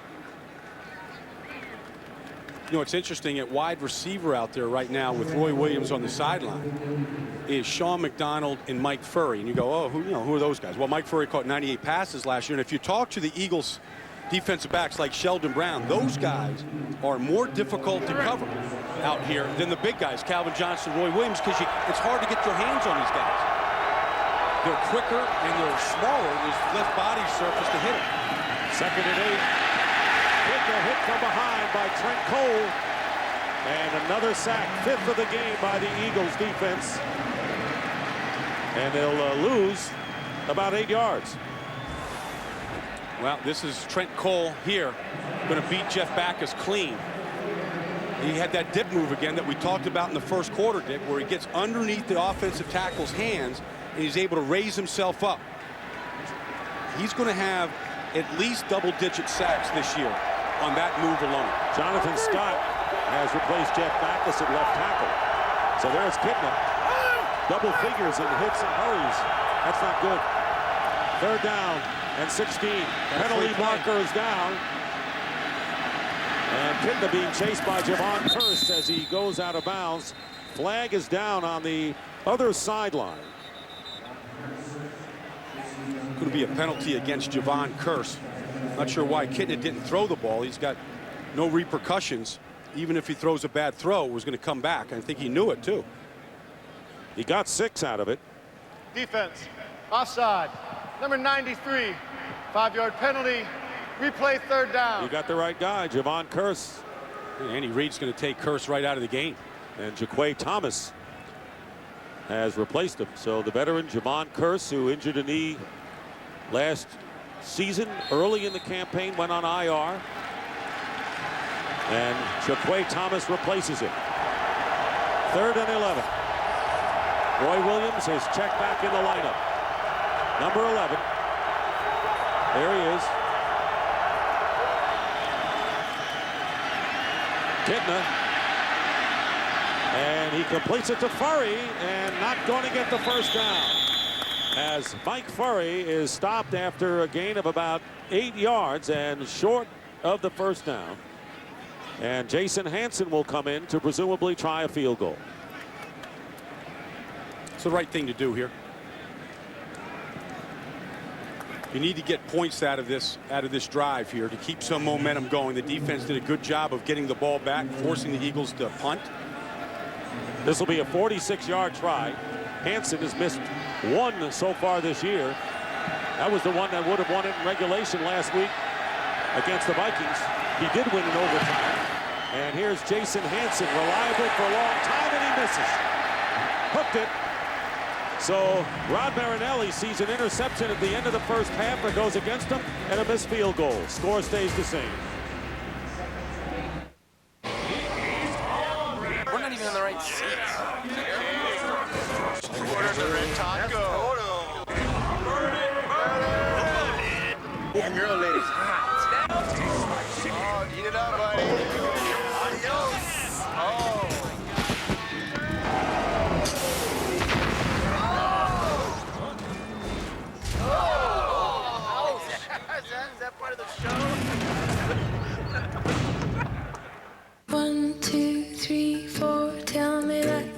You know, it's interesting at wide receiver out there right now with Roy Williams on the sideline is Sean McDonald and Mike Furry. And you go, oh, who are those guys? Well, Mike Furry caught 98 passes last year. And if you talk to the Eagles defensive backs like Sheldon Brown, those guys are more difficult to cover out here than the big guys, Calvin Johnson, Roy Williams, because it's hard to get your hands on these guys. They're quicker and they're smaller. There's less body surface to hit them. Second and 8. A hit from behind by Trent Cole, and another sack, 5th of the game by the Eagles defense, and they'll lose about 8 yards. Well, this is Trent Cole here going to beat Jeff Backus clean. He had that dip move again that we talked about in the first quarter, Dick, where he gets underneath the offensive tackle's hands and he's able to raise himself up. He's going to have at least double-digit sacks this year on that move alone. Jonathan Scott has replaced Jeff Backus at left tackle. So there's Kitna. Double figures in hits and hurries. That's not good. Third down and 16. Penalty marker is down. And Kitna being chased by Javon Curse as he goes out of bounds. Flag is down on the other sideline. Could be a penalty against Javon Curse. Not sure why Kitna didn't throw the ball. He's got no repercussions. Even if he throws a bad throw, it was going to come back. I think he knew it, too. He got 6 out of it. Defense, offside, number 93, 5-yard penalty, replay third down. You got the right guy, Javon Curse. Andy Reid's going to take Curse right out of the game. And Jaquay Thomas has replaced him. So the veteran Javon Curse, who injured a knee last season early in the campaign, went on IR, and Jaquay Thomas replaces him. 3rd and 11. Roy Williams is checked back in the lineup. Number 11. There he is. Kitna, and he completes it to Furry, and not going to get the first down, as Mike Furry is stopped after a gain of about 8 yards and short of the first down. And Jason Hanson will come in to presumably try a field goal. It's the right thing to do here. You need to get points out of this drive here to keep some momentum going. The defense did a good job of getting the ball back, forcing the Eagles to punt. This will be a 46-yard try. Hanson has missed 1 so far this year. That was the one that would have won it in regulation last week against the Vikings. He did win in overtime. And here's Jason Hanson, reliable for a long time, and he misses. Hooked it. So Rod Marinelli sees an interception at the end of the first half that goes against him, and a missed field goal. Score stays the same. We're not even in the right seats. Girl, ladies. Oh, eat it up, buddy. Adios. Oh.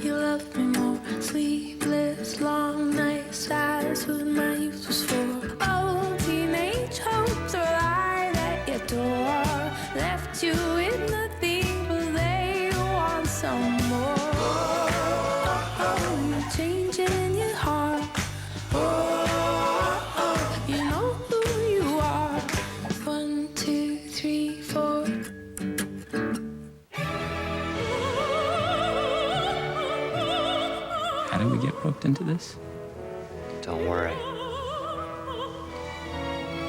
you love me more. Sleepless, long nights, that's what my youth was for. Oh, teenage hopes arrived at your door. Left you with nothing, but they want some more. Oh, you're changing in your heart. Oh, you know who you are. 1, 2, 3, 4. How did we get roped into this? Don't worry.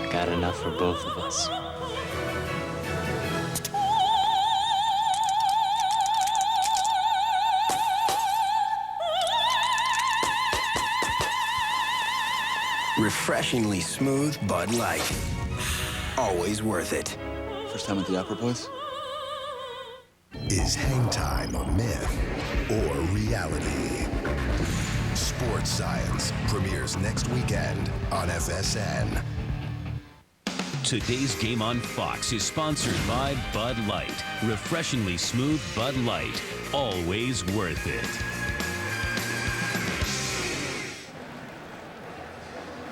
I got enough for both of us. Refreshingly smooth Bud Light. Always worth it. First time at the opera place? Is hang time a myth or reality? Sports Science premieres next weekend on FSN. Today's game on Fox is sponsored by Bud Light. Refreshingly smooth Bud Light. Always worth it.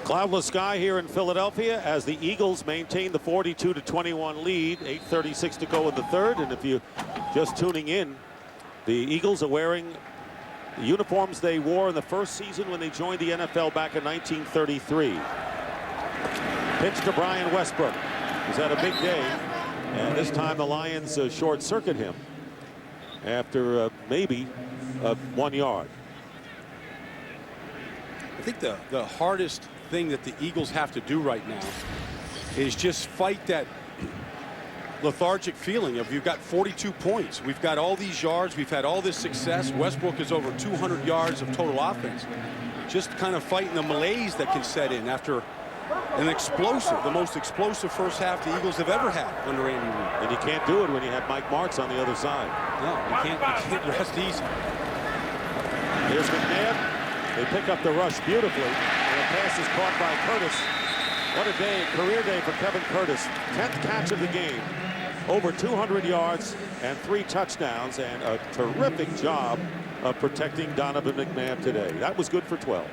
Cloudless sky here in Philadelphia as the Eagles maintain the 42-21 lead. 8:36 to go in the third. And if you're just tuning in, the Eagles are wearing the uniforms they wore in the first season when they joined the NFL back in 1933. Pitch to Brian Westbrook. He's had a big day. And this time the Lions short circuit him after maybe 1 yard. I think the hardest thing that the Eagles have to do right now is just fight that lethargic feeling of you've got 42 points. We've got all these yards. We've had all this success. Westbrook is over 200 yards of total offense. Just kind of fighting the malaise that can set in after an explosive, the most explosive first half the Eagles have ever had under Andy Reid. And you can't do it when you have Mike Martz on the other side. No, you can't rest easy. Here's McNabb. They pick up the rush beautifully. And the pass is caught by Curtis. What a day, career day for Kevin Curtis. 10th catch of the game. Over 200 yards and 3 touchdowns, and a terrific job of protecting Donovan McNabb today. That was good for 12.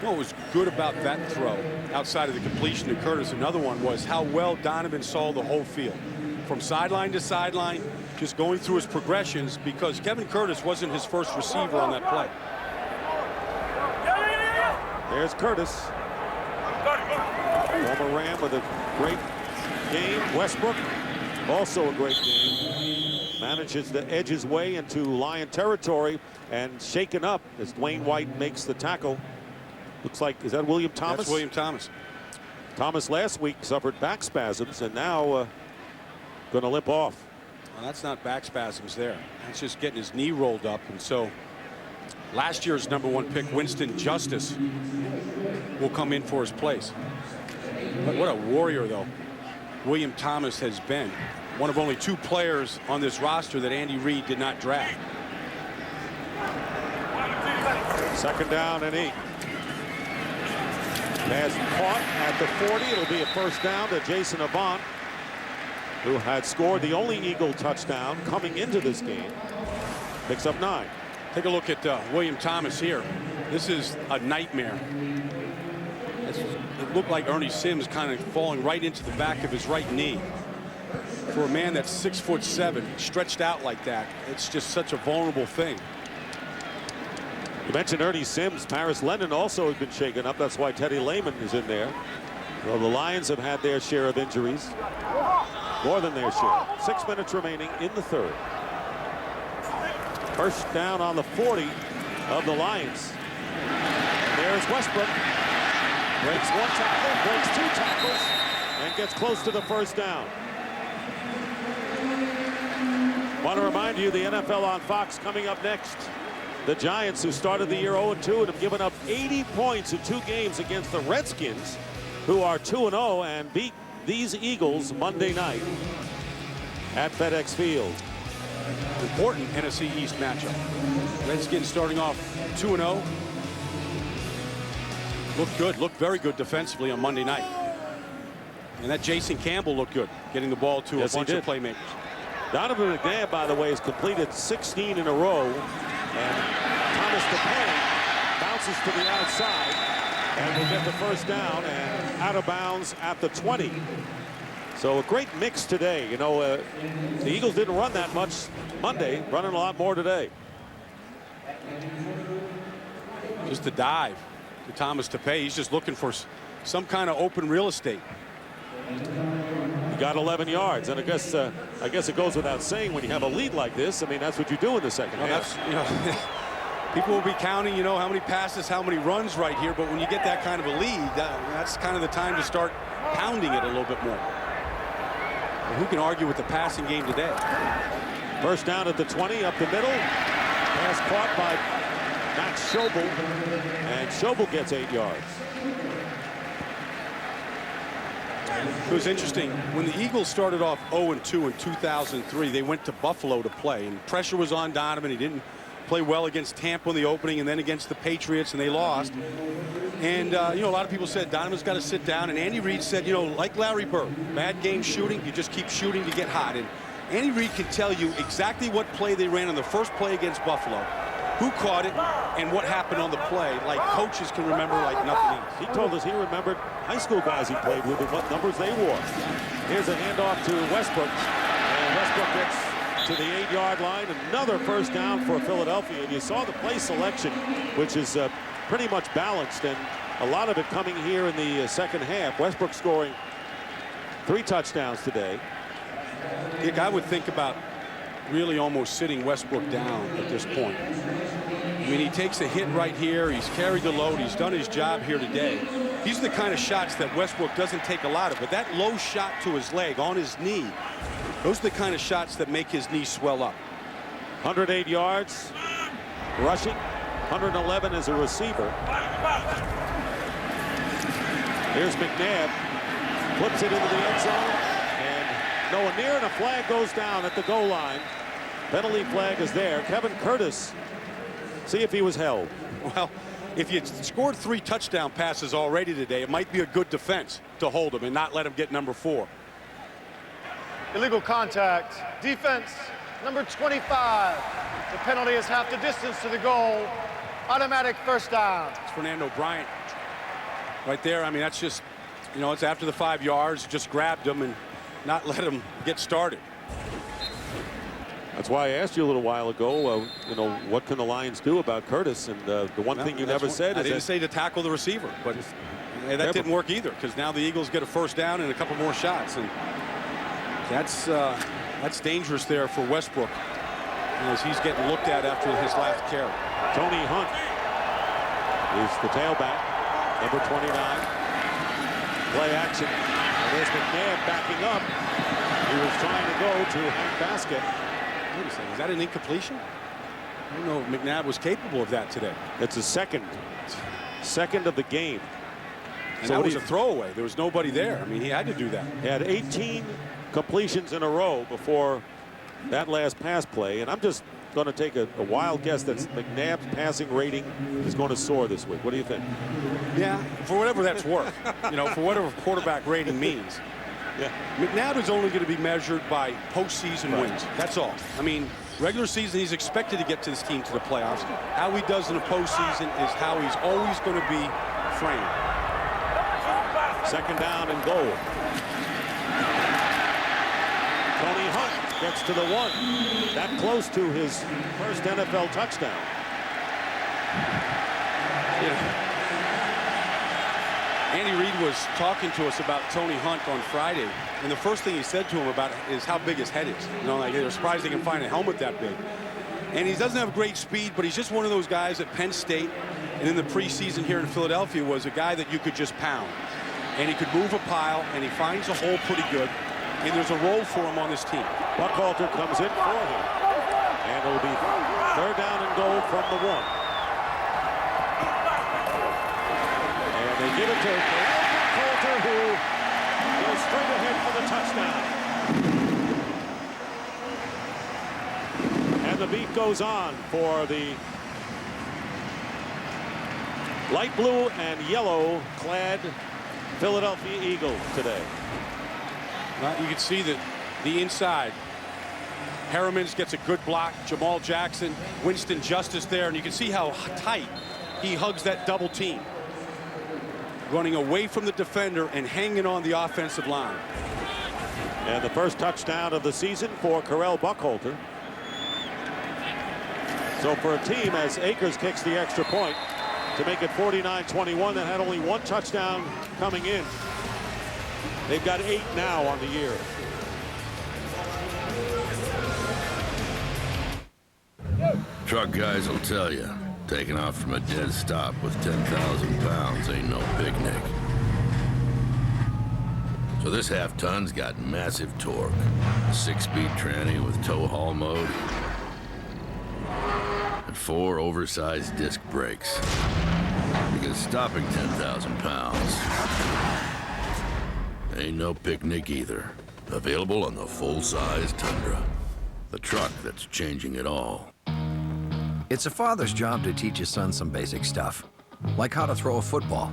What was good about that throw, outside of the completion to Curtis, another one was how well Donovan saw the whole field. From sideline to sideline, just going through his progressions, because Kevin Curtis wasn't his first receiver on that play. There's Curtis. Former Ram with a great game. Westbrook, also a great game. Manages to edge his way into Lion territory and shaken up as Dwayne White makes the tackle. Looks like, is that William Thomas? That's William Thomas. Thomas last week suffered back spasms and now going to limp off. Well, that's not back spasms there. That's just getting his knee rolled up. And so last year's #1 pick, Winston Justice, will come in for his place. But what a warrior, though, William Thomas has been. One of only 2 players on this roster that Andy Reid did not draft. Second down and 8. Pass caught at the 40. It'll be a first down to Jason Avant, who had scored the only Eagle touchdown coming into this game. Picks up 9. Take a look at William Thomas here. This is a nightmare. It looked like Ernie Sims kind of falling right into the back of his right knee. For a man that's 6'7", stretched out like that, it's just such a vulnerable thing. You mentioned Ernie Sims. Paris Lennon also has been shaken up. That's why Teddy Lehman is in there. Well, the Lions have had their share of injuries. More than their share. 6 minutes remaining in the third. First down on the 40 of the Lions. There's Westbrook. Breaks 1 tackle, breaks 2 tackles, and gets close to the first down. Want to remind you, the NFL on Fox coming up next. The Giants, who started the year 0-2 and have given up 80 points in 2 games against the Redskins, who are 2-0 and beat these Eagles Monday night at FedEx Field. Important NFC East matchup. Redskins starting off 2-0. Looked good, looked very good defensively on Monday night. And that Jason Campbell looked good, getting the ball to a bunch of playmakers. Donovan McNabb, by the way, has completed 16 in a row And Thomas DePay bounces to the outside and will get the first down and out of bounds at the 20. So a great mix today. You know, the Eagles didn't run that much Monday, running a lot more today. Just a dive to Thomas DePay. He's just looking for some kind of open real estate. He got 11 yards, and I guess it goes without saying when you have a lead like this. I mean, that's what you do in the second half. That's, you know, people will be counting, you know, how many passes, how many runs right here. But when you get that kind of a lead, that's kind of the time to start pounding it a little bit more. And who can argue with the passing game today? First down at the 20, up the middle. Pass caught by Max Schobel, and Schobel gets 8 yards. It was interesting. When the Eagles started off 0-2 in 2003, they went to Buffalo to play, and pressure was on Donovan. He didn't play well against Tampa in the opening, and then against the Patriots, and they lost. And, you know, a lot of people said Donovan's got to sit down, and Andy Reid said, you know, like Larry Bird, bad game shooting, you just keep shooting to get hot. And Andy Reid can tell you exactly what play they ran on the first play against Buffalo, who caught it, and what happened on the play, like coaches can remember like nothing else. He told us he remembered high school guys he played with and what numbers they wore. Here's a handoff to Westbrook, and Westbrook gets to the 8-yard line. Another first down for Philadelphia. And you saw the play selection, which is pretty much balanced, and a lot of it coming here in the second half. Westbrook scoring 3 touchdowns today. Dick, I would think about really almost sitting Westbrook down at this point. I mean, he takes a hit right here. He's carried the load. He's done his job here today. These are the kind of shots that Westbrook doesn't take a lot of. But that low shot to his leg on his knee, those are the kind of shots that make his knee swell up. 108 yards rushing, 111 as a receiver. Here's McNabb, flips it into the end zone, and nowhere near, and a flag goes down at the goal line. Penalty flag is there. Kevin Curtis, see if he was held. Well, if you scored 3 touchdown passes already today, it might be a good defense to hold him and not let him get number 4. Illegal contact. Defense, number 25. The penalty is half the distance to the goal. Automatic first down. It's Fernando Bryant right there. I mean, that's just, you know, it's after the 5 yards. Just grabbed him and not let him get started. That's why I asked you a little while ago, you know, what can the Lions do about Curtis? And the one thing you never said is I didn't say to tackle the receiver, but that didn't work either, because now the Eagles get a first down and a couple more shots, and that's dangerous there for Westbrook as he's getting looked at after his last carry. Tony Hunt is the tailback, number 29. Play action. And there's McNabb backing up. He was trying to go to Hank Basket. Wait a second, is that an incompletion? I don't know if McNabb was capable of that today. It's a second of the game. And so that was a throwaway. There was nobody there. I mean, he had to do that. He had 18 completions in a row before that last pass play, and I'm just going to take a wild guess that McNabb's passing rating is going to soar this week. What do you think? Yeah, for whatever that's worth. You know, for whatever quarterback rating means. Yeah. McNabb is only going to be measured by postseason wins. That's all. I mean, regular season, he's expected to get to this team to the playoffs. How he does in the postseason is how he's always going to be framed. Second down and goal. Tony Hunt gets to the 1. That close to his first NFL touchdown. Yeah. Andy Reid was talking to us about Tony Hunt on Friday, and the first thing he said to him about it is how big his head is. You know, like they're surprised they can find a helmet that big. And he doesn't have great speed, but he's just one of those guys at Penn State and in the preseason here in Philadelphia was a guy that you could just pound. And he could move a pile, and he finds a hole pretty good. And there's a role for him on this team. Buckhalter comes in for him. And it'll be third down and goal from the 1. And they give it to Buckhalter, who goes straight ahead for the touchdown. And the beat goes on for the light blue and yellow clad Philadelphia Eagles today. You can see that the inside Harriman's gets a good block. Jamal Jackson, Winston Justice there, and you can see how tight he hugs that double team. Running away from the defender and hanging on the offensive line. And the first touchdown of the season for Correll Buckhalter. So for a team, as Akers kicks the extra point to make it 49-21, that had only one touchdown coming in. They've got 8 now on the year. Truck guys will tell you, taking off from a dead stop with 10,000 pounds ain't no picnic. So this half-ton's got massive torque, 6-speed tranny with tow haul mode, and 4 oversized disc brakes. Because stopping 10,000 pounds ain't no picnic either. Available on the full-size Tundra, the truck that's changing it all. It's a father's job to teach his son some basic stuff, like how to throw a football.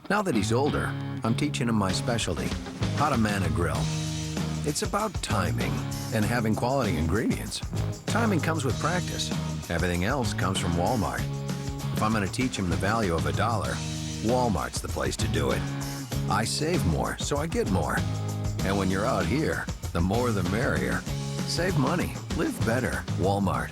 Now that he's older, I'm teaching him my specialty, how to man a grill. It's about timing and having quality ingredients. Timing comes with practice. Everything else comes from Walmart. If I'm going to teach him the value of $1, Walmart's the place to do it. I save more, so I get more. And when you're out here, the more the merrier. Save money, live better, Walmart.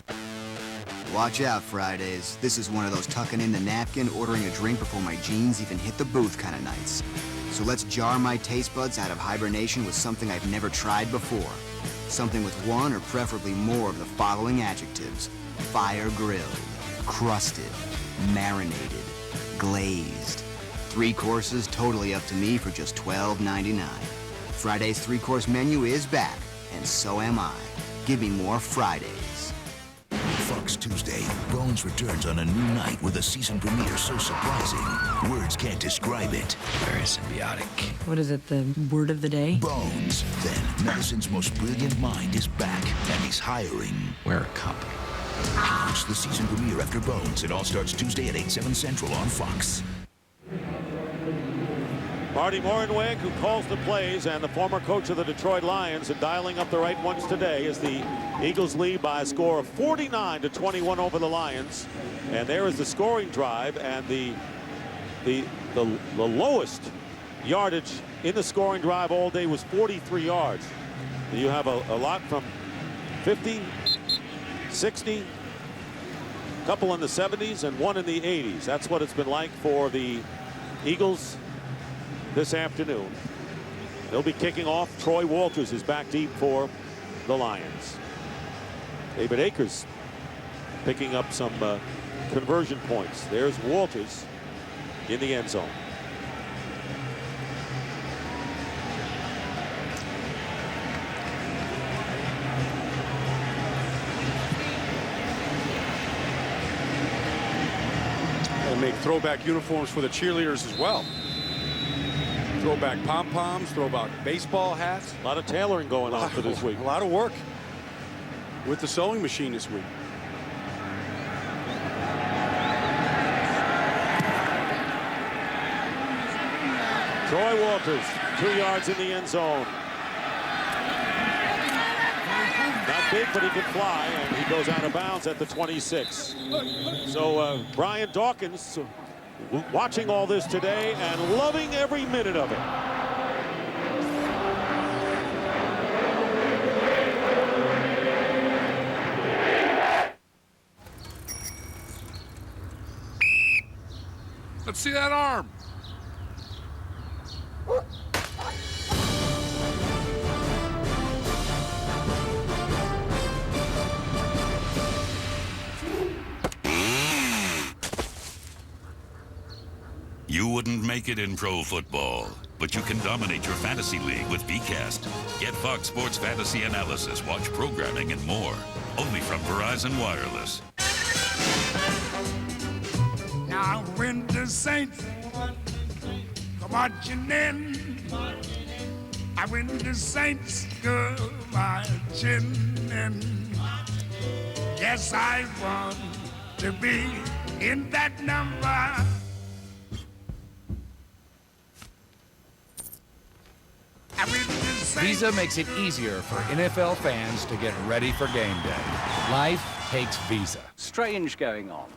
Watch out, Fridays. This is one of those tucking in the napkin, ordering a drink before my jeans even hit the booth kind of nights. So let's jar my taste buds out of hibernation with something I've never tried before. Something with one or preferably more of the following adjectives: fire grilled, crusted, marinated, glazed. 3 courses totally up to me for just $12.99. Friday's 3-course menu is back, and so am I. Give me more Fridays. Fox Tuesday, Bones returns on a new night with a season premiere so surprising, words can't describe it. Very symbiotic. What is it, the word of the day? Bones. Then, Melison's most brilliant mind is back, and he's hiring. Wear a cup. Watch the season premiere after Bones. It all starts Tuesday at 8/7 Central on Fox. Marty Morenweg, who calls the plays, and the former coach of the Detroit Lions, and dialing up the right ones today as the Eagles lead by a score of 49-21 over the Lions. And there is the scoring drive, and the lowest yardage in the scoring drive all day was 43 yards. You have a lot from 50, 60, a couple in the 70s, and one in the 80s. That's what it's been like for the Eagles this afternoon. They'll be kicking off. Troy Walters is back deep for the Lions. David Akers picking up some conversion points. There's Walters in the end zone. And make throwback uniforms for the cheerleaders as well. Throwback pom-poms, throwback baseball hats. A lot of tailoring going on for this week. A lot of work with the sewing machine this week. Troy Walters, 2 yards in the end zone. Not big, but he can fly, and he goes out of bounds at the 26. So Brian Dawkins watching all this today and loving every minute of it. Let's see that arm. You wouldn't make it in pro football, but you can dominate your fantasy league with VCast. Get Fox Sports Fantasy Analysis, watch programming, and more. Only from Verizon Wireless. Now when the Saints come marching in, and when the Saints go marching in, yes, I want to be in that number. And when the Visa makes it easier for NFL fans to get ready for game day. Life takes Visa. Strange going on.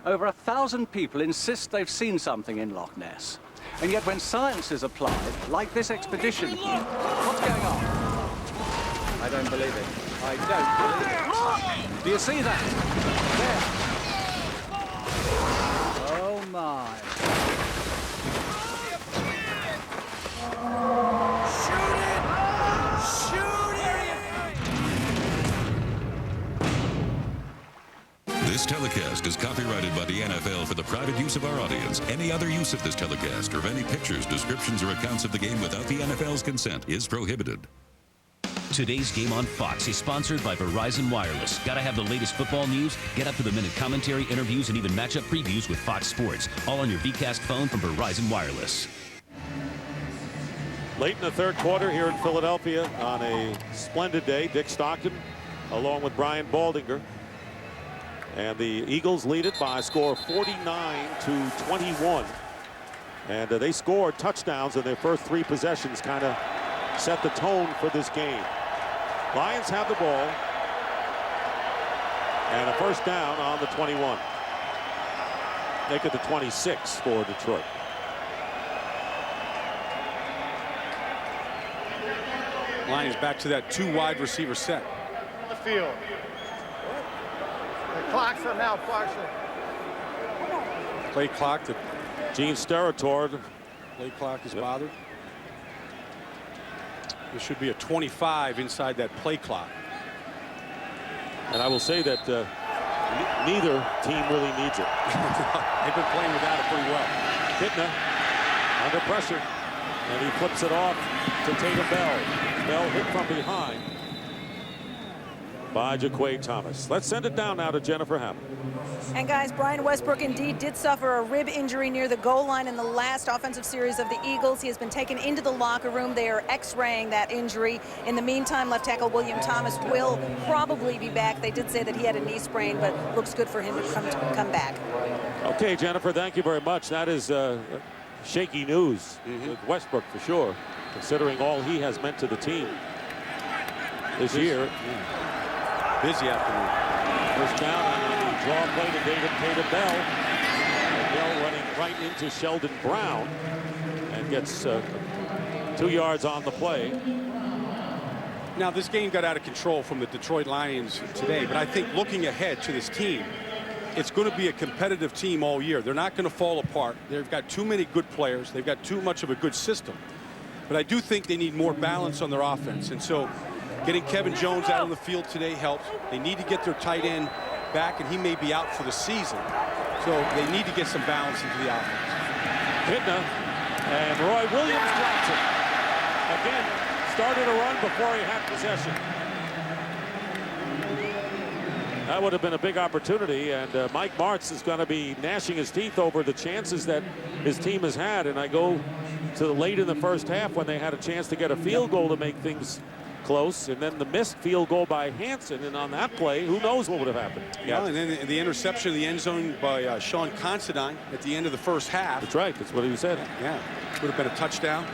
Over 1,000 people insist they've seen something in Loch Ness. And yet when science is applied, like this expedition here, what's going on? I don't believe it. I don't believe it. Do you see that? There. Oh, my. This telecast is copyrighted by the NFL for the private use of our audience. Any other use of this telecast or of any pictures, descriptions, or accounts of the game without the NFL's consent is prohibited. Today's game on Fox is sponsored by Verizon Wireless. Gotta have the latest football news, get up-to-the-minute commentary, interviews, and even matchup previews with Fox Sports. All on your VCast phone from Verizon Wireless. Late in the third quarter here in Philadelphia on a splendid day, Dick Stockton along with Brian Baldinger. And the Eagles lead it by a score of 49-21. And they scored touchdowns in their first 3 possessions, kind of set the tone for this game. Lions have the ball. And a first down on the 21. Make it the 26 for Detroit. Lions back to that 2 wide receiver set. On the field. The clock's are now partial. Play clock. The Gene Steratore. Play clock is bothered. There should be a 25 inside that play clock. And I will say that neither team really needs it. They've been playing without it pretty well. Kitna under pressure. And he flips it off to Tatum Bell. Bell hit from behind by Jaquay Thomas. Let's send it down now to Jennifer Hammond. And guys, Brian Westbrook indeed did suffer a rib injury near the goal line in the last offensive series of the Eagles. He has been taken into the locker room. They are x-raying that injury. In the meantime, left tackle William Thomas will probably be back. They did say that he had a knee sprain, but looks good for him to come back. Okay, Jennifer, thank you very much. That is shaky news with Westbrook for sure, considering all he has meant to the team this year. Busy afternoon. First down on the draw play to David Tatum Bell. Bell running right into Sheldon Brown and gets 2 yards on the play. Now, this game got out of control from the Detroit Lions today, but I think looking ahead to this team, it's going to be a competitive team all year. They're not going to fall apart. They've got too many good players. They've got too much of a good system. But I do think they need more balance on their offense. And so getting Kevin Jones out on the field today helps. They need to get their tight end back, and he may be out for the season. So they need to get some balance into the offense. Kitna and Roy Williams drops it. Again, started a run before he had possession. That would have been a big opportunity, and Mike Martz is going to be gnashing his teeth over the chances that his team has had. And I go to late in the first half when they had a chance to get a field goal to make things close, and then the missed field goal by Hansen, and on that play, who knows what would have happened. Yeah, and then the interception in the end zone by Sean Considine at the end of the first half. That's right. That's what he said. Yeah, would have been a touchdown.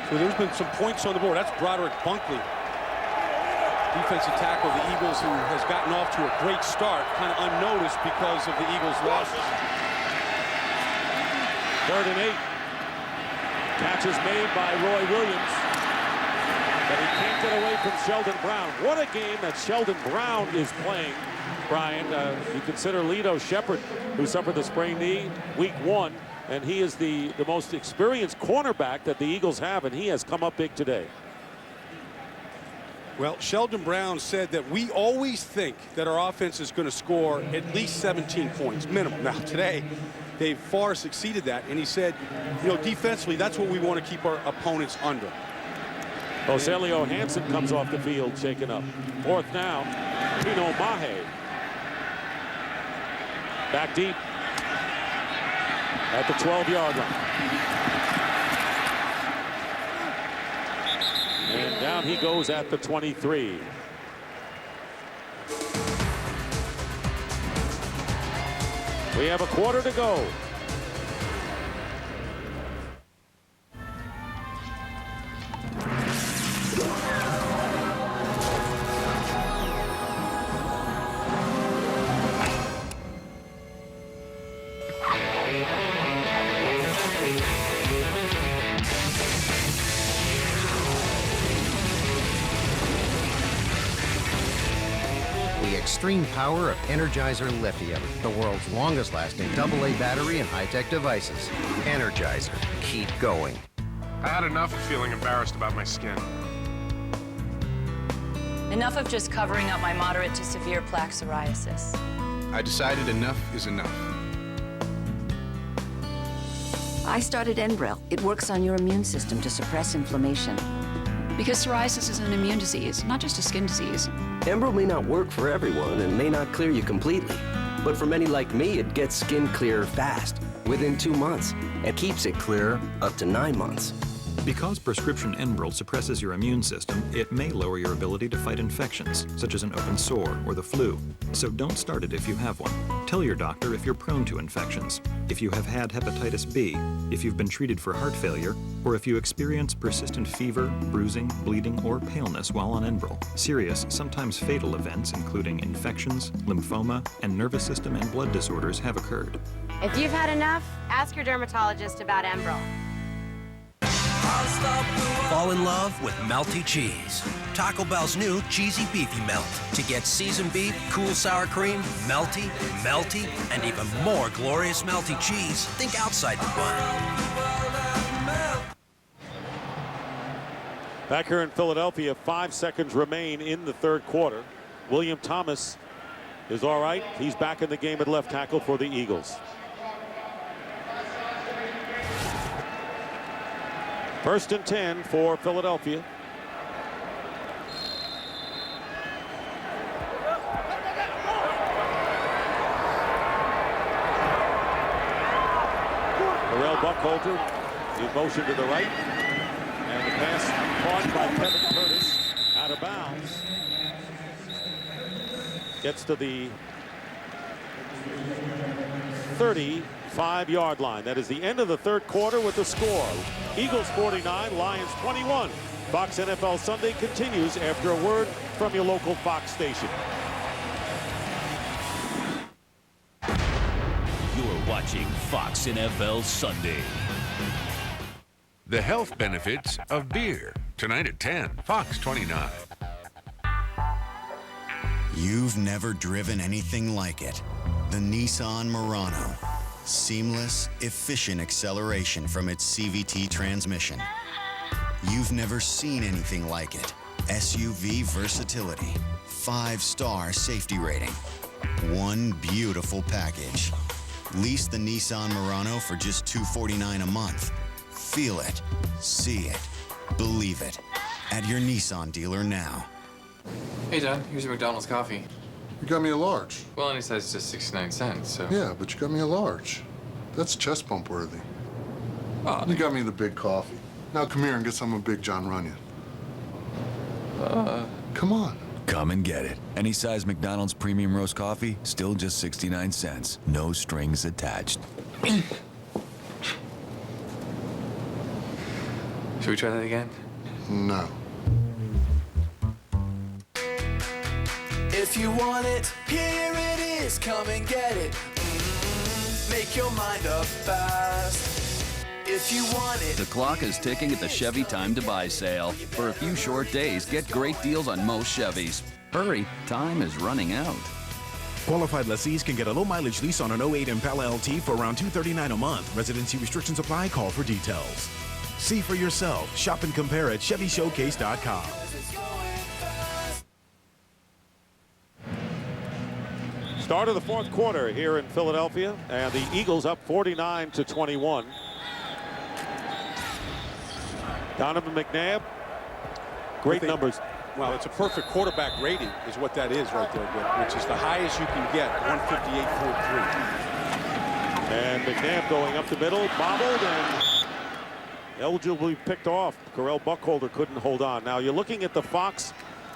So there's been some points on the board. That's Broderick Bunkley, defensive tackle of the Eagles, who has gotten off to a great start, kind of unnoticed because of the Eagles' losses. 3rd and 8. Catch is made by Roy Williams, but he can't get away from Sheldon Brown. What a game that Sheldon Brown is playing, Brian. You consider Lito Shepherd, who suffered the sprained knee week 1, and he is the most experienced cornerback that the Eagles have, and he has come up big today. Well, Sheldon Brown said that we always think that our offense is going to score at least 17 points minimum. Now, today, they've far succeeded that, and he said, you know, defensively, that's what we want to keep our opponents under. Rogelio Hansen comes off the field, shaken up. 4th down, Pino Mahe. Back deep at the 12-yard line. And down he goes at the 23. We have a quarter to go. extreme power of Energizer Lithium, the world's longest-lasting AA battery and high-tech devices. Energizer. Keep going. I had enough of feeling embarrassed about my skin. Enough of just covering up my moderate to severe plaque psoriasis. I decided enough is enough. I started Enbrel. It works on your immune system to suppress inflammation. Because psoriasis is an immune disease, not just a skin disease. Enbrel may not work for everyone and may not clear you completely. But for many like me, it gets skin clear fast, within 2 months, and keeps it clear up to 9 months. Because prescription Enbrel suppresses your immune system, it may lower your ability to fight infections, such as an open sore or the flu. So don't start it if you have one. Tell your doctor if you're prone to infections, if you have had hepatitis B, if you've been treated for heart failure, or if you experience persistent fever, bruising, bleeding, or paleness while on Enbrel. Serious, sometimes fatal events, including infections, lymphoma, and nervous system and blood disorders have occurred. If you've had enough, ask your dermatologist about Enbrel. Fall in love with melty cheese. Taco Bell's new Cheesy Beefy Melt. To get seasoned beef, cool sour cream, melty, and even more glorious melty cheese, think outside the bun. Back here in Philadelphia, 5 seconds remain in the third quarter. William Thomas is all right. He's back in the game at left tackle for the Eagles. First and 10 for Philadelphia. Correll Buckholter in motion to the right. And the pass caught by Kevin Curtis out of bounds. Gets to the 35-yard line. That is the end of the third quarter with the score. Eagles 49, Lions 21. Fox NFL Sunday continues after a word from your local Fox station. You're watching Fox NFL Sunday. The health benefits of beer. Tonight at 10, Fox 29. You've never driven anything like it. The Nissan Murano. Seamless, efficient acceleration from its CVT transmission. You've never seen anything like it. SUV versatility. 5-star safety rating. One beautiful package. Lease the Nissan Murano for just $249 a month. Feel it, see it, believe it. At your Nissan dealer now. Hey, Dad, here's your McDonald's coffee. You got me a large. Well, any size is just 69 cents, so... Yeah, but you got me a large. That's chest pump worthy. You got me the big coffee. Now come here and get some of Big John Runyon. Come on. Come and get it. Any size McDonald's premium roast coffee, still just 69 cents. No strings attached. Should we try that again? No. If you want it, here it is, come and get it. Make your mind up fast. If you want it. The clock is ticking at the Chevy Time to Buy sale. For a few short days, get great deals on most Chevys. Hurry, time is running out. Qualified lessees can get a low-mileage lease on an 08 Impala LT for around $239 a month. Residency restrictions apply. Call for details. See for yourself. Shop and compare at ChevyShowcase.com. Start of the fourth quarter here in Philadelphia, and the Eagles up 49-21. Donovan McNabb, great numbers. Well, it's a perfect quarterback rating is what that is right there, Dick, which is the highest you can get, 158.3. And McNabb going up the middle, bobbled, and eligibly picked off. Corell Buckholter couldn't hold on. Now you're looking at the Fox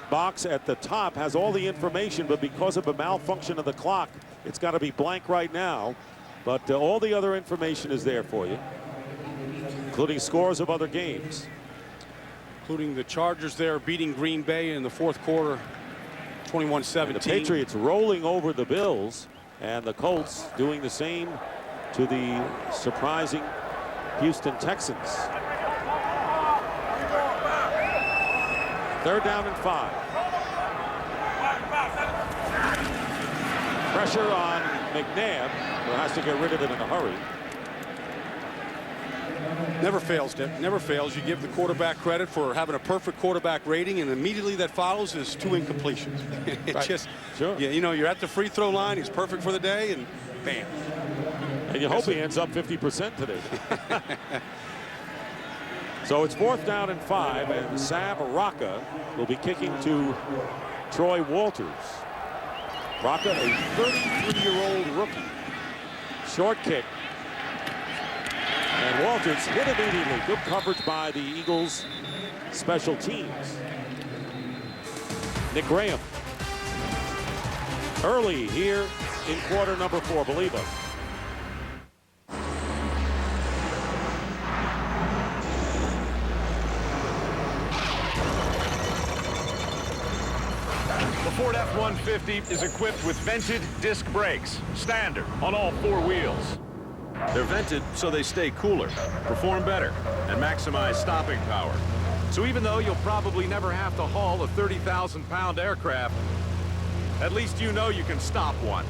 box at the top, has all the information, but because of a malfunction of the clock, it's got to be blank right now. But all the other information is there for you, including scores of other games. Including the Chargers there beating Green Bay in the fourth quarter, 21-17. The Patriots rolling over the Bills, and the Colts doing the same to the surprising Houston Texans. Third down and 5. Pressure on McNabb, who has to get rid of it in a hurry. Never fails, Dick. Never fails. You give the quarterback credit for having a perfect quarterback rating, and immediately that follows is 2 incompletions. It Right. just, Sure. yeah, you know, you're at the free throw line. He's perfect for the day, and bam. And you hope he ends up 50% today. So it's 4th down and 5, and Sam Rocca will be kicking to Troy Walters. Rocca, a 33-year-old rookie. Short kick. And Walters hit immediately. Good coverage by the Eagles special teams. Nick Graham. Early here in quarter number 4, believe us. The Ford F-150 is equipped with vented disc brakes, standard on all 4 wheels. They're vented so they stay cooler, perform better, and maximize stopping power. So even though you'll probably never have to haul a 30,000-pound aircraft, at least you know you can stop one.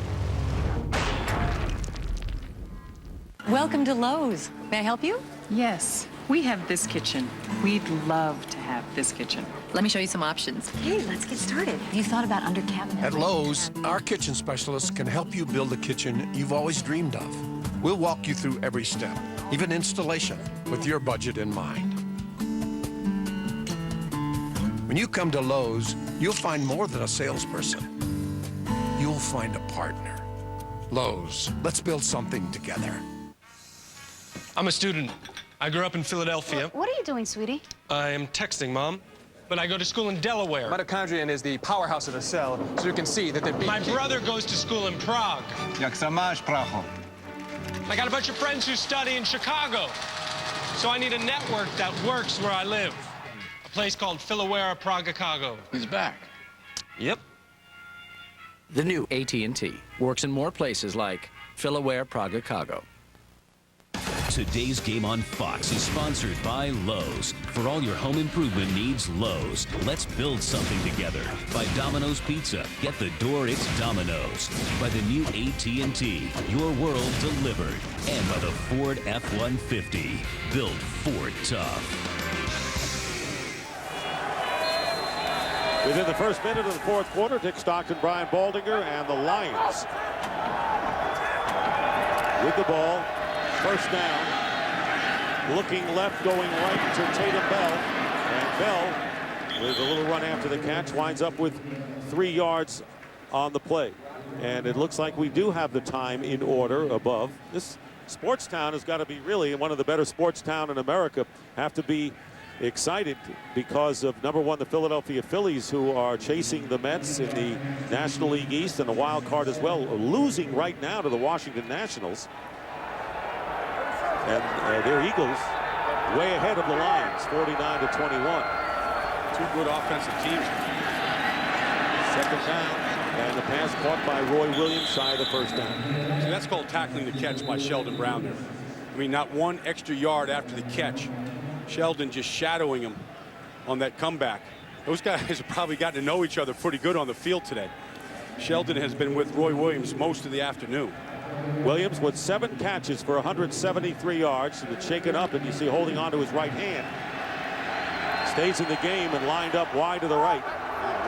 Welcome to Lowe's. May I help you? Yes, we have this kitchen. We'd love to have this kitchen. Let me show you some options. Hey, let's get started. Have you thought about under cabinet? At Lowe's, our kitchen specialists can help you build a kitchen you've always dreamed of. We'll walk you through every step, even installation, with your budget in mind. When you come to Lowe's, you'll find more than a salesperson. You'll find a partner. Lowe's, let's build something together. I'm a student. I grew up in Philadelphia. What are you doing, sweetie? I am texting, Mom. But I go to school in Delaware. Mitochondrion is the powerhouse of the cell, so you can see that the My brother goes to school in Prague. Jak sa máš, Pracho? I got a bunch of friends who study in Chicago. So I need a network that works where I live. A place called Philaware Prague-Chicago. He's back. Yep. The new AT&T works in more places like Philaware Prague-Chicago. Today's game on Fox is sponsored by Lowe's. For all your home improvement needs, Lowe's. Let's build something together. By Domino's Pizza. Get the door, it's Domino's. By the new AT&T. Your world delivered. And by the Ford F-150. Built Ford tough. Within the first minute of the 4th quarter, Dick Stockton, Brian Baldinger, and the Lions with the ball. First down. Looking left, going right to Tatum Bell. And Bell, with a little run after the catch, winds up with 3 yards on the play. And it looks like we do have the time in order above. This sports town has got to be really one of the better sports town in America. Have to be excited because of, number one, the Philadelphia Phillies, who are chasing the Mets in the National League East and the wild card as well, losing right now to the Washington Nationals. And their Eagles way ahead of the Lions, 49-21. 2 good offensive teams. 2nd down, and the pass caught by Roy Williams shy of the first down. So that's called tackling the catch by Sheldon Brown there. I mean, not 1 extra yard after the catch. Sheldon just shadowing him on that comeback. Those guys have probably gotten to know each other pretty good on the field today. Sheldon has been with Roy Williams most of the afternoon. Williams with 7 catches for 173 yards. And it's shaken up, and you see holding on to his right hand. Stays in the game and lined up wide to the right.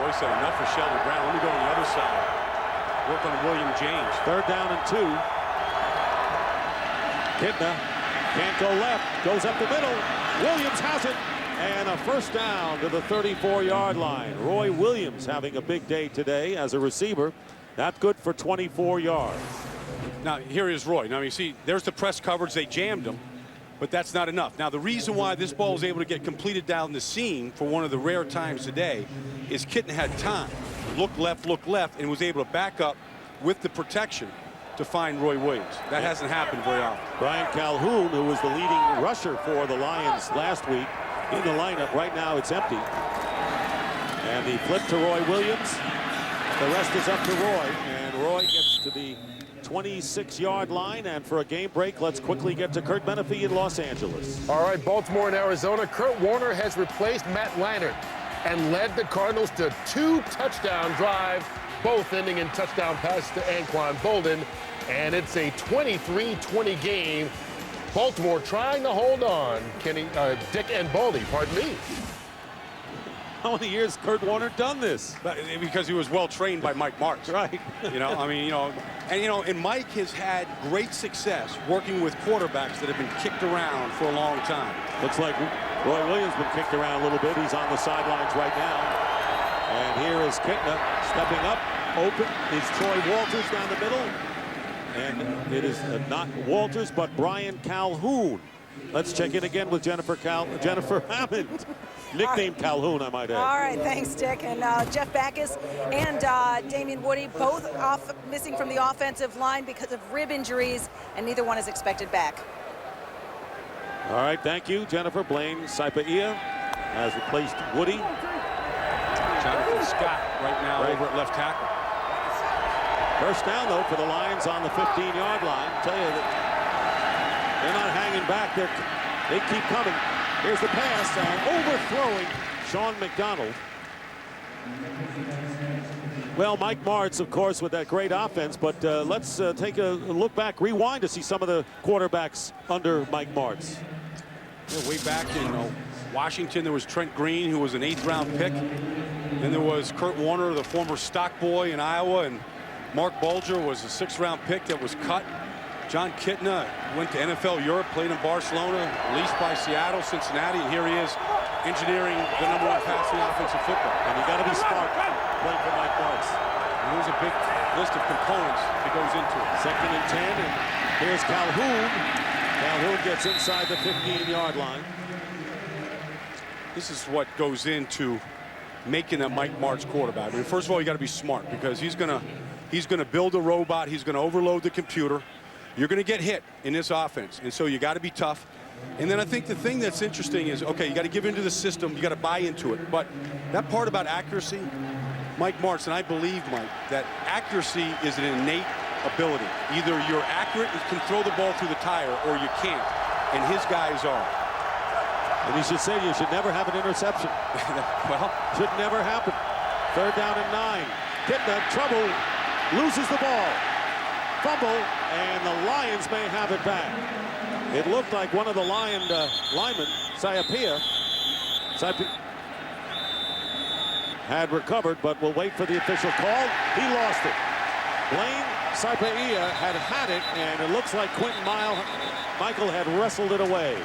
Roy said enough for Sheldon Brown. Let me go on the other side. Work on William James. 3rd down and 2. Kidna can't go left. Goes up the middle. Williams has it. And a first down to the 34-yard line. Roy Williams having a big day today as a receiver. Not good for 24 yards. Now, here is Roy. Now, you see, there's the press coverage. They jammed him, but that's not enough. Now, the reason why this ball was able to get completed down the seam for one of the rare times today is Kitten had time. Look left, and was able to back up with the protection to find Roy Williams. That hasn't happened very often. Brian Calhoun, who was the leading rusher for the Lions last week, in the lineup. Right now, it's empty. And the flip to Roy Williams. The rest is up to Roy, and Roy gets to the 26-yard line. And for a game break, let's quickly get to Kurt Menefee in Los Angeles. All right, Baltimore and Arizona. Kurt Warner has replaced Matt Leinart and led the Cardinals to 2 touchdown drive both ending in touchdown passes to Anquan Bolden. And it's a 23-20 game. Baltimore trying to hold on. Dick and Baldy, pardon me. How many years Kurt Warner done this? Because he was well trained by Mike Martz. Right. And Mike has had great success working with quarterbacks that have been kicked around for a long time. Looks like Roy Williams been kicked around a little bit. He's on the sidelines right now. And here is Kitna stepping up, open. Is Troy Walters down the middle. And it is not Walters, but Brian Calhoun. Let's check in again with Jennifer Hammond. Nicknamed Calhoun, I might add. All right, thanks, Dick. And Jeff Backus and Damian Woody both missing from the offensive line because of rib injuries, and neither one is expected back. All right, thank you, Jennifer. Blaine Saipaia has replaced Woody. Jonathan Scott right now over at left tackle. First down, though, for the Lions on the 15-yard line. I tell you that they're not hanging back. They keep coming. Here's the pass, overthrowing Sean McDonald. Well, Mike Martz, of course, with that great offense, but let's take a look back, rewind to see some of the quarterbacks under Mike Martz. Yeah, way back in Washington, there was Trent Green, who was an 8th-round pick. Then there was Kurt Warner, the former stock boy in Iowa, and Mark Bulger was a 6th-round pick that was cut. John Kitna went to NFL Europe, played in Barcelona, leased by Seattle, Cincinnati, and here he is engineering the #1 passing offensive football. And you got to be smart playing for Mike Martz. And there's a big list of components that goes into it. 2nd and 10, and here's Calhoun. Calhoun gets inside the 15-yard line. This is what goes into making a Mike Martz quarterback. I mean, first of all, you got to be smart because he's gonna build a robot. He's gonna overload the computer. You're going to get hit in this offense, and so you got to be tough. And then I think the thing that's interesting is, okay, you got to give into the system, you got to buy into it. But that part about accuracy, Mike Martz, and I believe, Mike, that accuracy is an innate ability. Either you're accurate and can throw the ball through the tire, or you can't. And his guys are. And you should say you should never have an interception. Well, should never happen. 3rd down and 9. Kitna, trouble, loses the ball. Fumble, and the Lions may have it back. It looked like one of the linemen, Saipaia, had recovered, but we'll wait for the official call. He lost it. Blaine Saipaia had it, and it looks like Quentin Michael had wrestled it away.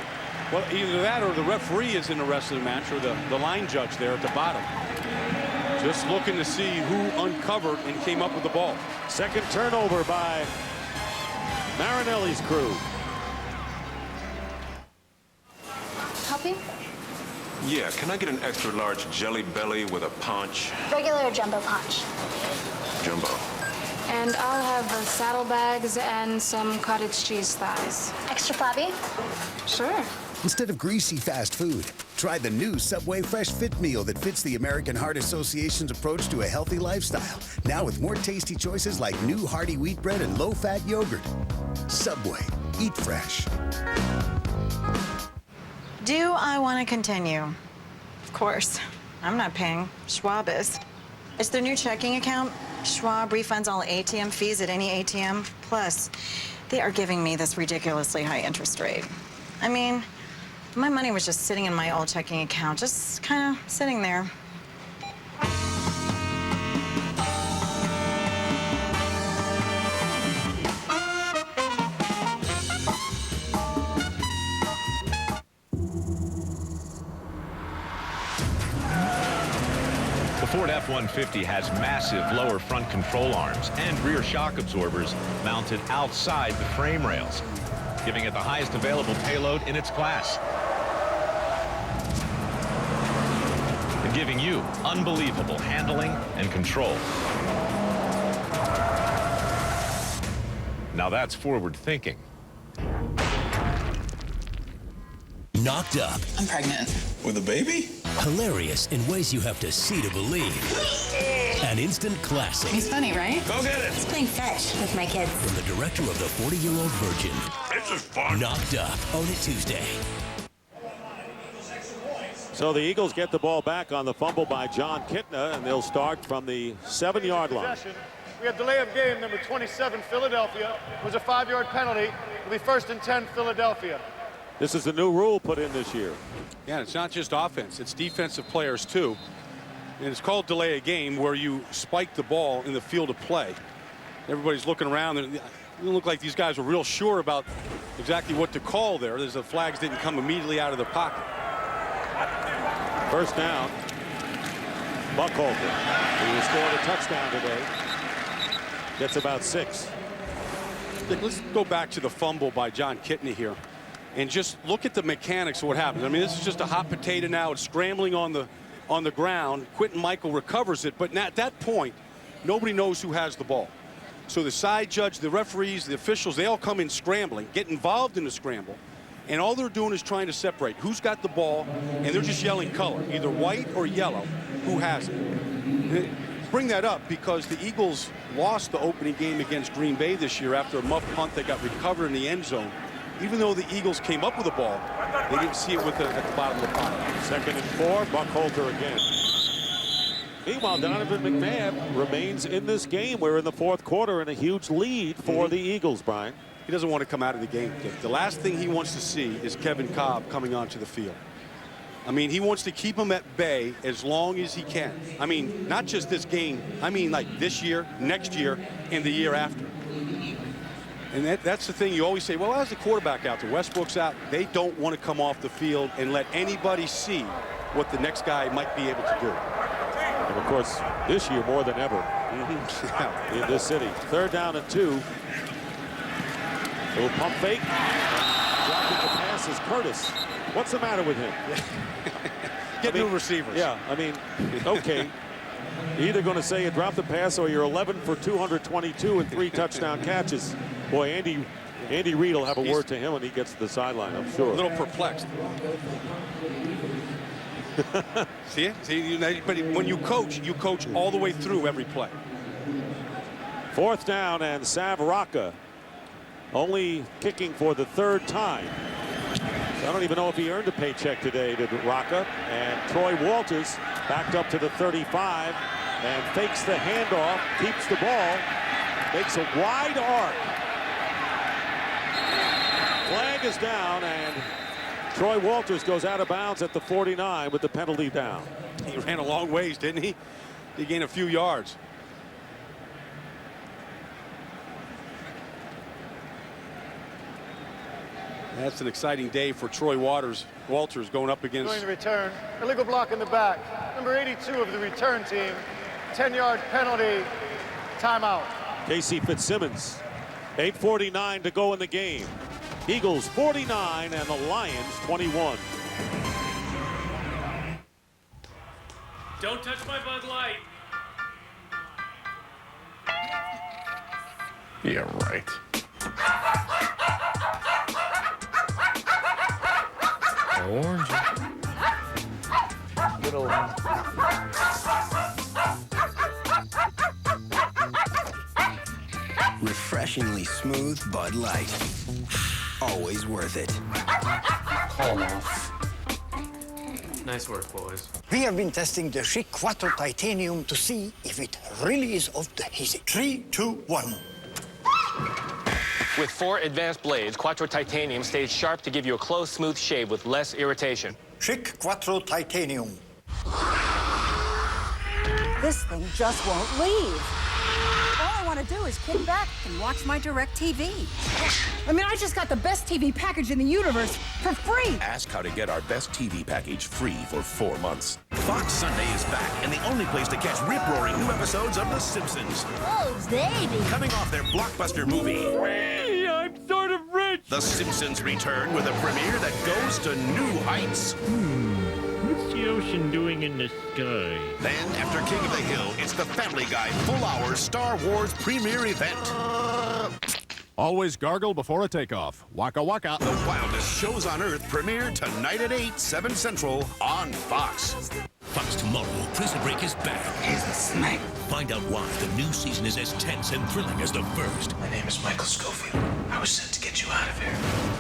Well, either that or the referee is in the wrestling match, or the line judge there at the bottom. Just looking to see who uncovered and came up with the ball. 2nd turnover by Marinelli's crew. Help you? Yeah, can I get an extra large jelly belly with a punch? Regular or jumbo punch? Jumbo. And I'll have saddlebags and some cottage cheese thighs. Extra flabby? Sure. Instead of greasy fast food, try the new Subway Fresh Fit Meal that fits the American Heart Association's approach to a healthy lifestyle. Now with more tasty choices like new hearty wheat bread and low-fat yogurt. Subway. Eat fresh. Do I want to continue? Of course. I'm not paying. Schwab is. It's their new checking account. Schwab refunds all ATM fees at any ATM. Plus, they are giving me this ridiculously high interest rate. I mean, my money was just sitting in my old checking account, just kind of sitting there. The Ford F-150 has massive lower front control arms and rear shock absorbers mounted outside the frame rails, giving it the highest available payload in its class. And giving you unbelievable handling and control. Now that's forward thinking. Knocked Up. I'm pregnant. With a baby? Hilarious in ways you have to see to believe. An instant classic. He's funny, right? Go get it. He's playing fetch with my kids. From the director of The 40-Year-Old Virgin. This is fun. Knocked Up. Own it Tuesday. So the Eagles get the ball back on the fumble by John Kitna, and they'll start from the 7-yard line. We have delay of game number 27, Philadelphia. It was a 5-yard penalty. It'll be 1st and 10, Philadelphia. This is the new rule put in this year. Yeah, it's not just offense, it's defensive players too. And it's called delay a game, where you spike the ball in the field of play. Everybody's looking around, and it look like these guys were real sure about exactly what to call there. As the flags didn't come immediately out of the pocket. First down, Buckholter, who scored a touchdown today, gets about 6. Let's go back to the fumble by John Kitna here and just look at the mechanics of what happens. I mean, this is just a hot potato now. It's scrambling on the ground. Quentin Michael recovers it, but at that point, nobody knows who has the ball. So the side judge, the referees, the officials, they all come in scrambling, get involved in the scramble, and all they're doing is trying to separate who's got the ball, and they're just yelling color, either white or yellow, who has it. Bring that up because the Eagles lost the opening game against Green Bay this year after a muff punt that got recovered in the end zone. Even though the Eagles came up with the ball, they didn't see it at the bottom of the pile. 2nd and 4, Buckholter again. Meanwhile, Donovan McNabb remains in this game. We're in the 4th quarter and a huge lead for the Eagles, Brian. He doesn't want to come out of the game. The last thing he wants to see is Kevin Cobb coming onto the field. I mean, he wants to keep him at bay as long as he can. I mean, not just this game. I mean, like this year, next year, and the year after. And that's the thing you always say, well, as the quarterback out there, Westbrook's out, they don't want to come off the field and let anybody see what the next guy might be able to do. And, of course, this year more than ever in this city. 3rd down and 2. Little pump fake. Dropping the pass is Curtis. What's the matter with him? Get new receivers. Yeah, I mean, okay. You're either going to say you dropped the pass or you're 11 for 222 and 3 touchdown catches. Boy, Andy Reid will have a word to him when he gets to the sideline, I'm sure. A little perplexed. See it? See, but when you coach all the way through every play. 4th down and Sav Rocca only kicking for the 3rd time. So I don't even know if he earned a paycheck today, did Rocca. And Troy Walters backed up to the 35 and fakes the handoff, keeps the ball, makes a wide arc. Flag is down, and Troy Walters goes out of bounds at the 49 with the penalty down. He ran a long ways, didn't he? He gained a few yards. That's an exciting day for Troy Walters going up against. Doing the return. Illegal block in the back. Number 82 of the return team. 10-yard penalty. Timeout. Casey Fitzsimmons. 8:49 to go in the game. Eagles 49 and the Lions 21. Don't touch my Bud Light. Yeah, right. Orange. Little. Refreshingly smooth Bud Light. Always worth it. Call off. Nice work, boys. We have been testing the Schick Quattro Titanium to see if it really is of the easy. 3, 2, 1. With 4 advanced blades, Quattro Titanium stays sharp to give you a close, smooth shave with less irritation. Schick Quattro Titanium. This thing just won't leave. All I want to do is kick back and watch my DirecTV. I mean, I just got the best TV package in the universe for free. Ask how to get our best TV package free for 4 months. Fox Sunday is back, and the only place to catch rip-roaring new episodes of The Simpsons. Oh, baby. Coming off their blockbuster movie. Whee! I'm sort of rich. The Simpsons return with a premiere that goes to new heights. What's the ocean doing in the sky? Then, after King of the Hill, it's the Family Guy full-hour Star Wars premiere event. Always gargle before a takeoff. Waka waka. The wildest shows on Earth premiere tonight at 8, 7 Central on Fox. Fox tomorrow, Prison Break is back. He's a snake. Find out why the new season is as tense and thrilling as the first. My name is Michael Scofield. I was sent to get you out of here.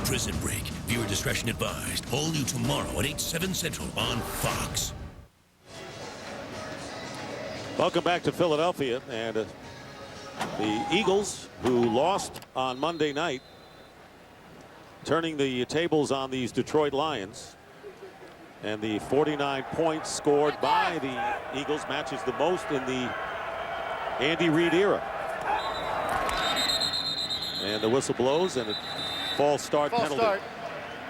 Prison Break. Viewer discretion advised. All new tomorrow at 8, 7 Central on Fox. Welcome back to Philadelphia, and the Eagles, who lost on Monday night, turning the tables on these Detroit Lions. And the 49 points scored by the Eagles matches the most in the Andy Reid era. And the whistle blows, and a false start penalty. False start.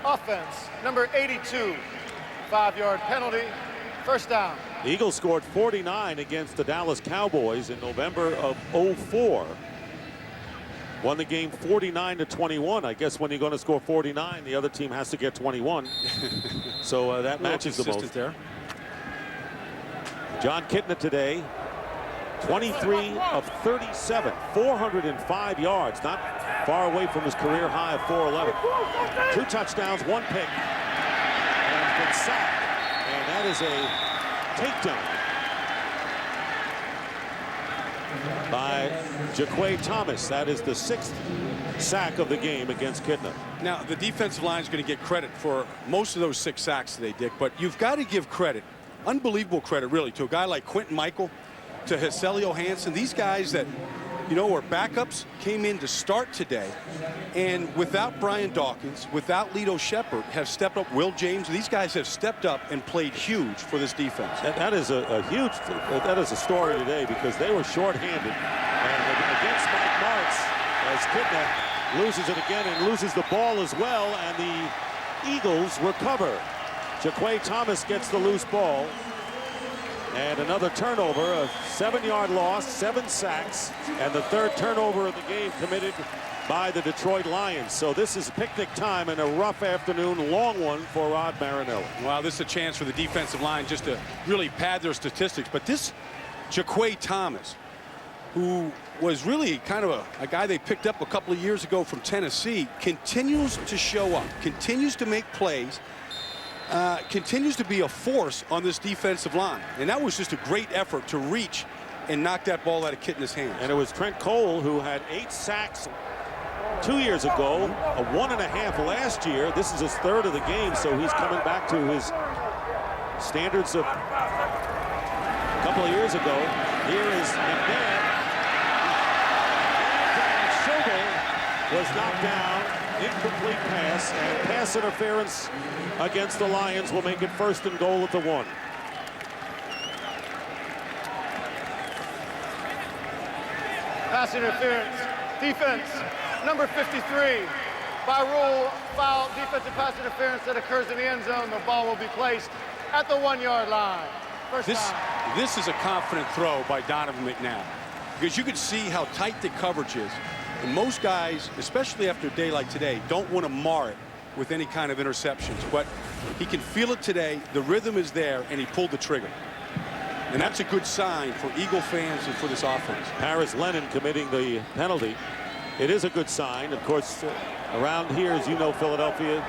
Offense, number 82. 5-yard penalty. First down. The Eagles scored 49 against the Dallas Cowboys in November of '04. Won the game 49-21. I guess when you're going to score 49, the other team has to get 21. So that matches the most. There. Jon Kitna today, 23 of 37, 405 yards, not far away from his career high of 411. 2 touchdowns, 1 pick, and has been sacked. And that is a takedown by Jaquay Thomas. That is the 6th sack of the game against Kitna. Now, the defensive line is going to get credit for most of those 6 sacks today, Dick, but you've got to give credit, unbelievable credit, really, to a guy like Quentin Michael, to Heselio Hansen. These guys that, you know, are backups, came in to start today, and without Brian Dawkins, without Lito Shepherd, have stepped up. Will James, these guys have stepped up and played huge for this defense. That is a huge, that is a story today, because they were shorthanded. And against Mike Martz, as Kitna loses it again and loses the ball as well, and the Eagles recover. Jaquay Thomas gets the loose ball. And another turnover, a 7-yard loss, 7 sacks, and the 3rd turnover of the game committed by the Detroit Lions. So this is picnic time and a rough afternoon, long one for Rod Marinelli. Wow, this is a chance for the defensive line just to really pad their statistics. But this Jaquay Thomas, who was really kind of a guy they picked up a couple of years ago from Tennessee, continues to show up, continues to make plays, continues to be a force on this defensive line. And that was just a great effort to reach and knock that ball out of Kitna's hands. And it was Trent Cole, who had 8 sacks 2 years ago, a 1.5 last year. This is his 3rd of the game, so he's coming back to his standards of a couple of years ago. Here is McNabb. Schobel was knocked down. Incomplete pass, and pass interference against the Lions will make it 1st and goal at the 1. Pass interference. Defense, number 53. By rule, foul, defensive pass interference that occurs in the end zone. The ball will be placed at the 1-yard line. First down. This is a confident throw by Donovan McNabb, because you can see how tight the coverage is. And most guys, especially after a day like today, don't want to mar it with any kind of interceptions. But he can feel it today. The rhythm is there, and he pulled the trigger. And that's a good sign for Eagle fans and for this offense. Paris Lennon committing the penalty. It is a good sign. Of course, around here, as you know, Philadelphia,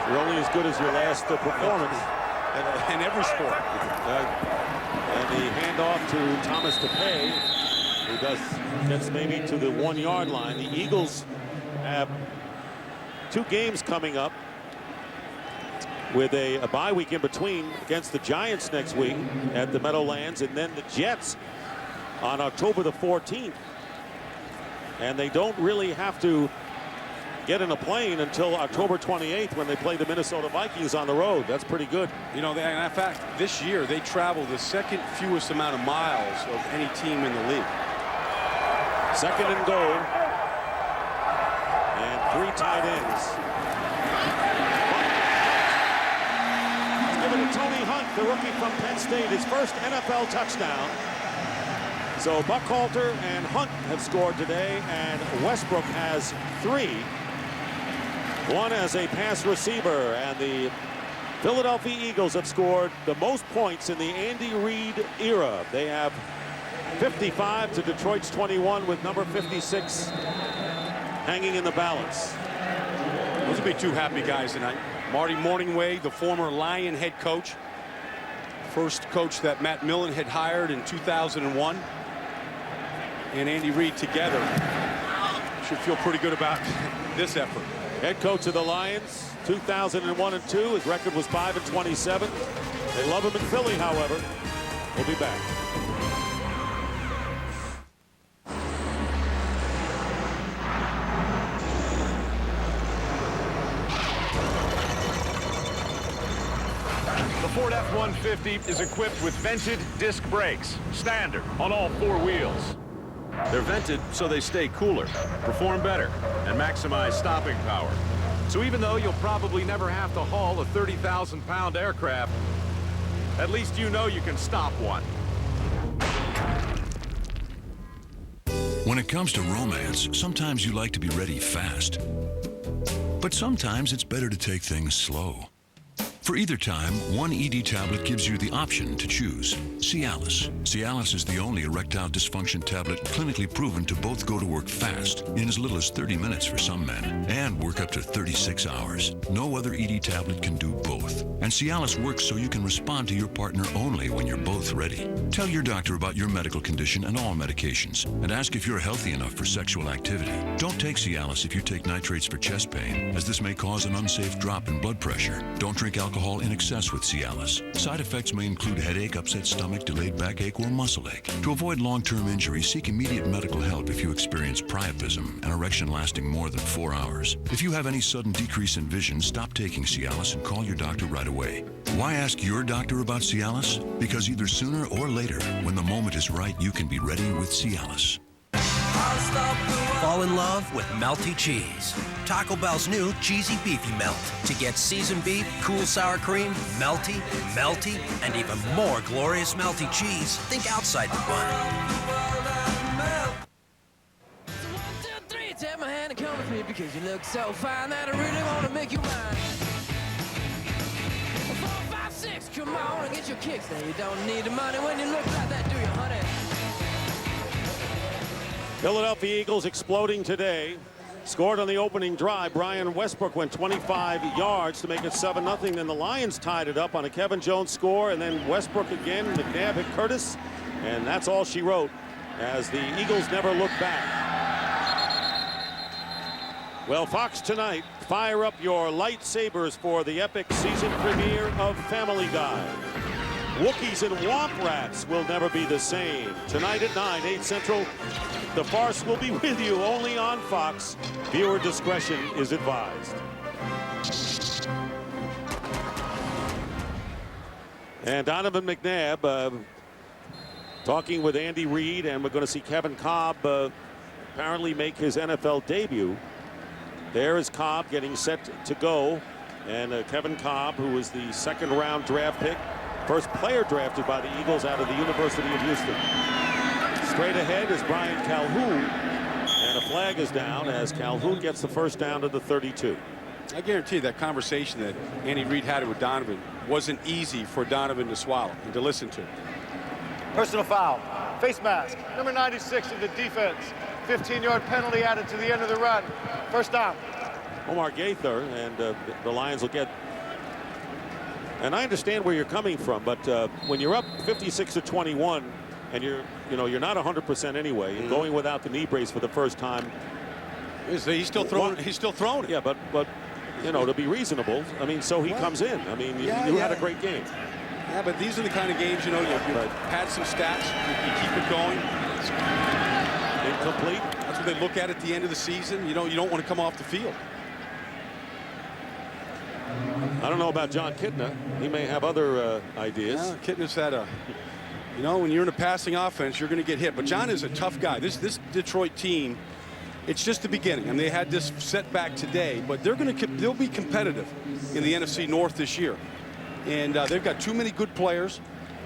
you're only as good as your last performance. In every sport. And the handoff to Thomas DePay, who gets maybe to the 1-yard line. The Eagles have 2 games coming up with a bye week in between, against the Giants next week at the Meadowlands, and then the Jets on October the 14th. And they don't really have to get in a plane until October 28th, when they play the Minnesota Vikings on the road. That's pretty good. You know, in fact, this year they travel the 2nd fewest amount of miles of any team in the league. 2nd and goal, and 3 tight ends. Let's give it to Tony Hunt, the rookie from Penn State, his first NFL touchdown. So Buckhalter and Hunt have scored today, and Westbrook has 3. One as a pass receiver, and the Philadelphia Eagles have scored the most points in the Andy Reid era. They have 55 to Detroit's 21, with number 56 hanging in the balance. Those will be 2 happy guys tonight. Marty Morningway, the former Lion head coach, first coach that Matt Millen had hired in 2001, and Andy Reid together should feel pretty good about this effort. Head coach of the Lions, 2001 and 2. His record was 5-27. They love him in Philly, however. We'll be back. The Ford F-150 is equipped with vented disc brakes, standard on all 4 wheels. They're vented so they stay cooler, perform better, and maximize stopping power. So even though you'll probably never have to haul a 30,000-pound aircraft, at least you know you can stop one. When it comes to romance, sometimes you like to be ready fast. But sometimes it's better to take things slow. For either time, one ED tablet gives you the option to choose Cialis. Cialis is the only erectile dysfunction tablet clinically proven to both go to work fast, in as little as 30 minutes for some men, and work up to 36 hours. No other ED tablet can do both. And Cialis works so you can respond to your partner only when you're both ready. Tell your doctor about your medical condition and all medications, and ask if you're healthy enough for sexual activity. Don't take Cialis if you take nitrates for chest pain, as this may cause an unsafe drop in blood pressure. Don't drink alcohol in excess with Cialis. Side effects may include headache, upset stomach, delayed backache, or muscle ache. To avoid long-term injury, seek immediate medical help if you experience priapism, an erection lasting more than 4 hours. If you have any sudden decrease in vision, stop taking Cialis and call your doctor right away. Why ask your doctor about Cialis? Because either sooner or later, when the moment is right, you can be ready with Cialis. Fall in love with melty cheese. Taco Bell's new Cheesy Beefy Melt. To get seasoned beef, cool sour cream, melty, and even more glorious melty cheese, think outside the bun. So 1, 2, 3, take my hand and come with me because you look so fine that I really want to make you mine. 4, 5, 6, come on and get your kicks. Now you don't need the money when you look like that, do you, honey? Philadelphia Eagles exploding today. Scored on the opening drive. Brian Westbrook went 25 yards to make it 7-0. Then the Lions tied it up on a Kevin Jones score, and then Westbrook again. McNabb hit Curtis, and that's all she wrote as the Eagles never looked back. Well, Fox tonight, fire up your lightsabers for the epic season premiere of Family Guy. Wookiees and Womp Rats will never be the same. Tonight at 9, 8 Central. The farce will be with you only on Fox. Viewer discretion is advised. And Donovan McNabb talking with Andy Reid, and we're going to see Kevin Kolb apparently make his NFL debut. There is Kolb getting set to go, and Kevin Kolb, who was the second-round draft pick, first player drafted by the Eagles out of the University of Houston. Straight ahead is Brian Calhoun, and a flag is down as Calhoun gets the first down to the 32. I guarantee you that conversation that Andy Reid had with Donovan wasn't easy for Donovan to swallow and to listen to. Personal foul, face mask, number 96 of the defense. 15-yard penalty added to the end of the run. First down. Omar Gaither, and the Lions will get. And I understand where you're coming from, but when you're up 56-21, and you're not 100% anyway, and going without the knee brace for the first time. He's still throwing. He's still throwing it. Yeah, but to be reasonable, I mean, so he comes in. I mean, you had a great game. Yeah, but these are the kind of games, you pad some stats, you keep it going. Incomplete. That's what they look at the end of the season. You don't want to come off the field. I don't know about John Kitna. He may have other ideas. Yeah, Kitna's had a. When you're in a passing offense, you're going to get hit. But John is a tough guy. This Detroit team, it's just the beginning. And they had this setback today, but they'll be competitive in the NFC North this year. And they've got too many good players.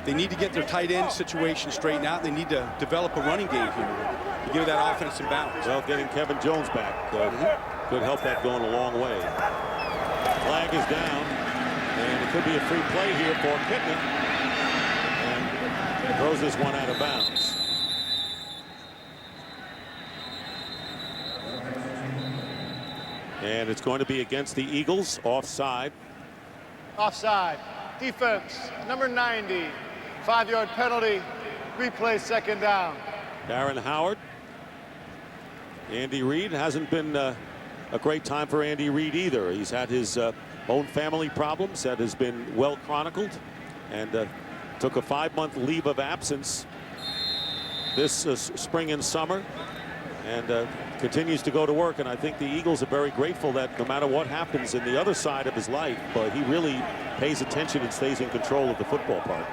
They need to get their tight end situation straightened out. They need to develop a running game here to give that offense some balance. Well, getting Kevin Jones back could help that going a long way. Flag is down, and it could be a free play here for Kitna. Throws this one out of bounds. And it's going to be against the Eagles, offside. Offside. Defense, number 90. 5-yard penalty. Replay, second down. Darren Howard. Andy Reid hasn't been a great time for Andy Reid either. He's had his own family problems that has been well chronicled, and took a 5-month leave of absence this spring and summer, and continues to go to work. And I think the Eagles are very grateful that no matter what happens in the other side of his life, he really pays attention and stays in control of the football part.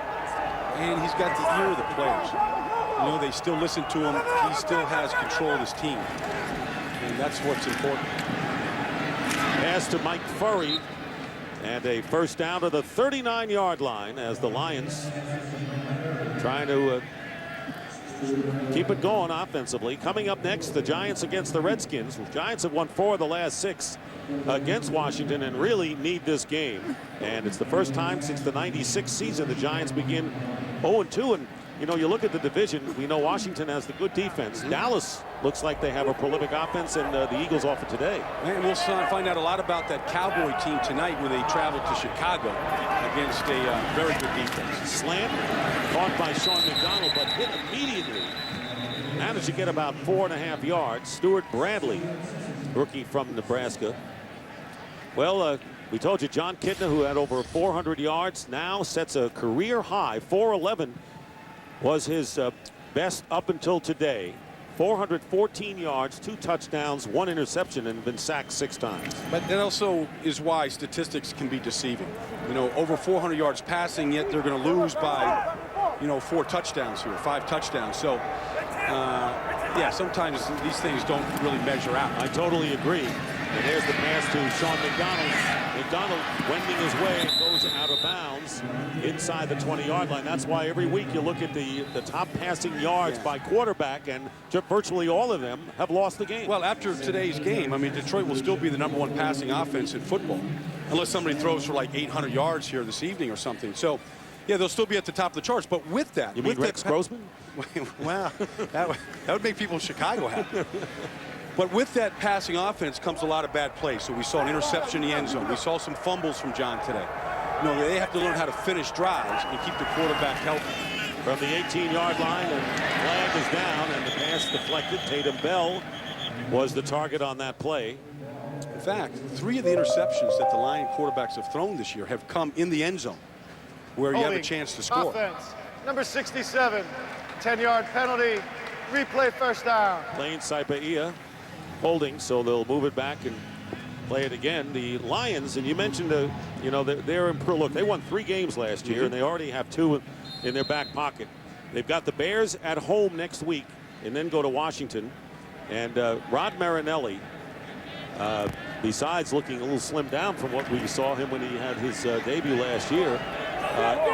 And he's got the ear of the players. You know, they still listen to him. He still has control of his team, and that's what's important. Pass to Mike Furry, and a first down to the 39-yard line as the Lions trying to keep it going offensively. Coming up next, the Giants against the Redskins. The Giants have won 4 of the last 6 against Washington and really need this game. And it's the first time since the '96 season the Giants begin 0-2. And you know, you look at the division, we know Washington has the good defense. Dallas looks like they have a prolific offense, and the Eagles offer today. And we'll find out a lot about that Cowboy team tonight when they travel to Chicago against a very good defense. Slant caught by Sean McDonald, but hit immediately. Managed to get about 4.5 yards. Stuart Bradley, rookie from Nebraska. Well, we told you John Kitna, who had over 400 yards, now sets a career high. 411 was his best up until today. 414 yards, 2 touchdowns, 1 interception, and been sacked 6 times. But that also is why statistics can be deceiving. You know, over 400 yards passing, yet they're going to lose by, 4 touchdowns here, 5 touchdowns. So, yeah, sometimes these things don't really measure out. I totally agree. And there's the pass to Sean McDonald. McDonald wending his way and goes out of bounds inside the 20-yard line. That's why every week you look at the top passing yards by quarterback, and virtually all of them have lost the game. Well, after today's game, I mean, Detroit will still be the #1 passing offense in football, unless somebody throws for like 800 yards here this evening or something. So, yeah, they'll still be at the top of the charts. But with that, you mean Rex Grossman? Well, that would make people in Chicago happy. But with that passing offense comes a lot of bad plays. So we saw an interception in the end zone. We saw some fumbles from John today. You know, they have to learn how to finish drives and keep the quarterback healthy. From the 18-yard line, and flag is down, and the pass deflected. Tatum Bell was the target on that play. In fact, 3 of the interceptions that the Lion quarterbacks have thrown this year have come in the end zone, where you have a chance to score. Offense, number 67, 10-yard penalty, replay first down. Lane Saipaia holding, so they'll move it back and play it again. The Lions, and you mentioned they're in look, they won 3 games last year, and they already have 2 in their back pocket. They've got the Bears at home next week and then go to Washington. And Rod Marinelli, besides looking a little slimmed down from what we saw him when he had his debut last year,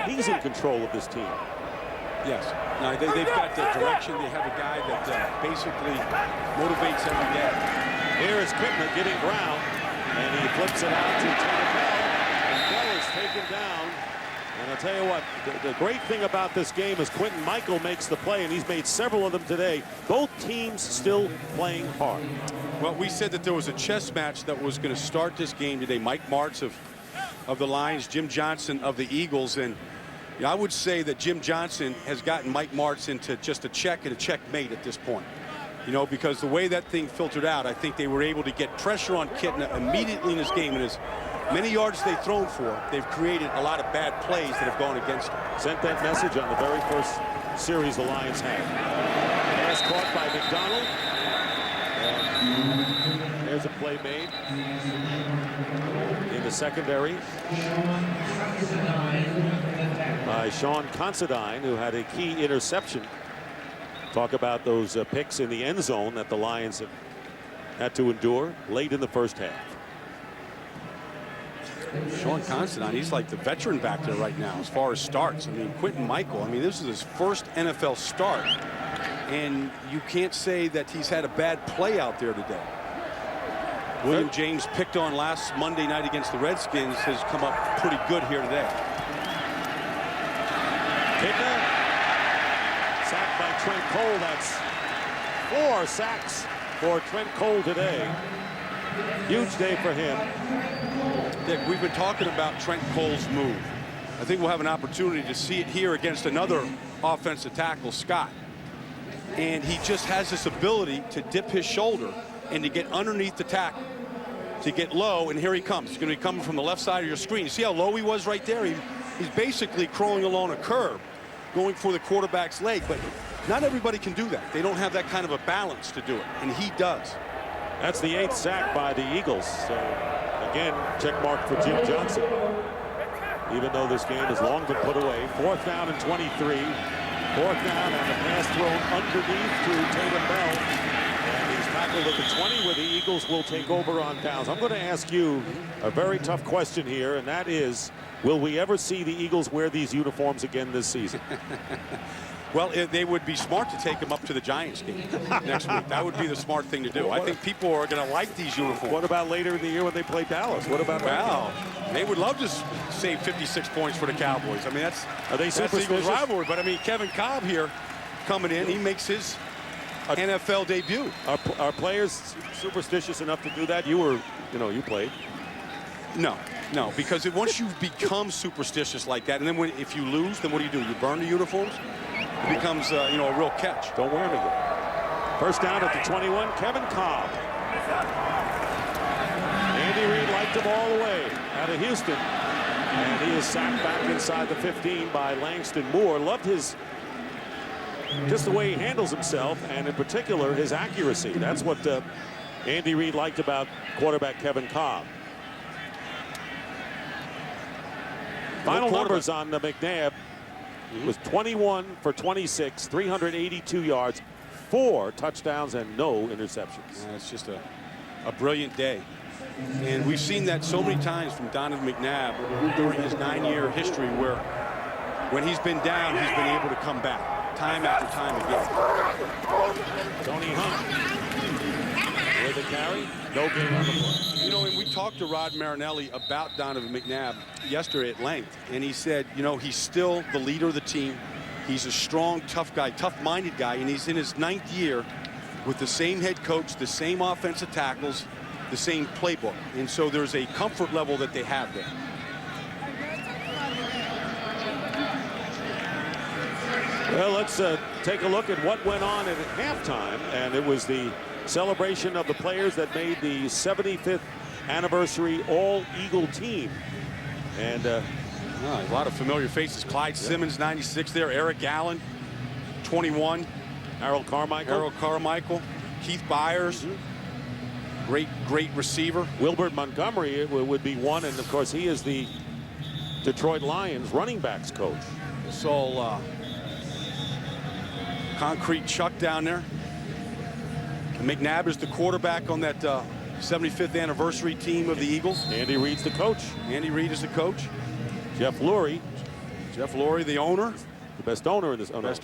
he's in control of this team. Yes. Now, they've got the direction. They have a guy that basically motivates every day. Here is Kitna getting ground, and he flips it out to Tatum Bell, and Bell is taken down. And I'll tell you what, the great thing about this game is Quentin Michael makes the play, and he's made several of them today. Both teams still playing hard. Well, we said that there was a chess match that was going to start this game today. Mike Martz of the Lions, Jim Johnson of the Eagles, and I would say that Jim Johnson has gotten Mike Martz into just a check and a checkmate at this point. You know, because the way that thing filtered out, I think they were able to get pressure on Kitna immediately in this game. And as many yards they've thrown for, they've created a lot of bad plays that have gone against them. Sent that message on the very first series the Lions had. Pass caught by McDonald. And there's a play made in the secondary by Sean Considine, who had a key interception. Talk about those picks in the end zone that the Lions have had to endure late in the first half. Sean Considine, he's like the veteran back there right now as far as starts. I mean, Quentin Michael, I mean, this is his first NFL start, and you can't say that he's had a bad play out there today. William James, picked on last Monday night against the Redskins, has come up pretty good here today. Kitna sacked by Trent Cole. That's 4 sacks for Trent Cole today. Huge day for him. Dick, we've been talking about Trent Cole's move. I think we'll have an opportunity to see it here against another offensive tackle, Scott. And he just has this ability to dip his shoulder and to get underneath the tackle. to get low, and here he comes. He's going to be coming from the left side of your screen. You see how low he was right there? He's basically crawling along a curb, going for the quarterback's leg, but not everybody can do that. They don't have that kind of a balance to do it, and he does. That's the 8th sack by the Eagles. So, again, check mark for Jim Johnson. Even though this game has long been put away. 4th down and 23. 4th down and a pass thrown underneath to Tatum Bell. And he's tackled at the 20 where the Eagles will take over on downs. I'm going to ask you a very tough question here, and that is, will we ever see the Eagles wear these uniforms again this season? Well, they would be smart to take them up to the Giants game next week. That would be the smart thing to do. I think people are going to like these uniforms. What about later in the year when they play Dallas? What about Well, they would love to save 56 points for the Cowboys. I mean, that's the Eagles rivalry. But I mean, Kevin Cobb here coming in, he makes his NFL debut. Are players superstitious enough to do that? You played. No, because once you become superstitious like that, and then if you lose, then what do? You burn the uniforms? It becomes, a real catch. Don't wear them again. First down at the 21, Kevin Cobb. Andy Reid liked him all the way out of Houston. And he is sacked back inside the 15 by Langston Moore. Loved just the way he handles himself, and in particular, his accuracy. That's what Andy Reid liked about quarterback Kevin Cobb. Final numbers on the McNabb. Was 21 for 26, 382 yards, 4 touchdowns, and no interceptions. It's just a brilliant day. And we've seen that so many times from Donovan McNabb during his 9-year history where when he's been down, he's been able to come back time after time again. Tony Hunt with the carry. No gain on the play. And we talked to Rod Marinelli about Donovan McNabb yesterday at length, and he said, he's still the leader of the team. He's a strong, tough guy, tough-minded guy, and he's in his 9th year with the same head coach, the same offensive tackles, the same playbook. And so there's a comfort level that they have there. Well, let's take a look at what went on at halftime, and it was the celebration of the players that made the 75th anniversary All-Eagle team. And a lot of familiar faces. Clyde Simmons, 96 there. Eric Allen, 21. Harold Carmichael. Keith Byers. Great receiver. Wilbert Montgomery would be one, and of course he is the Detroit Lions running backs coach. So Concrete Chuck down there. McNabb is the quarterback on that 75th anniversary team of the Eagles. Andy Reid's the coach. Andy Reid is the coach. Jeff Lurie, the owner. The best owner in this. Owner. I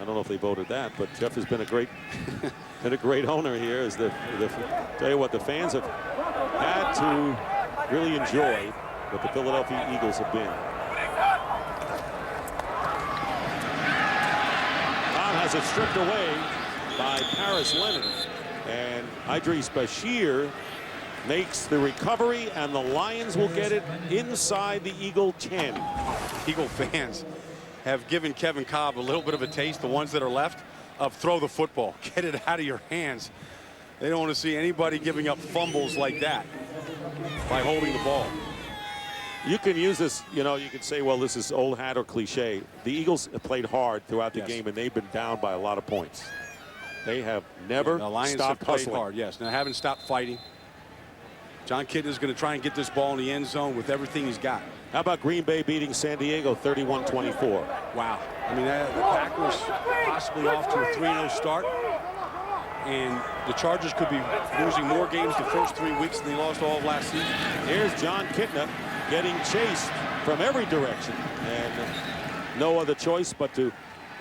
don't know if they voted that, but Jeff has been a great owner here. Tell you what, the fans have had to really enjoy what the Philadelphia Eagles have been. Tom has it stripped away by Paris Leonard. And Idris Bashir makes the recovery, and the Lions will get it inside the Eagle 10. Eagle fans have given Kevin Cobb a little bit of a taste, the ones that are left, of throw the football. Get it out of your hands. They don't want to see anybody giving up fumbles like that by holding the ball. You can use this, you can say, well, this is old hat or cliche. The Eagles have played hard throughout the game, and they've been down by a lot of points. They have never the Lions stopped have played hustling. hard, yes. Now, haven't stopped fighting. John Kitna is going to try and get this ball in the end zone with everything he's got. How about Green Bay beating San Diego 31-24? Wow. I mean, the Packers possibly off to a 3-0 start. And the Chargers could be losing more games the first 3 weeks than they lost all of last season. Here's John Kitna getting chased from every direction. And no other choice but to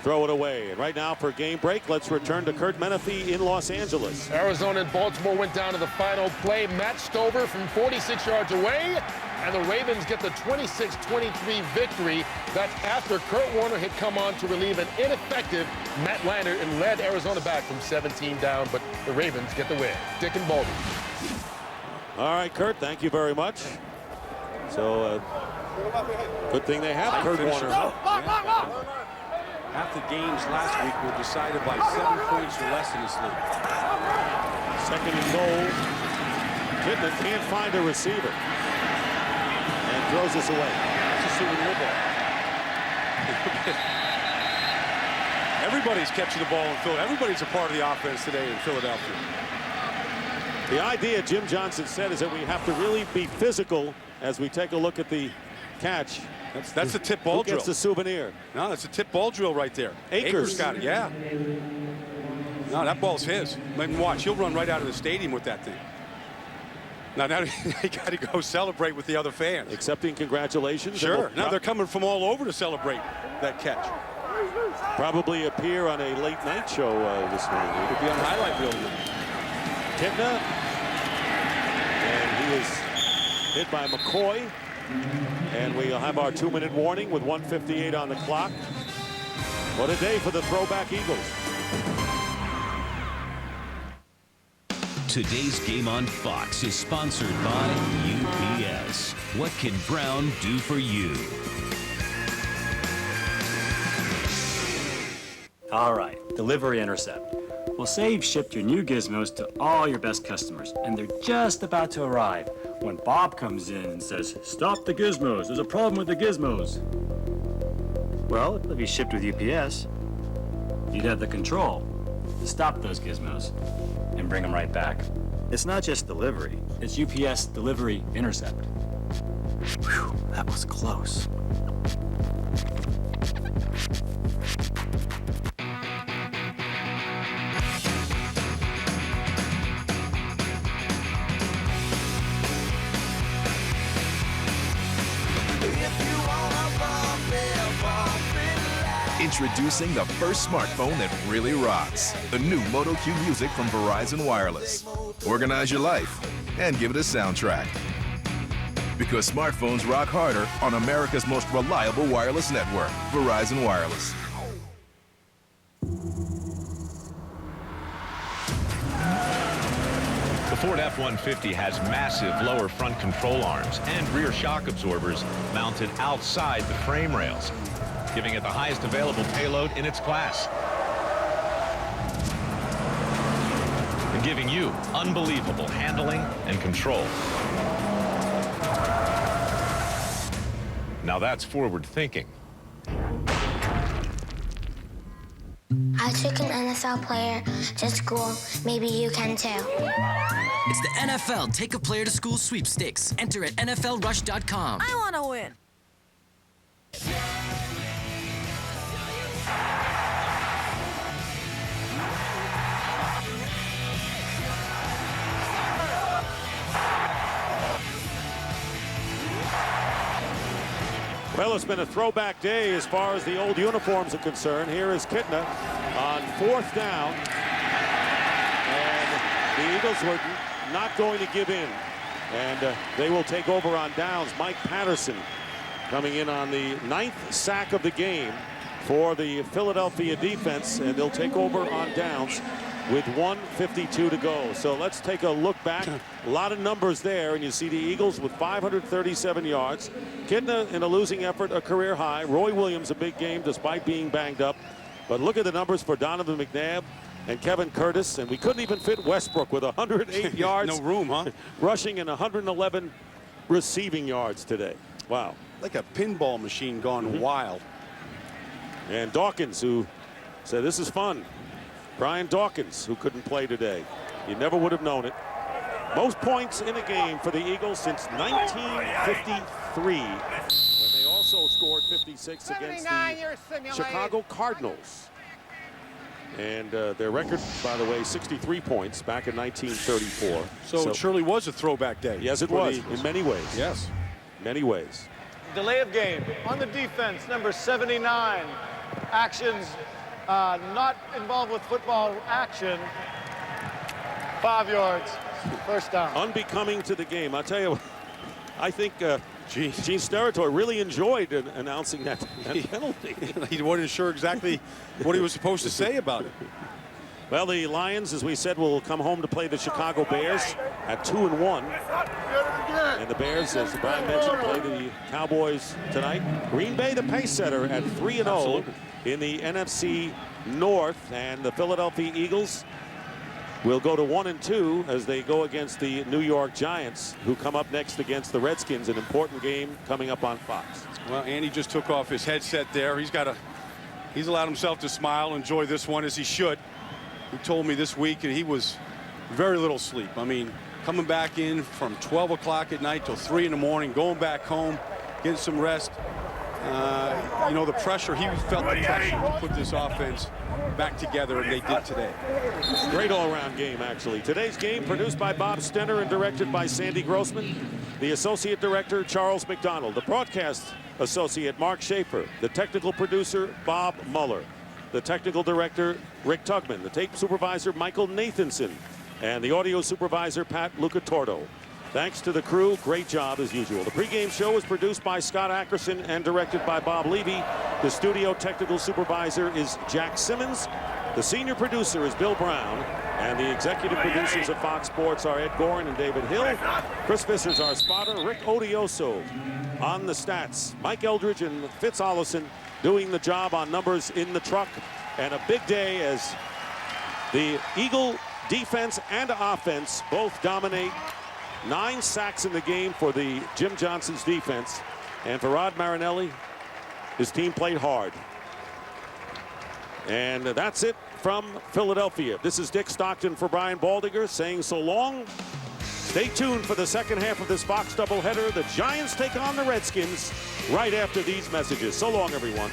throw it away. And right now for game break, let's return to Kurt Menefee in Los Angeles. Arizona and Baltimore went down to the final play. Matt Stover from 46 yards away. And the Ravens get the 26-23 victory. That's after Kurt Warner had come on to relieve an ineffective Matt Leinart and led Arizona back from 17 down. But the Ravens get the win. Dick and Baldy. All right, Kurt, thank you very much. So, good thing they have Kurt Warner. Half the games last week were decided by 7 points or less in this league. 2nd and goal Kidna can't find a receiver and throws this away. That's a souvenir ball. Everybody's catching the ball in Philadelphia. Everybody's a part of the offense today in Philadelphia. The idea, Jim Johnson said, is that we have to really be physical as we take a look at the catch. That's a tip ball drill. Who gets the souvenir? No, that's a tip ball drill right there. Akers got it, yeah. No, that ball's his. Let him watch. He'll run right out of the stadium with that thing. Now they got to go celebrate with the other fans. Accepting congratulations. Sure. Now they're coming from all over to celebrate that catch. Probably appear on a late night show this morning. It could be on highlight reel. Kidna. And he is hit by McCoy. And we'll have our 2-minute warning with 1:58 on the clock. What a day for the throwback Eagles. Today's game on Fox is sponsored by UPS. What can Brown do for you? All right, Delivery Intercept. Well, say you've shipped your new gizmos to all your best customers, and they're just about to arrive when Bob comes in and says, "Stop the gizmos, there's a problem with the gizmos." Well, if you shipped with UPS, you'd have the control to stop those gizmos and bring them right back. It's not just delivery, it's UPS Delivery Intercept. Whew, that was close. Introducing the first smartphone that really rocks. The new Moto Q Music from Verizon Wireless. Organize your life and give it a soundtrack. Because smartphones rock harder on America's most reliable wireless network, Verizon Wireless. The Ford F-150 has massive lower front control arms and rear shock absorbers mounted outside the frame rails, giving it the highest available payload in its class. And giving you unbelievable handling and control. Now that's forward thinking. I took an NFL player to school. Maybe you can too. It's the NFL Take a Player to School sweepstakes. Enter at NFLRush.com. I want to win. Well, it's been a throwback day as far as the old uniforms are concerned. Here is Kidna on 4th down. And the Eagles were not going to give in. And they will take over on downs. Mike Patterson coming in on the 9th sack of the game for the Philadelphia defense. And they'll take over on downs with 1:52 to go. So let's take a look back. A lot of numbers there, and you see the Eagles with 537 yards. Kidna in a losing effort, a career high. Roy Williams, a big game despite being banged up. But look at the numbers for Donovan McNabb and Kevin Curtis, and we couldn't even fit Westbrook with 108 yards. No room, huh? Rushing and 111 receiving yards today. Wow. Like a pinball machine gone wild. And Dawkins, who said this is fun. Brian Dawkins, who couldn't play today. You never would have known it. Most points in a game for the Eagles since 1953, when they also scored 56 against the Chicago Cardinals. And their record, by the way, 63 points back in 1934. So it surely was a throwback day. Yes, it was, in many ways. Yes. Many ways. Delay of game on the defense, number 79. Actions not involved with football action. 5 yards, first down. Unbecoming to the game. I'll tell you, I think Gene Steratore really enjoyed announcing that penalty. He wasn't sure exactly what he was supposed to say about it. Well, the Lions, as we said, will come home to play the Chicago Bears at 2-1. And the Bears, as Brian mentioned, play the Cowboys tonight. Green Bay, the pace setter, at 3-0 in the NFC North. And the Philadelphia Eagles will go to 1-2 as they go against the New York Giants, who come up next against the Redskins, an important game coming up on Fox. Well, Andy just took off his headset there. He's allowed himself to smile, enjoy this one as he should. He told me this week that he was very little sleep. I mean, coming back in from 12 o'clock at night till 3 in the morning, going back home, getting some rest. You know, the pressure, he felt the pressure to put this offense back together, and they did today. Great all-around game, actually. Today's game produced by Bob Stenner and directed by Sandy Grossman. The associate director, Charles McDonald. The broadcast associate, Mark Schaefer. The technical producer, Bob Mueller. The technical director, Rick Tugman. The tape supervisor, Michael Nathanson. And the audio supervisor, Pat Lucatordo. Thanks to the crew. Great job as usual. The pregame show was produced by Scott Ackerson and directed by Bob Levy. The studio technical supervisor is Jack Simmons. The senior producer is Bill Brown. And the executive producers of Fox Sports are Ed Gorin and David Hill. Chris Visser's our spotter. Rick Odioso on the stats. Mike Eldridge and Fitz Ollison doing the job on numbers in the truck. And a big day as the Eagle defense and offense both dominate. 9 sacks in the game for the Jim Johnson's defense. And for Rod Marinelli, his team played hard. And that's it from Philadelphia. This is Dick Stockton for Brian Baldinger saying so long. Stay tuned for the second half of this Fox doubleheader. The Giants take on the Redskins right after these messages. So long, everyone.